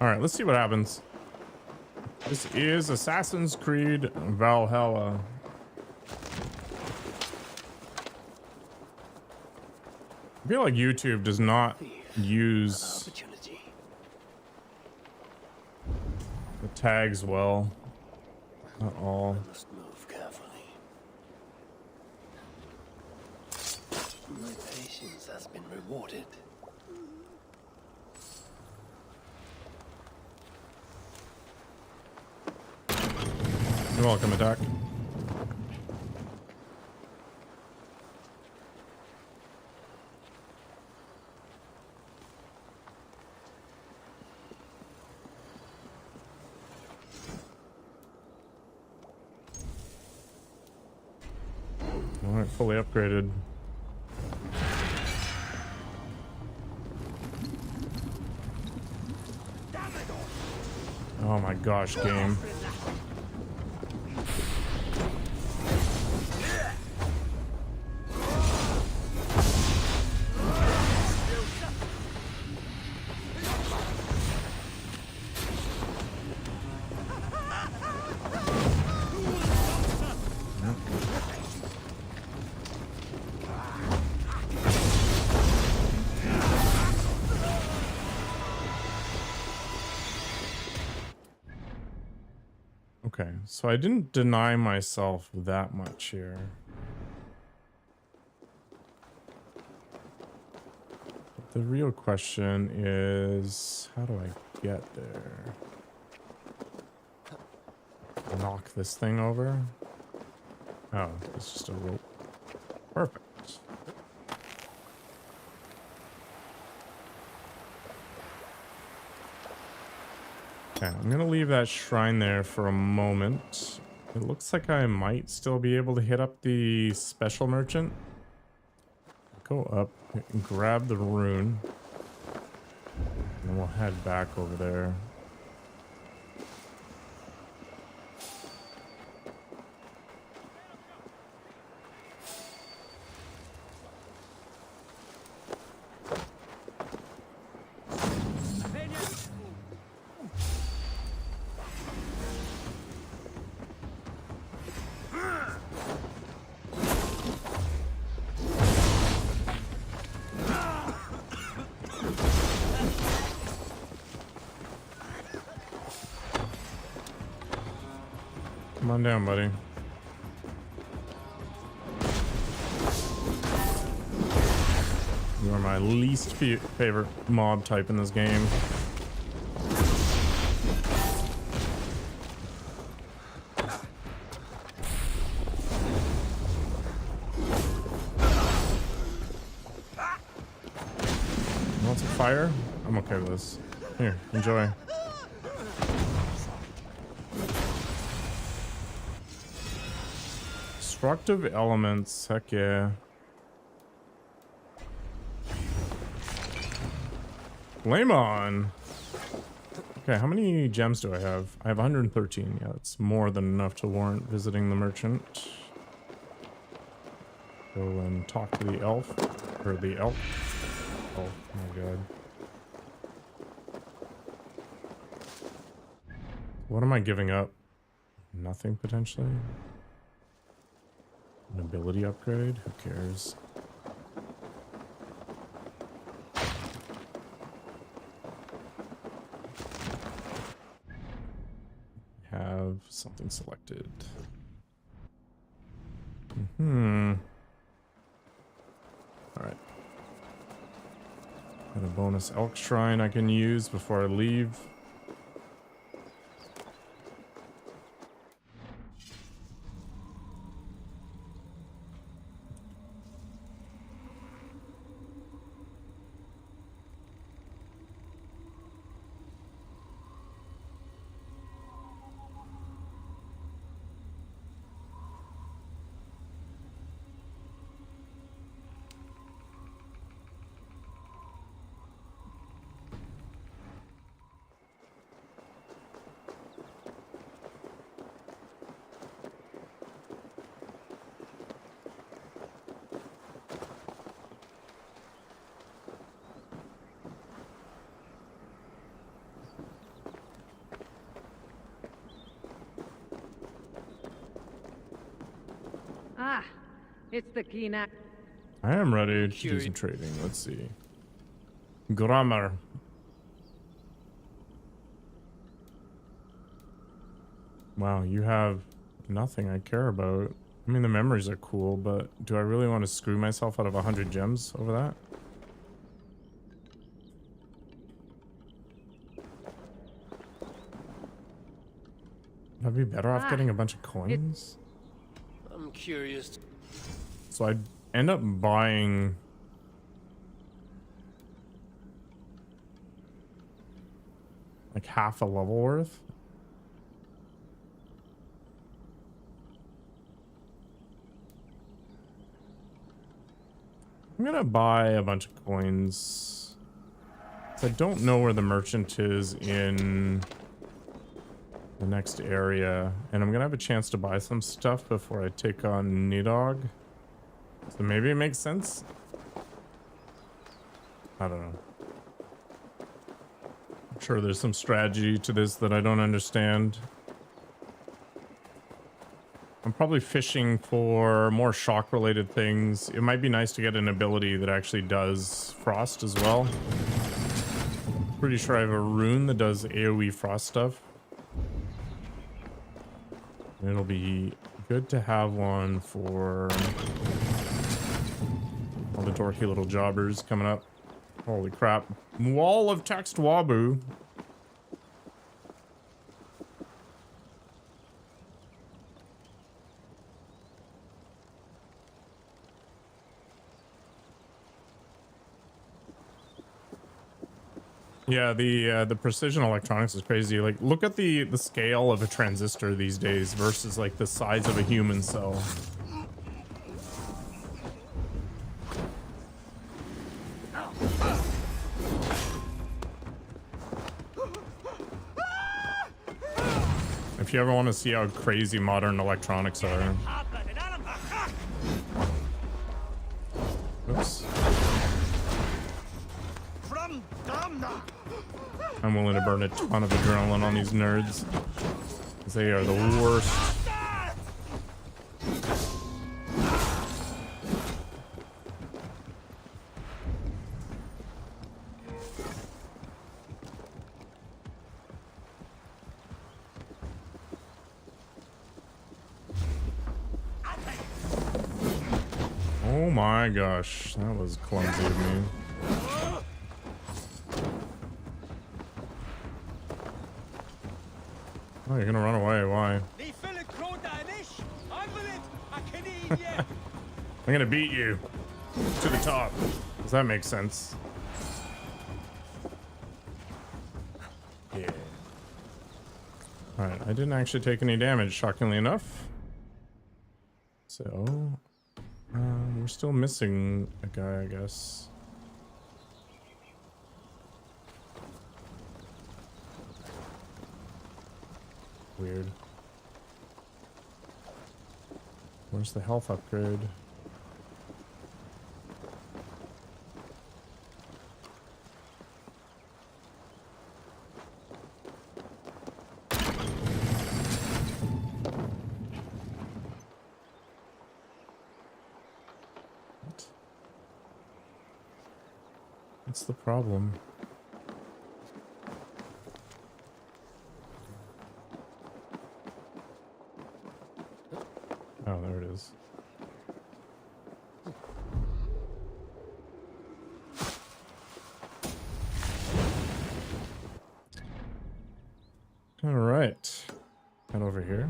All right, let's see what happens. This is Assassin's Creed Valhalla. I feel like YouTube does not use the tags well at all. I must move carefully. My patience has been rewarded. You're welcome, attack. All right, fully upgraded. Oh my gosh, game. Okay, so I didn't deny myself that much here. The real question is, how do I get there? Knock this thing over? Oh, it's just a rope. Perfect. Okay, I'm gonna leave that shrine there for a moment. It looks like I might still be able to hit up the special merchant. Go up and grab the rune. And then we'll head back over there. Come on down, buddy. You are my least favorite mob type in this game. Want some fire? I'm okay with this. Here, enjoy. Destructive elements, heck yeah. Flame on. Okay, how many gems do I have? I have 113. Yeah, that's more than enough to warrant visiting the merchant. Go and talk to the elf. Or the elf. Oh my god. What am I giving up? Nothing potentially? An ability upgrade? Who cares? Something selected. Alright. Got a bonus elk shrine I can use before I leave. Ah, it's the Kina. I am ready to do some trading. Let's see. Grammar. Wow, you have nothing I care about. I mean, the memories are cool, but do I really want to screw myself out of 100 gems over that? I'd be better off getting a bunch of coins. I'm curious. So I'd end up buying like half a level worth. I'm gonna buy a bunch of coins. I don't know where the merchant is in the next area, and I'm gonna have a chance to buy some stuff before I take on Nidog. So maybe it makes sense. I don't know. I'm sure there's some strategy to this that I don't understand. I'm probably fishing for more shock related things. It might be nice to get an ability that actually does frost as well. Pretty sure I have a rune that does AoE frost stuff. And it'll be good to have one for all the dorky little jobbers coming up. Holy crap. Wall of text Wabu. Yeah, the precision electronics is crazy. Like, look at the scale of a transistor these days versus like the size of a human cell. If you ever want to see how crazy modern electronics are. Oops. I'm willing to burn a ton of adrenaline on these nerds. They are the worst. Oh my gosh, that was clumsy of me. Oh, you're gonna run away, why? I'm gonna beat you to the top. Does that make sense? Yeah. Alright, I didn't actually take any damage, shockingly enough. So, we're still missing a guy, I guess. Weird. Where's the health upgrade? What? What's the problem? Oh, there it is. All right. Head over here.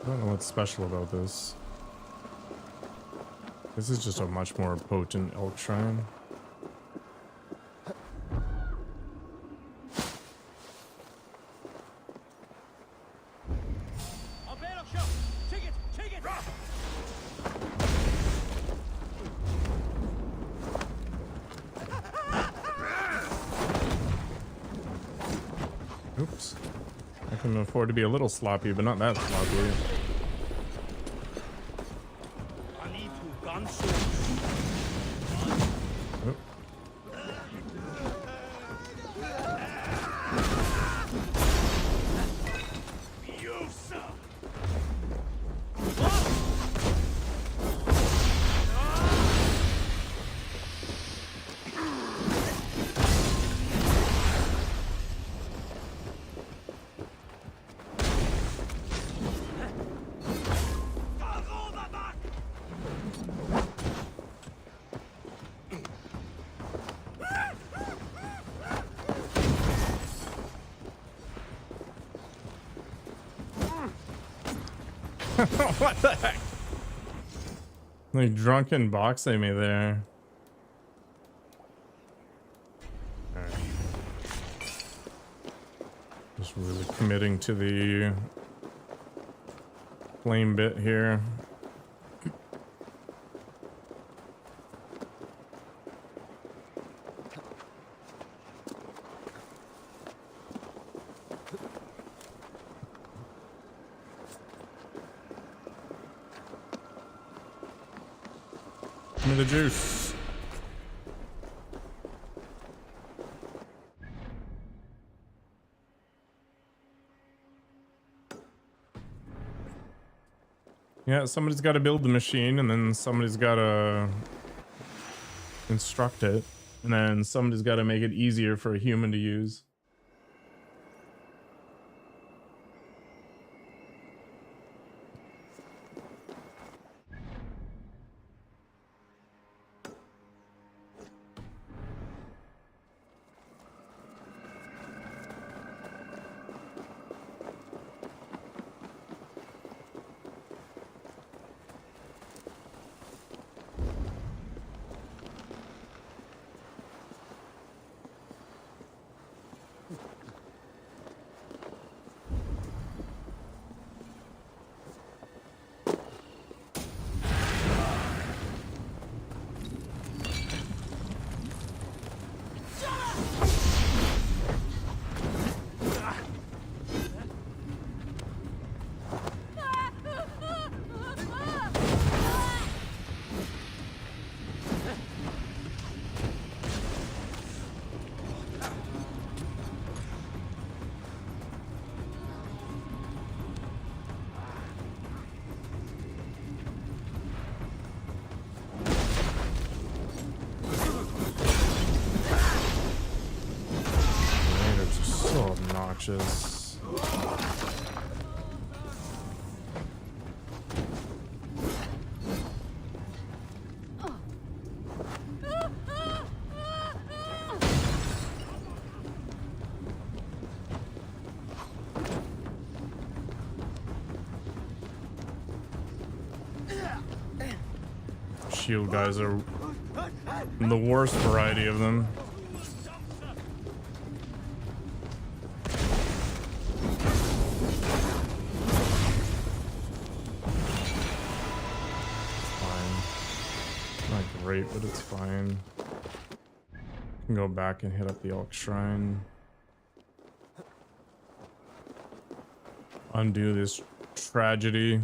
I don't know what's special about this. This is just a much more potent elk shrine. Oops. I can afford to be a little sloppy, but not that sloppy. What the heck? Like drunken boxing me there. Alright. Just really committing to the flame bit here. Give me the juice. Yeah, somebody's got to build the machine, and then somebody's got to instruct it, and then somebody's got to make it easier for a human to use. Obnoxious. Shield guys are the worst variety of them. Great, but it's fine. Can go back and hit up the Elk Shrine. Undo this tragedy.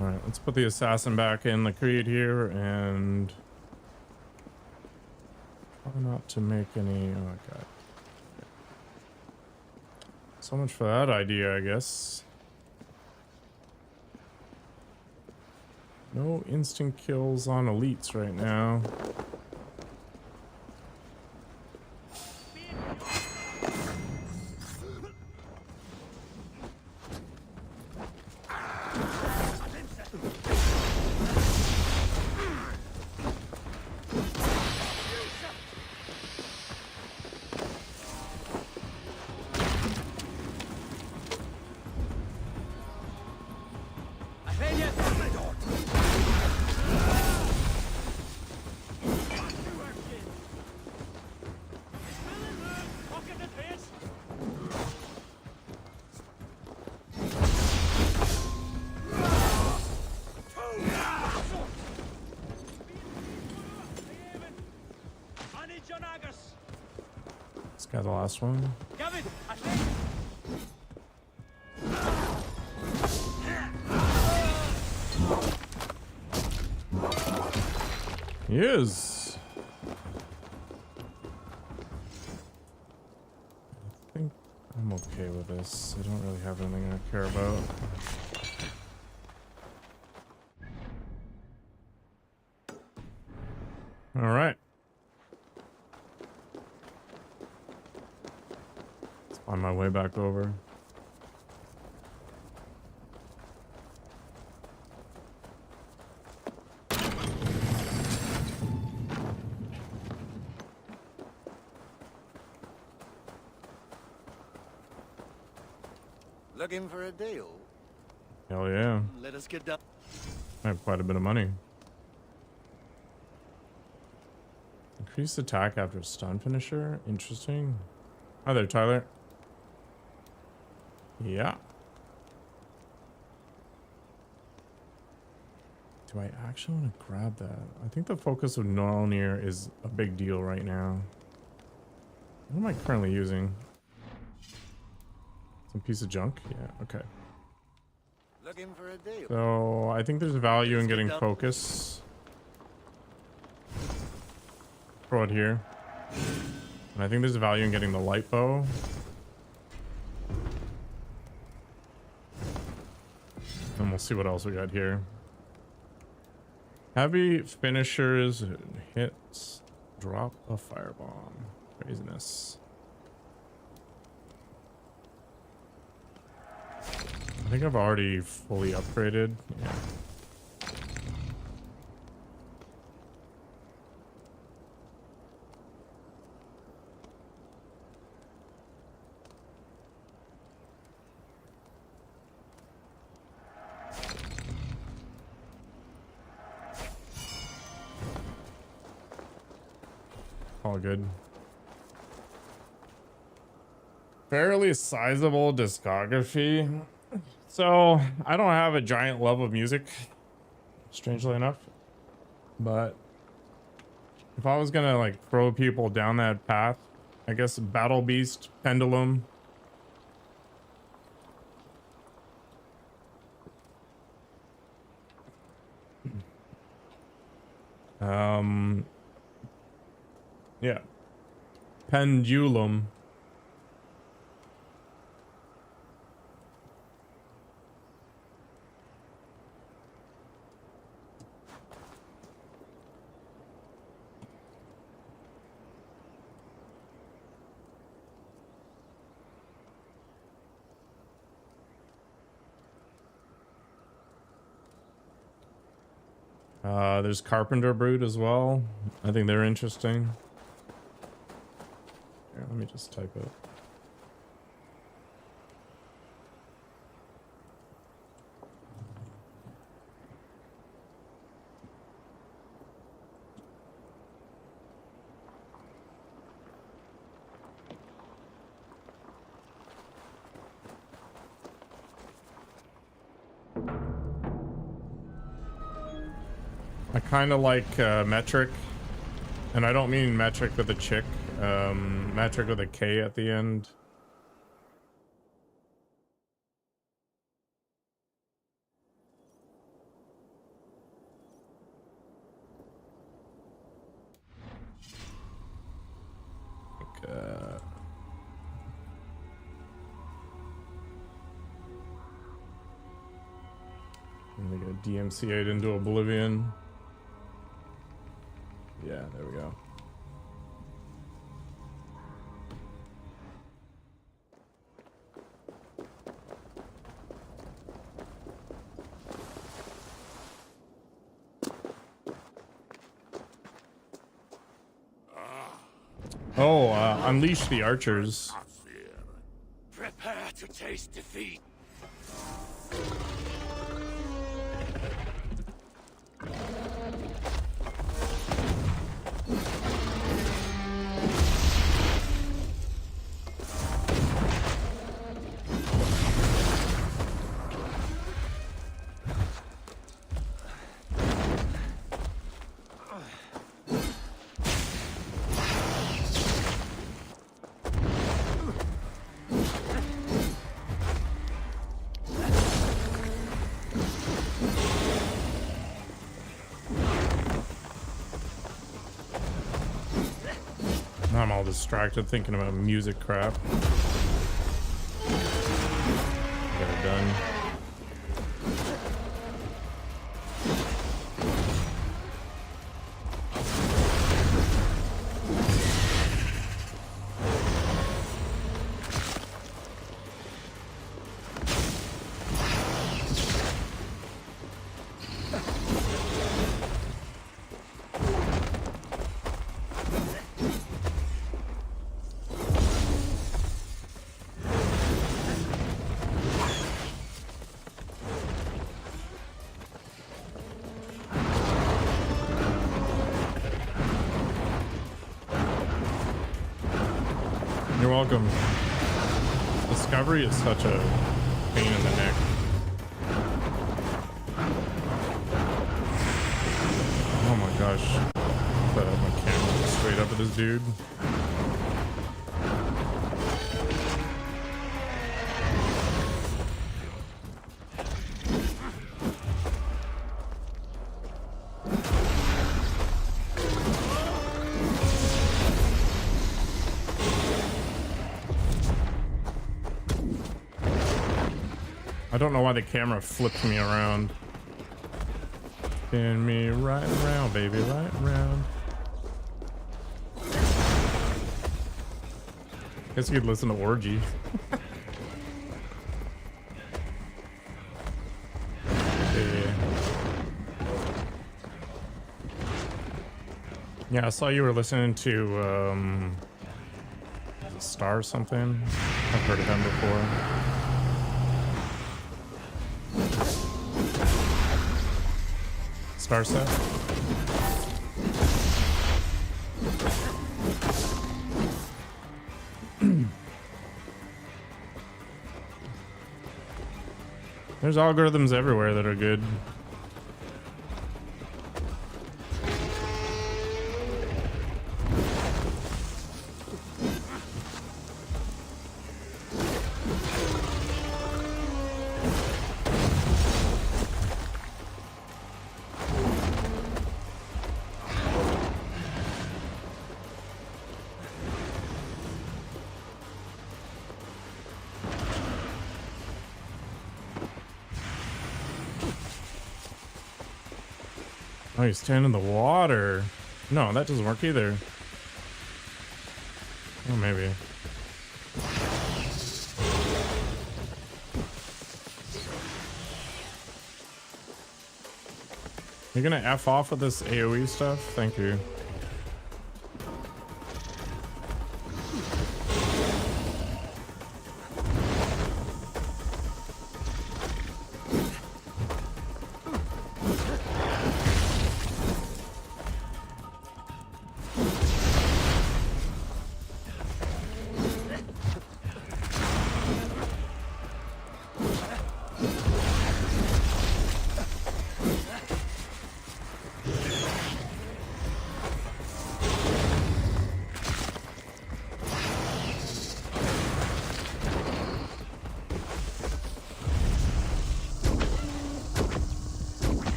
All right, let's put the assassin back in the Creed here, and try not to make any. Oh god. So much for that idea, I guess. No instant kills on elites right now. This guy, the last one. He is. I think I'm okay with this. I don't really have anything I care about. All right. Let's find my way back over. Looking for a deal? Hell yeah. Let us get down. I have quite a bit of money. Increased attack after stun finisher. Interesting. Hi there, Tyler. Yeah. Do I actually want to grab that? I think the focus of Mjolnir is a big deal right now. What am I currently using? Some piece of junk? Yeah, okay. Looking for a deal. So I think there's value in getting focus. Throw it here. And I think there's value in getting the light bow. And we'll see what else we got here. Heavy finishers hits. Drop a firebomb. Craziness. I think I've already fully upgraded. Yeah. All good. Fairly sizable discography. So I don't have a giant love of music, strangely enough, but if I was gonna like throw people down that path, I guess Battle Beast, Pendulum. Yeah. Pendulum. There's Carpenter Brood as well. I think they're interesting. Here, let me just type it. I kind of like metric, and I don't mean metric with a chick, metric with a K at the end. I'm gonna get DMCA'd into oblivion. Yeah, there we go. Oh, unleash the archers. Prepare to taste defeat. I'm all distracted thinking about music crap. Get it done. You're welcome. Discovery is such a pain in the neck. Oh my gosh. Set up my camera straight up at this dude. I don't know why the camera flipped me around. Spin me right around, baby, right around. Guess you could listen to Orgy. Yeah, I saw you were listening to is it Star or something. I've heard of them before. Star set. There's algorithms everywhere that are good. Oh, you stand in the water. No, that doesn't work either. Oh, maybe. You're gonna F off with this AoE stuff? Thank you.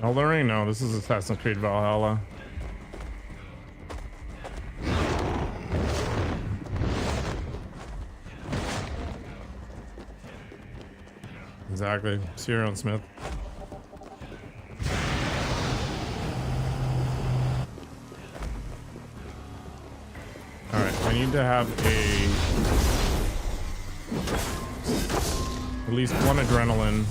Alluring? No, this is Assassin's Creed Valhalla. Exactly. See your own Smith. Alright, I need to have at least one adrenaline.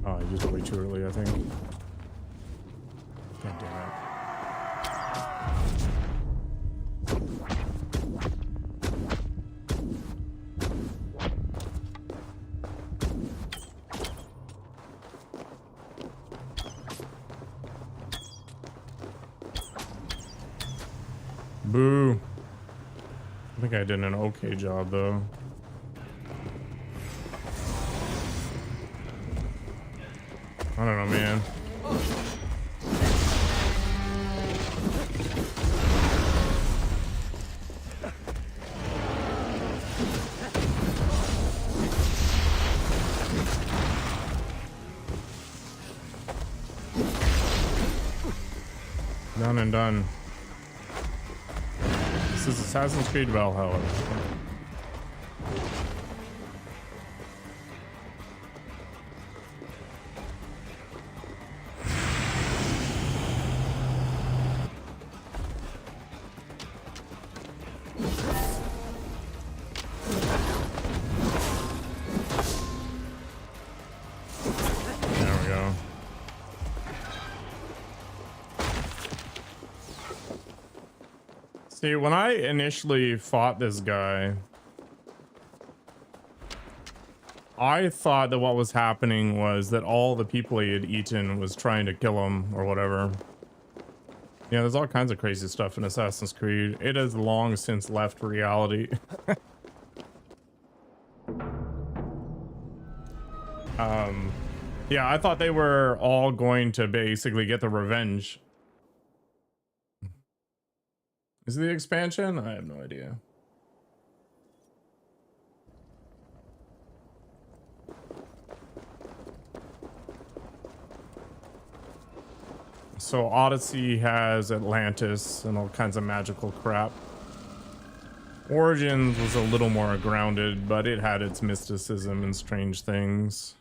Oh, I used it way too early, I think. God damn it. Boo. I think I did an okay job, though. I don't know, man. Done and done. This is Assassin's Creed Valhalla. There we go. See, when I initially fought this guy, I thought that what was happening was that all the people he had eaten was trying to kill him or whatever. Yeah, there's all kinds of crazy stuff in Assassin's Creed. It has long since left reality. Yeah, I thought they were all going to basically get the revenge. Is it the expansion? I have no idea. So Odyssey has Atlantis and all kinds of magical crap. Origins was a little more grounded, but it had its mysticism and strange things.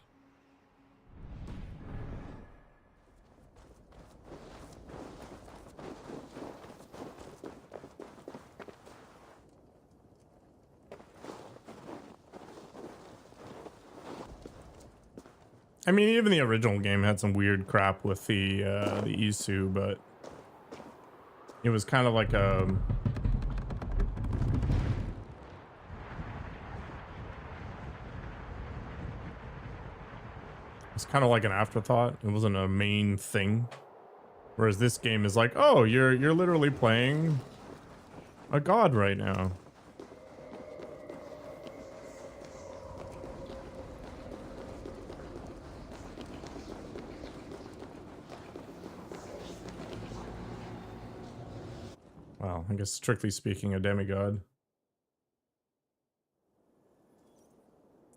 I mean, even the original game had some weird crap with the Aesir, but it was kind of like a it's kind of like an afterthought. It wasn't a main thing. Whereas this game is like, oh, you're literally playing a god right now. Well, I guess strictly speaking, a demigod.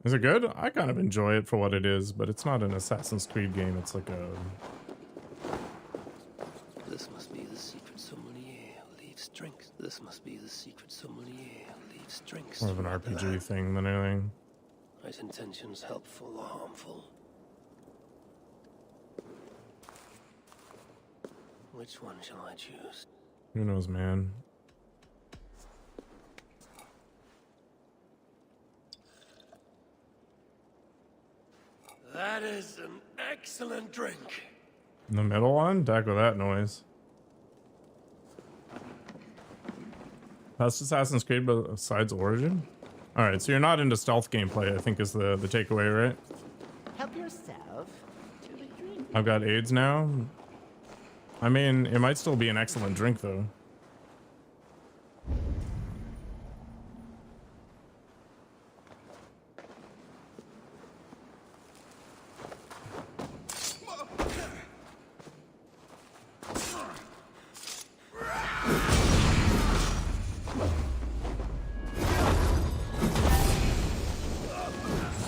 Is it good? I kind of enjoy it for what it is, but it's not an Assassin's Creed game. It's like a... This must be the secret sommelier who leaves drinks. This must be the secret sommelier who leaves drinks. More of an RPG thing than anything. Right intentions, helpful or harmful? Which one shall I choose? Who knows, man? That is an excellent drink. In the middle one? Back with that noise. Best Assassin's Creed besides Origin? Alright, so you're not into stealth gameplay, I think is the takeaway, right? Help yourself to the drink. I've got AIDS now. I mean, it might still be an excellent drink, though.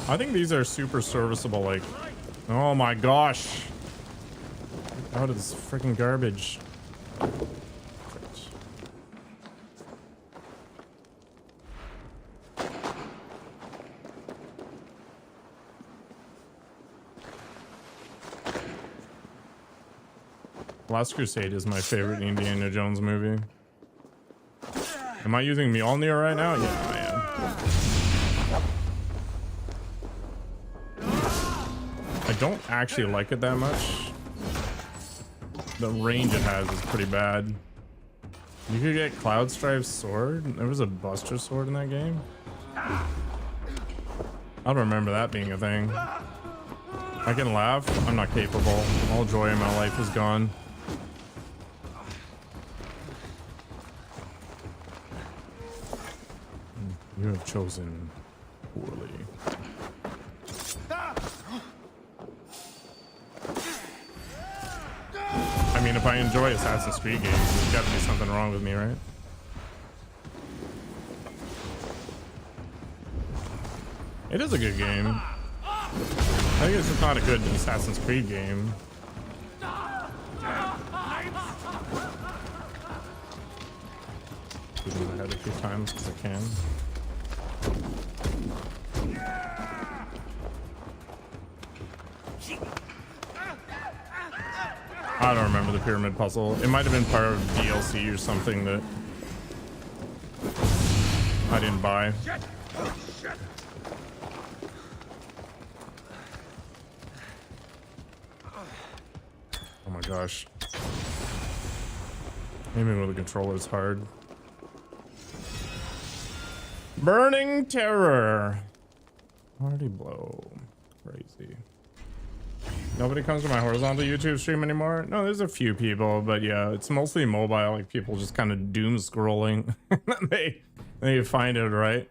I think these are super serviceable. Like, oh my gosh. Get out of this freaking garbage. Last Crusade is my favorite Indiana Jones movie. Am I using Mjolnir right now? Yeah, I am. I don't actually like it that much. The range it has is pretty bad. You could get Cloudstrife's sword. There was a Buster sword in that game. I don't remember that being a thing. I can laugh. I'm not capable. All joy in my life is gone. You have chosen poorly. I mean, if I enjoy Assassin's Creed games, there's got to be something wrong with me, right? It is a good game. I think it's just not a good Assassin's Creed game. Shoot him in the head a few times because I can. I don't remember the pyramid puzzle. It might have been part of DLC or something that I didn't buy. Oh my gosh. Aiming with a controller is hard. Burning Terror. Party blow. Crazy. Nobody comes to my horizontal YouTube stream anymore? No, there's a few people, but yeah, it's mostly mobile, like people just kind of doom scrolling. they find it, right?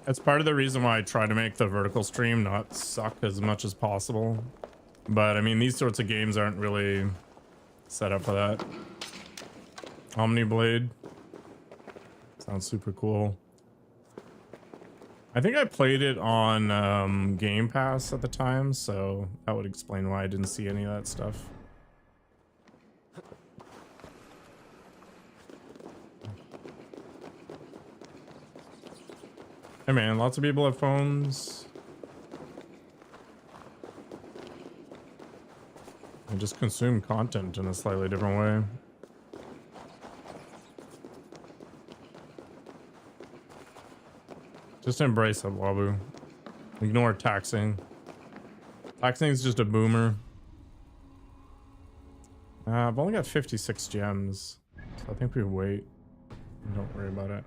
That's part of the reason why I try to make the vertical stream not suck as much as possible. But I mean, these sorts of games aren't really set up for that. Omniblade. Sounds super cool. I think I played it on Game Pass at the time, so that would explain why I didn't see any of that stuff. Hey man, lots of people have phones. I just consume content in a slightly different way. Just embrace it, Wabu. Ignore taxing. Taxing is just a boomer. I've only got 56 gems, so I think we wait. Don't worry about it.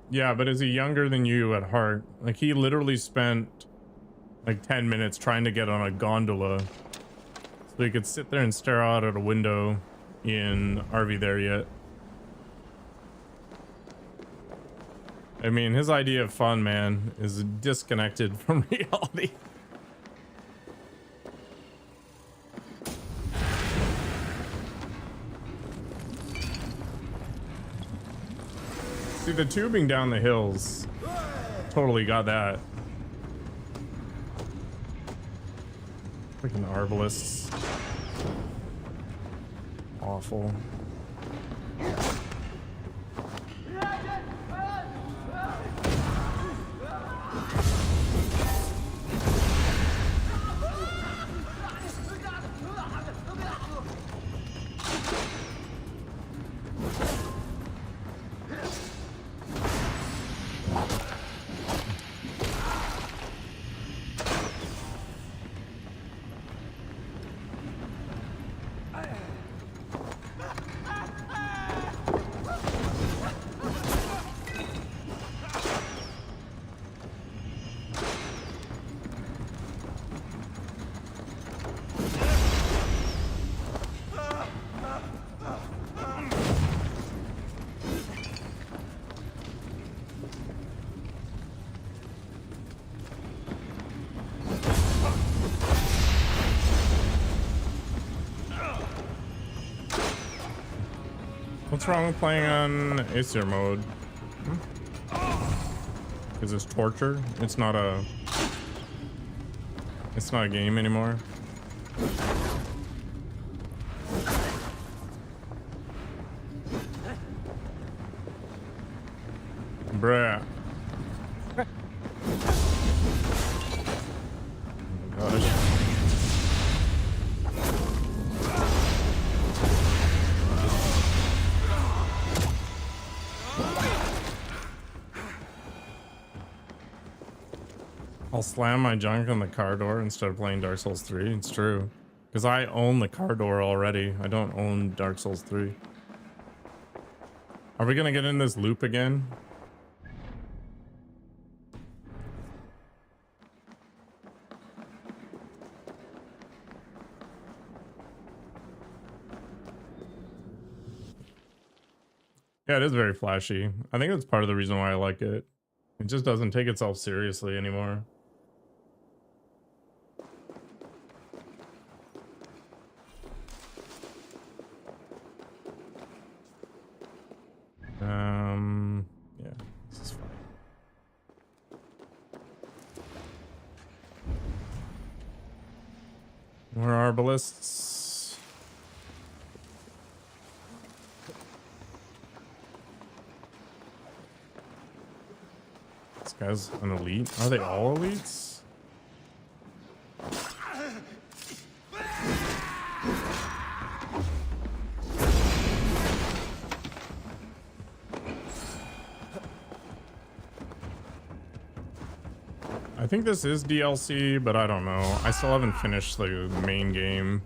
Yeah, but is he younger than you at heart? Like, he literally spent like 10 minutes trying to get on a gondola so he could sit there and stare out at a window in Are We There Yet? I mean, his idea of fun, man, is disconnected from reality. See, the tubing down the hills totally got that. Freaking arbalists. Awful. What's wrong with playing on Aesir mode? Is this torture? It's not a game anymore. Bruh. Oh gosh. I'll slam my junk on the car door instead of playing Dark Souls 3. It's true. Because I own the car door already. I don't own Dark Souls 3. Are we going to get in this loop again? Yeah, it is very flashy. I think that's part of the reason why I like it. It just doesn't take itself seriously anymore. Yeah, this is fine. Where are arbalists? This guy's an elite. Are they all elites? I think this is DLC, but I don't know. I still haven't finished the main game.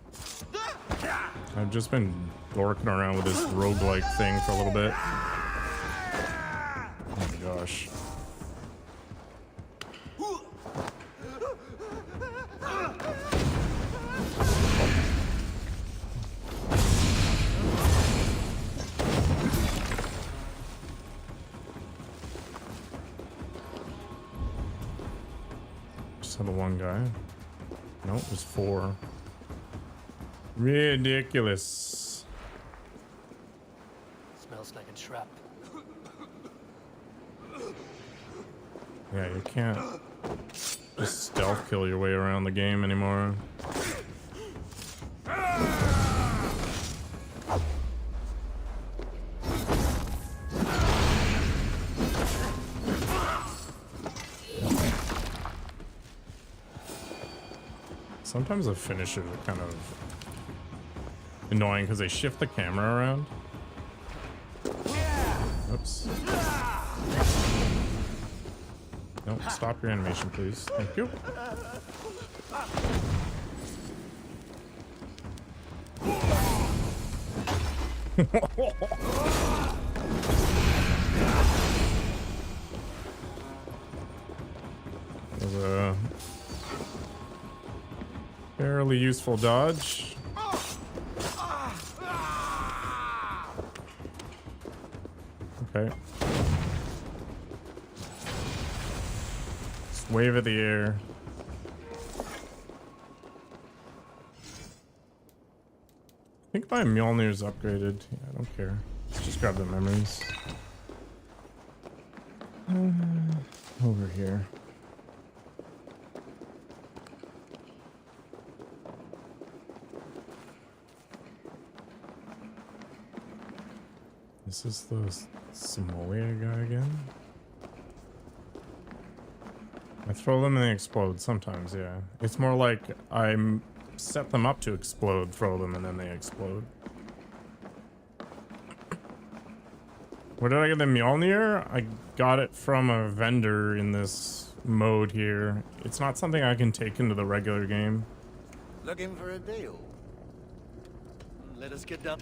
I've just been dorking around with this roguelike thing for a little bit. Oh my gosh. The one guy. No, it was 4. Ridiculous. Smells like a trap. Yeah, you can't just stealth kill your way around the game anymore. Sometimes the finishers are kind of annoying because they shift the camera around. Oops. No, stop your animation, please. Thank you. There's a fairly useful dodge. Okay. Just wave at the air. I think my Mjolnir's upgraded. Yeah, I don't care. Let's just grab the memories. Over here. This is the Samoa guy again. I throw them and they explode sometimes, yeah. It's more like I set them up to explode, throw them, and then they explode. Where did I get the Mjolnir? I got it from a vendor in this mode here. It's not something I can take into the regular game. Looking for a deal? Let us get down.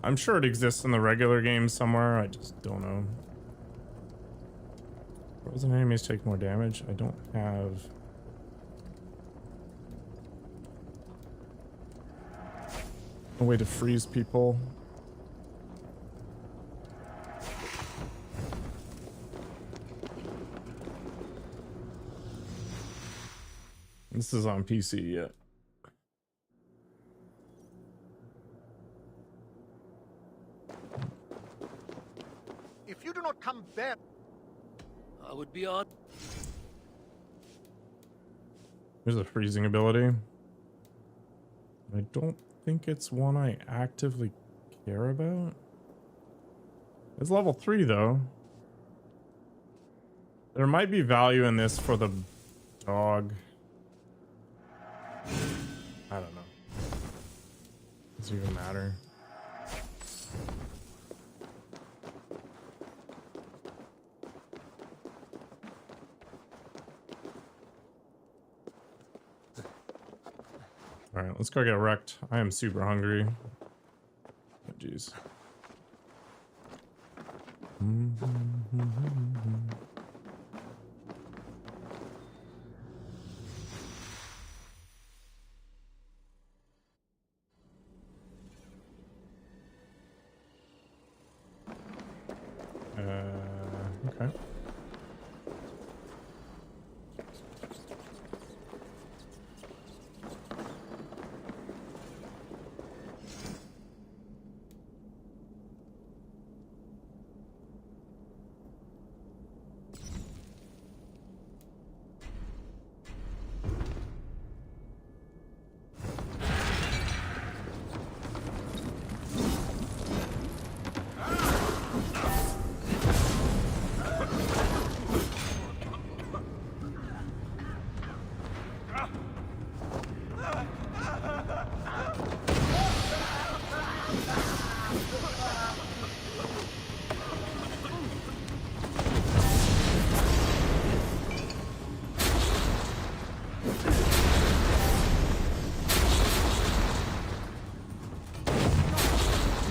I'm sure it exists in the regular game somewhere. I just don't know. Frozen enemies take more damage. I don't have... a way to freeze people. This is on PC yet. If you do not come back, I would be on. There's a freezing ability. I don't think it's one I actively care about. It's level 3 though. There might be value in this for the dog. I don't know. Does it even matter? All right, let's go get wrecked. I am super hungry. Oh, jeez. Okay.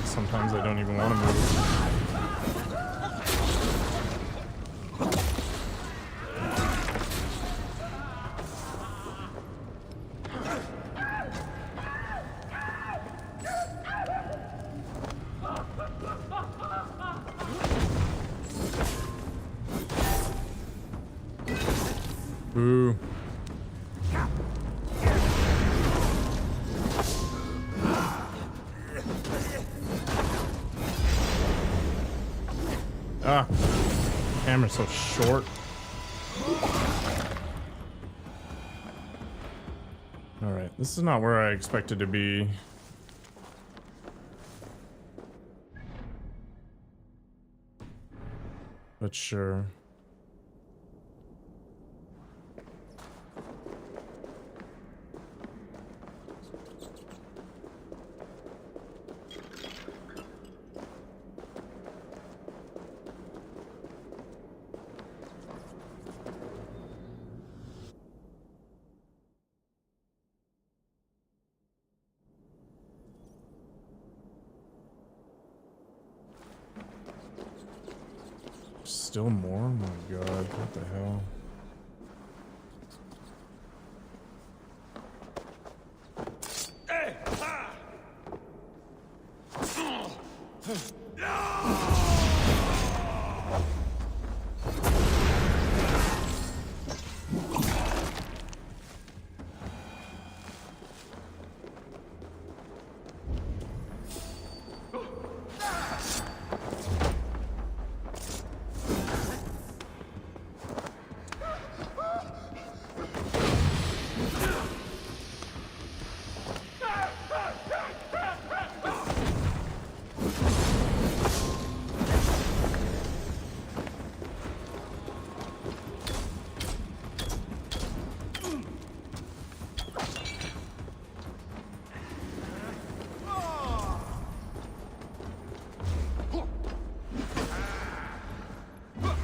Sometimes I don't even want to move. Ooh. Ah, camera's so short. All right, this is not where I expected to be. But sure. Still more? Oh my god, what the hell?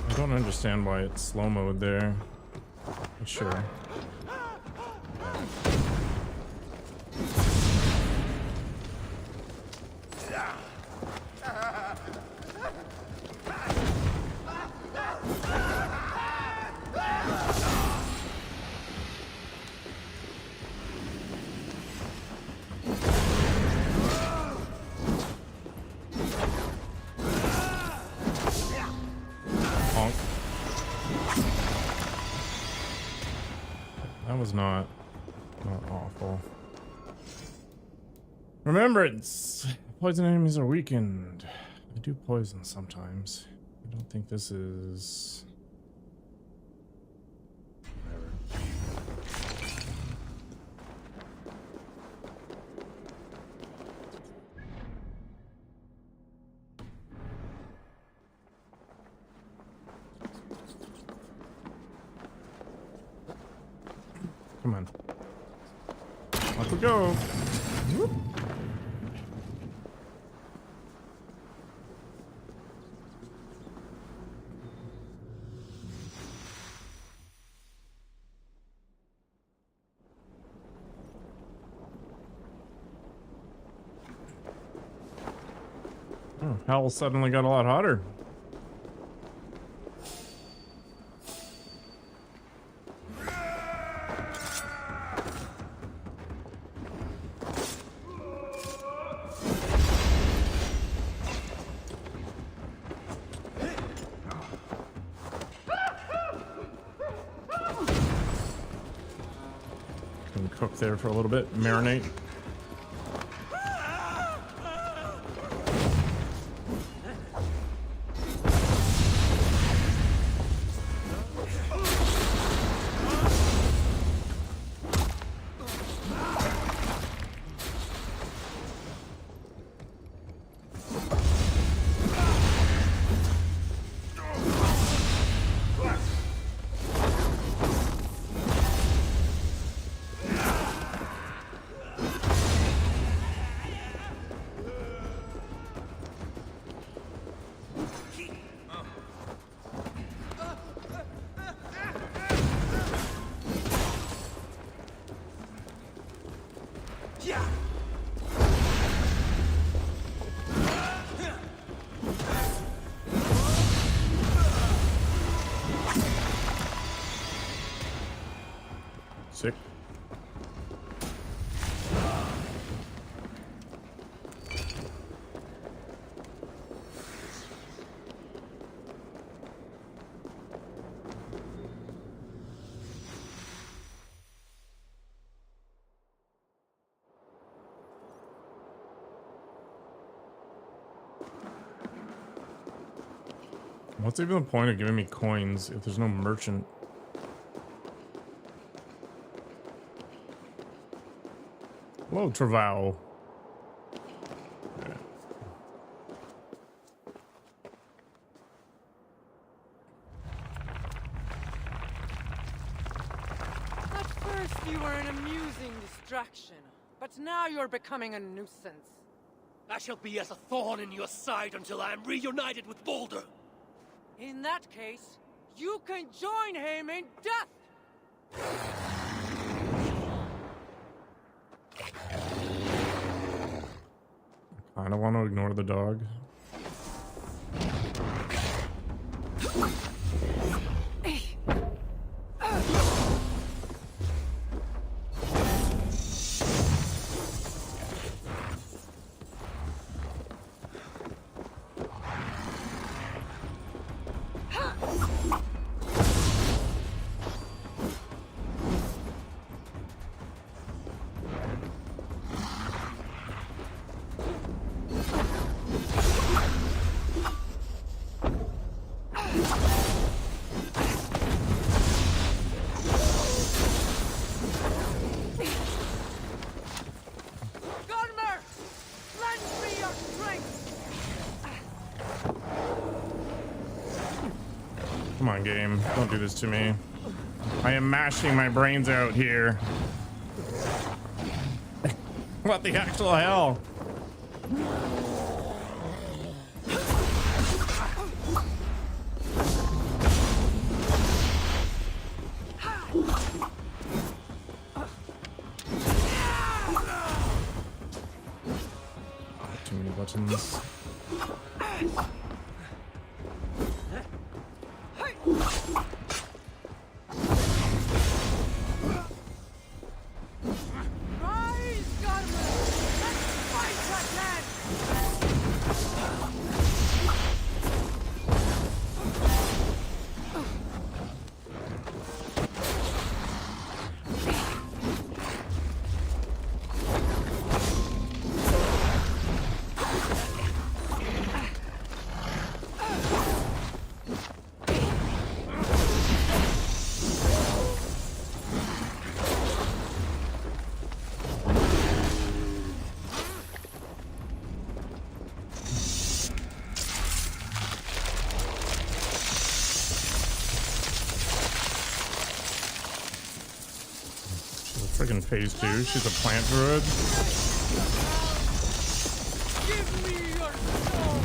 I don't understand why it's slow mode there. Sure. That was not awful. Remembrance. Poison enemies are weakened. I do poison sometimes. I don't think this is... Come on. Off we go. Whoop. Oh, hell suddenly got a lot hotter. Can cook there for a little bit, marinate. Sick. What's even the point of giving me coins if there's no merchant? Hello, Travau. Yeah. At first you were an amusing distraction, but now you're becoming a nuisance. I shall be as a thorn in your side until I am reunited with Boulder. In that case, you can join him in death! I don't want to ignore the dog. Come on, game. Don't do this to me. I am mashing my brains out here. What the actual hell? Too many buttons. in phase 2. She's a plant druid. Give me your soul!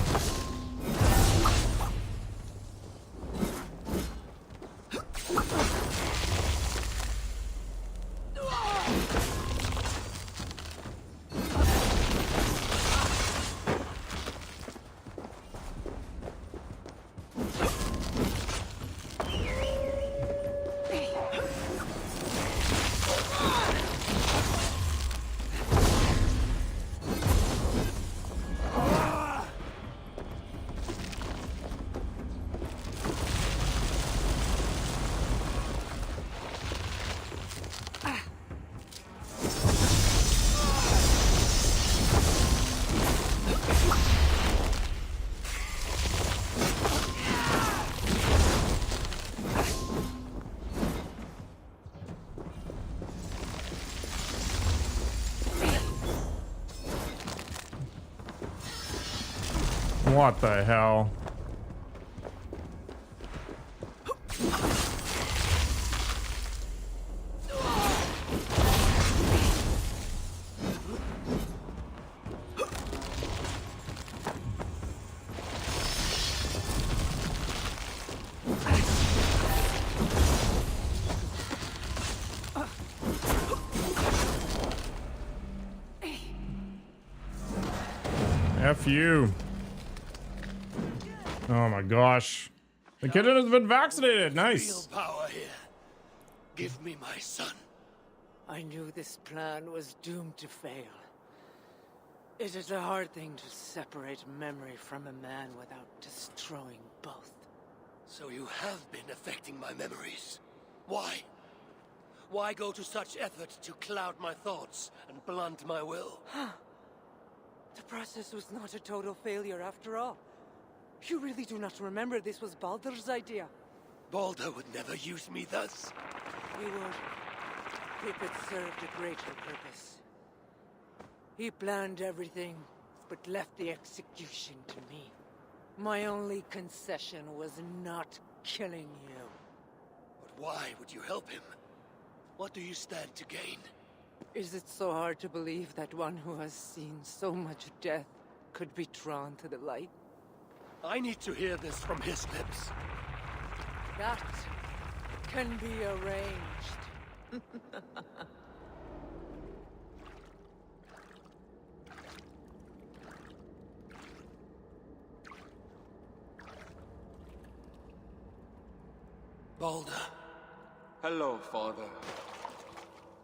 What the hell? F you. Oh my gosh. The kitten has been vaccinated. Nice. Real power here. Give me my son. I knew this plan was doomed to fail. It is a hard thing to separate memory from a man without destroying both. So you have been affecting my memories. Why? Why go to such effort to cloud my thoughts and blunt my will? The process was not a total failure after all. You really do not remember this was Baldur's idea? Baldur would never use me thus. He would, if it served a greater purpose. He planned everything, but left the execution to me. My only concession was not killing you. But why would you help him? What do you stand to gain? Is it so hard to believe that one who has seen so much death could be drawn to the light? I need to hear this from his lips. That can be arranged. Baldur. Hello, Father.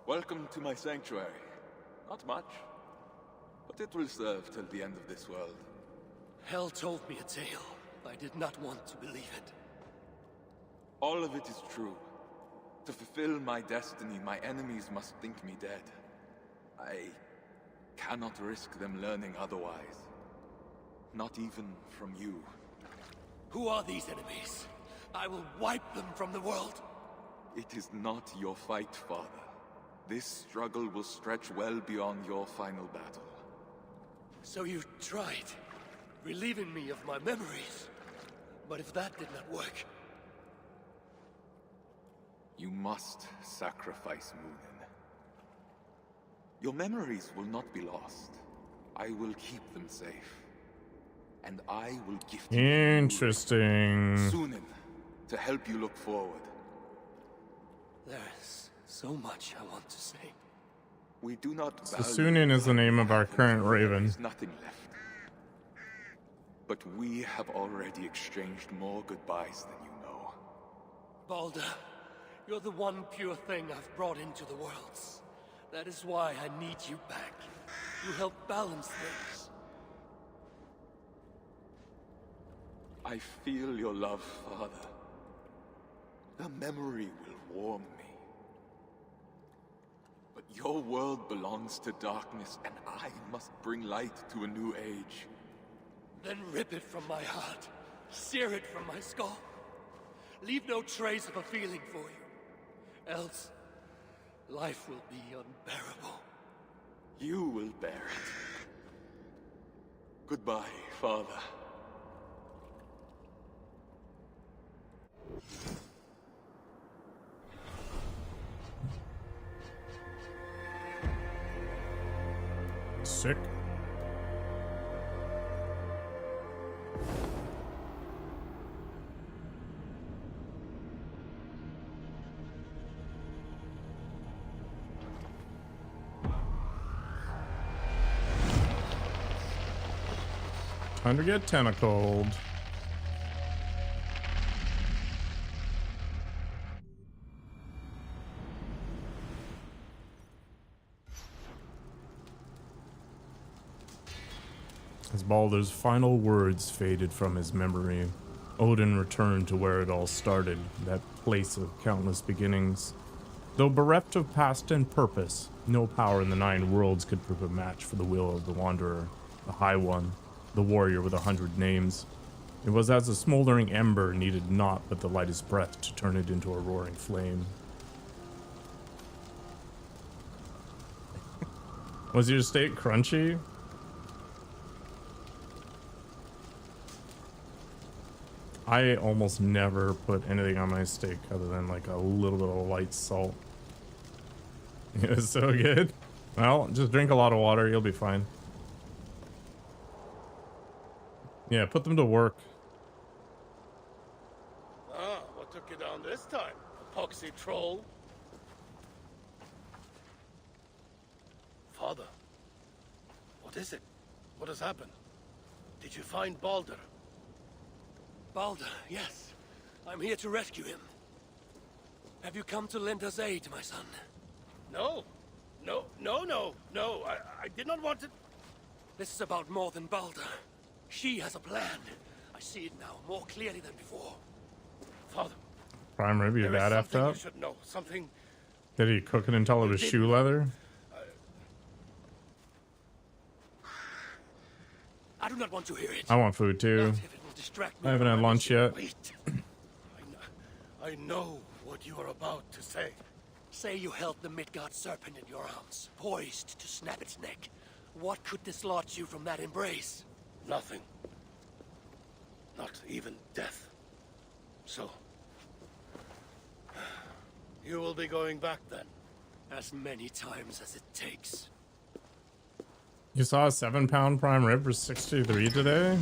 Welcome to my sanctuary. Not much, but it will serve till the end of this world. Hell told me a tale. I did not want to believe it. All of it is true. To fulfill my destiny, my enemies must think me dead. I cannot risk them learning otherwise. Not even from you. Who are these enemies? I will wipe them from the world. It is not your fight, Father. This struggle will stretch well beyond your final battle. So you tried, relieving me of my memories. But if that did not work... You must sacrifice Munin. Your memories will not be lost. I will keep them safe. And I will gift you Interesting. Sunin, to help you look forward. There's so much I want to say. We do not So Sunin is the name of our current raven. There's nothing left. But we have already exchanged more goodbyes than you know. Baldur, you're the one pure thing I've brought into the worlds. That is why I need you back. You help balance things. I feel your love, Father. The memory will warm me. But your world belongs to darkness, and I must bring light to a new age. Then rip it from my heart. Sear it from my skull. Leave no trace of a feeling for you. Else, life will be unbearable. You will bear it. Goodbye, Father. Time to get tentacled. As Baldur's final words faded from his memory, Odin returned to where it all started, that place of countless beginnings. Though bereft of past and purpose, no power in the 9 worlds could prove a match for the will of the Wanderer, the High One, the warrior with 100 names. It was as a smoldering ember needed naught but the lightest breath to turn it into a roaring flame. Was your steak crunchy? I almost never put anything on my steak other than like a little bit of light salt. It was so good. Well, just drink a lot of water, you'll be fine. Yeah, put them to work. Ah, what took you down this time? Epoxy troll? Father, what is it? What has happened? Did you find Baldur? Baldur, yes. I'm here to rescue him. Have you come to lend us aid, my son? No. No. I did not want to... This is about more than Baldur. She has a plan. I see it now, more clearly than before. Father. Prime rib, your dad effed up? You should know. Something... Did he cook it until it was shoe leather? I do not want to hear it. I want food too. I haven't had lunch yet. Wait. I know what you are about to say. Say you held the Midgard serpent in your arms, poised to snap its neck. What could dislodge you from that embrace? Nothing. Not even death. So... you will be going back then? As many times as it takes. You saw a 7-pound prime rib for 63 today?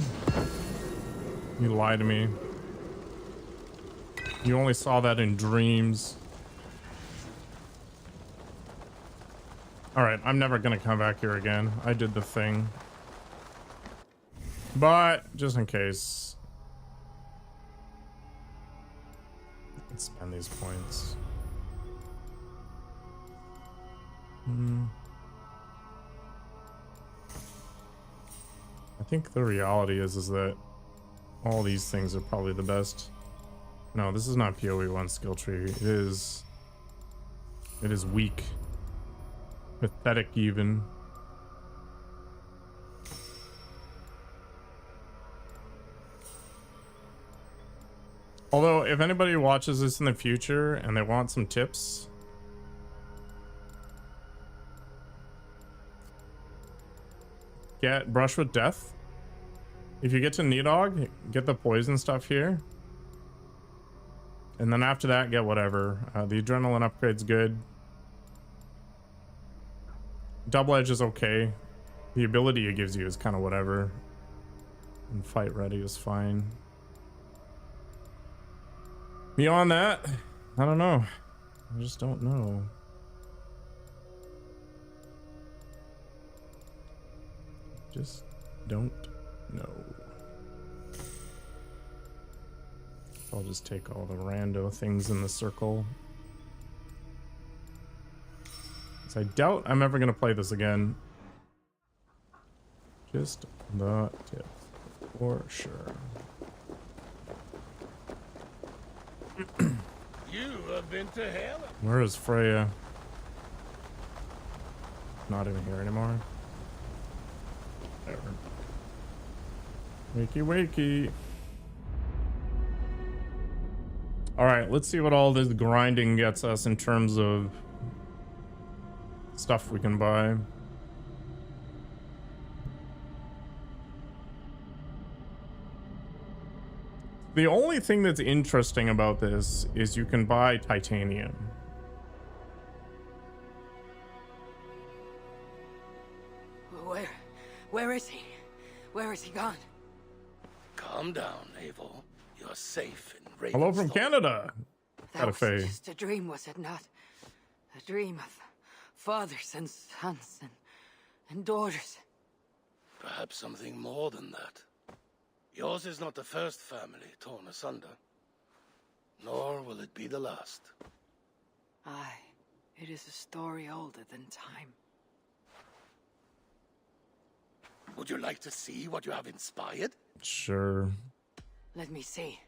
You lied to me. You only saw that in dreams. Alright, I'm never gonna come back here again. I did the thing. But, just in case. Let's spend these points. I think the reality is that all these things are probably the best. No, this is not PoE1 skill tree. It is weak. Pathetic even. Although, if anybody watches this in the future and they want some tips, get Brush with Death. If you get to Nidog, get the poison stuff here. And then after that, get whatever. The adrenaline upgrade's good. Double Edge is okay. The ability it gives you is kind of whatever. And Fight Ready is fine. Beyond that, I don't know. I just don't know. Just don't know. I'll just take all the rando things in the circle. So I doubt I'm ever gonna play this again. Just the tip, for sure. You have been to hell. Where is Freya? Not even here anymore. There. Wakey wakey. Alright, let's see what all this grinding gets us in terms of stuff we can buy. The only thing that's interesting about this is you can buy titanium. Where is he? Where is he gone? Calm down, Abel. You're safe in Raven's Hello from Canada. That was just a dream, was it not? A dream of fathers and sons and daughters. Perhaps something more than that. Yours is not the first family torn asunder, nor will it be the last. Aye, it is a story older than time. Would you like to see what you have inspired? Sure. Let me see.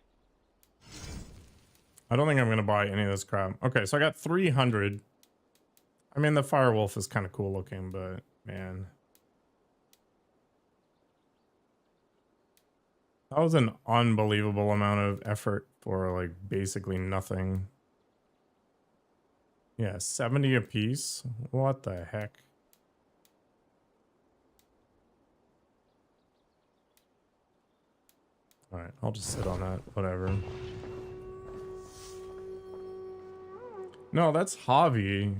I don't think I'm gonna buy any of this crap. Okay, so I got 300. I mean, the Firewolf is kind of cool looking, but man, that was an unbelievable amount of effort for like basically nothing. Yeah, 70 a piece. What the heck? All right, I'll just sit on that. Whatever. No, that's Javi.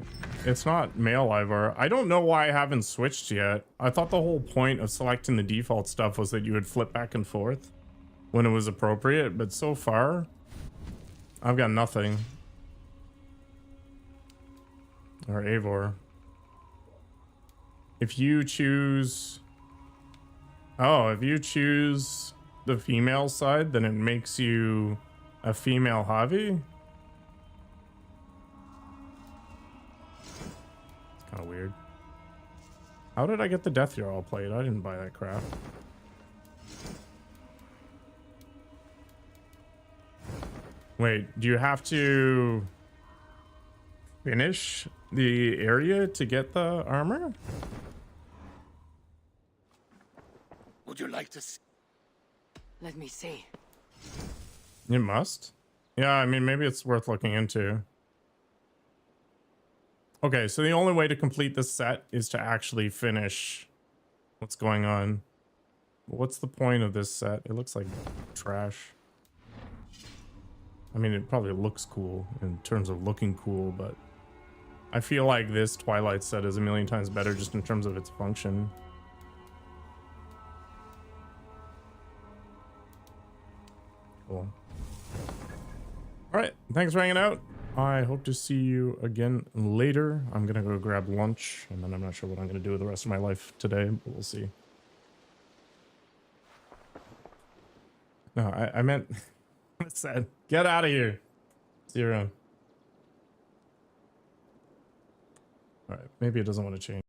It's not male Ivar. I don't know why I haven't switched yet. I thought the whole point of selecting the default stuff was that you would flip back and forth when it was appropriate, but so far, I've got nothing. Or Eivor. If you choose... Oh, if you choose the female side, then it makes you a female Javi? It's kind of weird. How did I get the Death Jarl plate? I didn't buy that crap. Wait, do you have to finish the area to get the armor? Would you like to see? Let me see. You must. Yeah, I mean, maybe it's worth looking into. Okay, so the only way to complete this set is to actually finish what's going on. What's the point of this set? It looks like trash. I mean, it probably looks cool in terms of looking cool, but I feel like this Twilight set is a million times better just in terms of its function. Cool. All right, thanks for hanging out. I hope to see you again later. I'm gonna go grab lunch, and then I'm not sure what I'm gonna do with the rest of my life today, but we'll see. No, I meant... What's that? Get out of here. See you around. All right, maybe it doesn't want to change.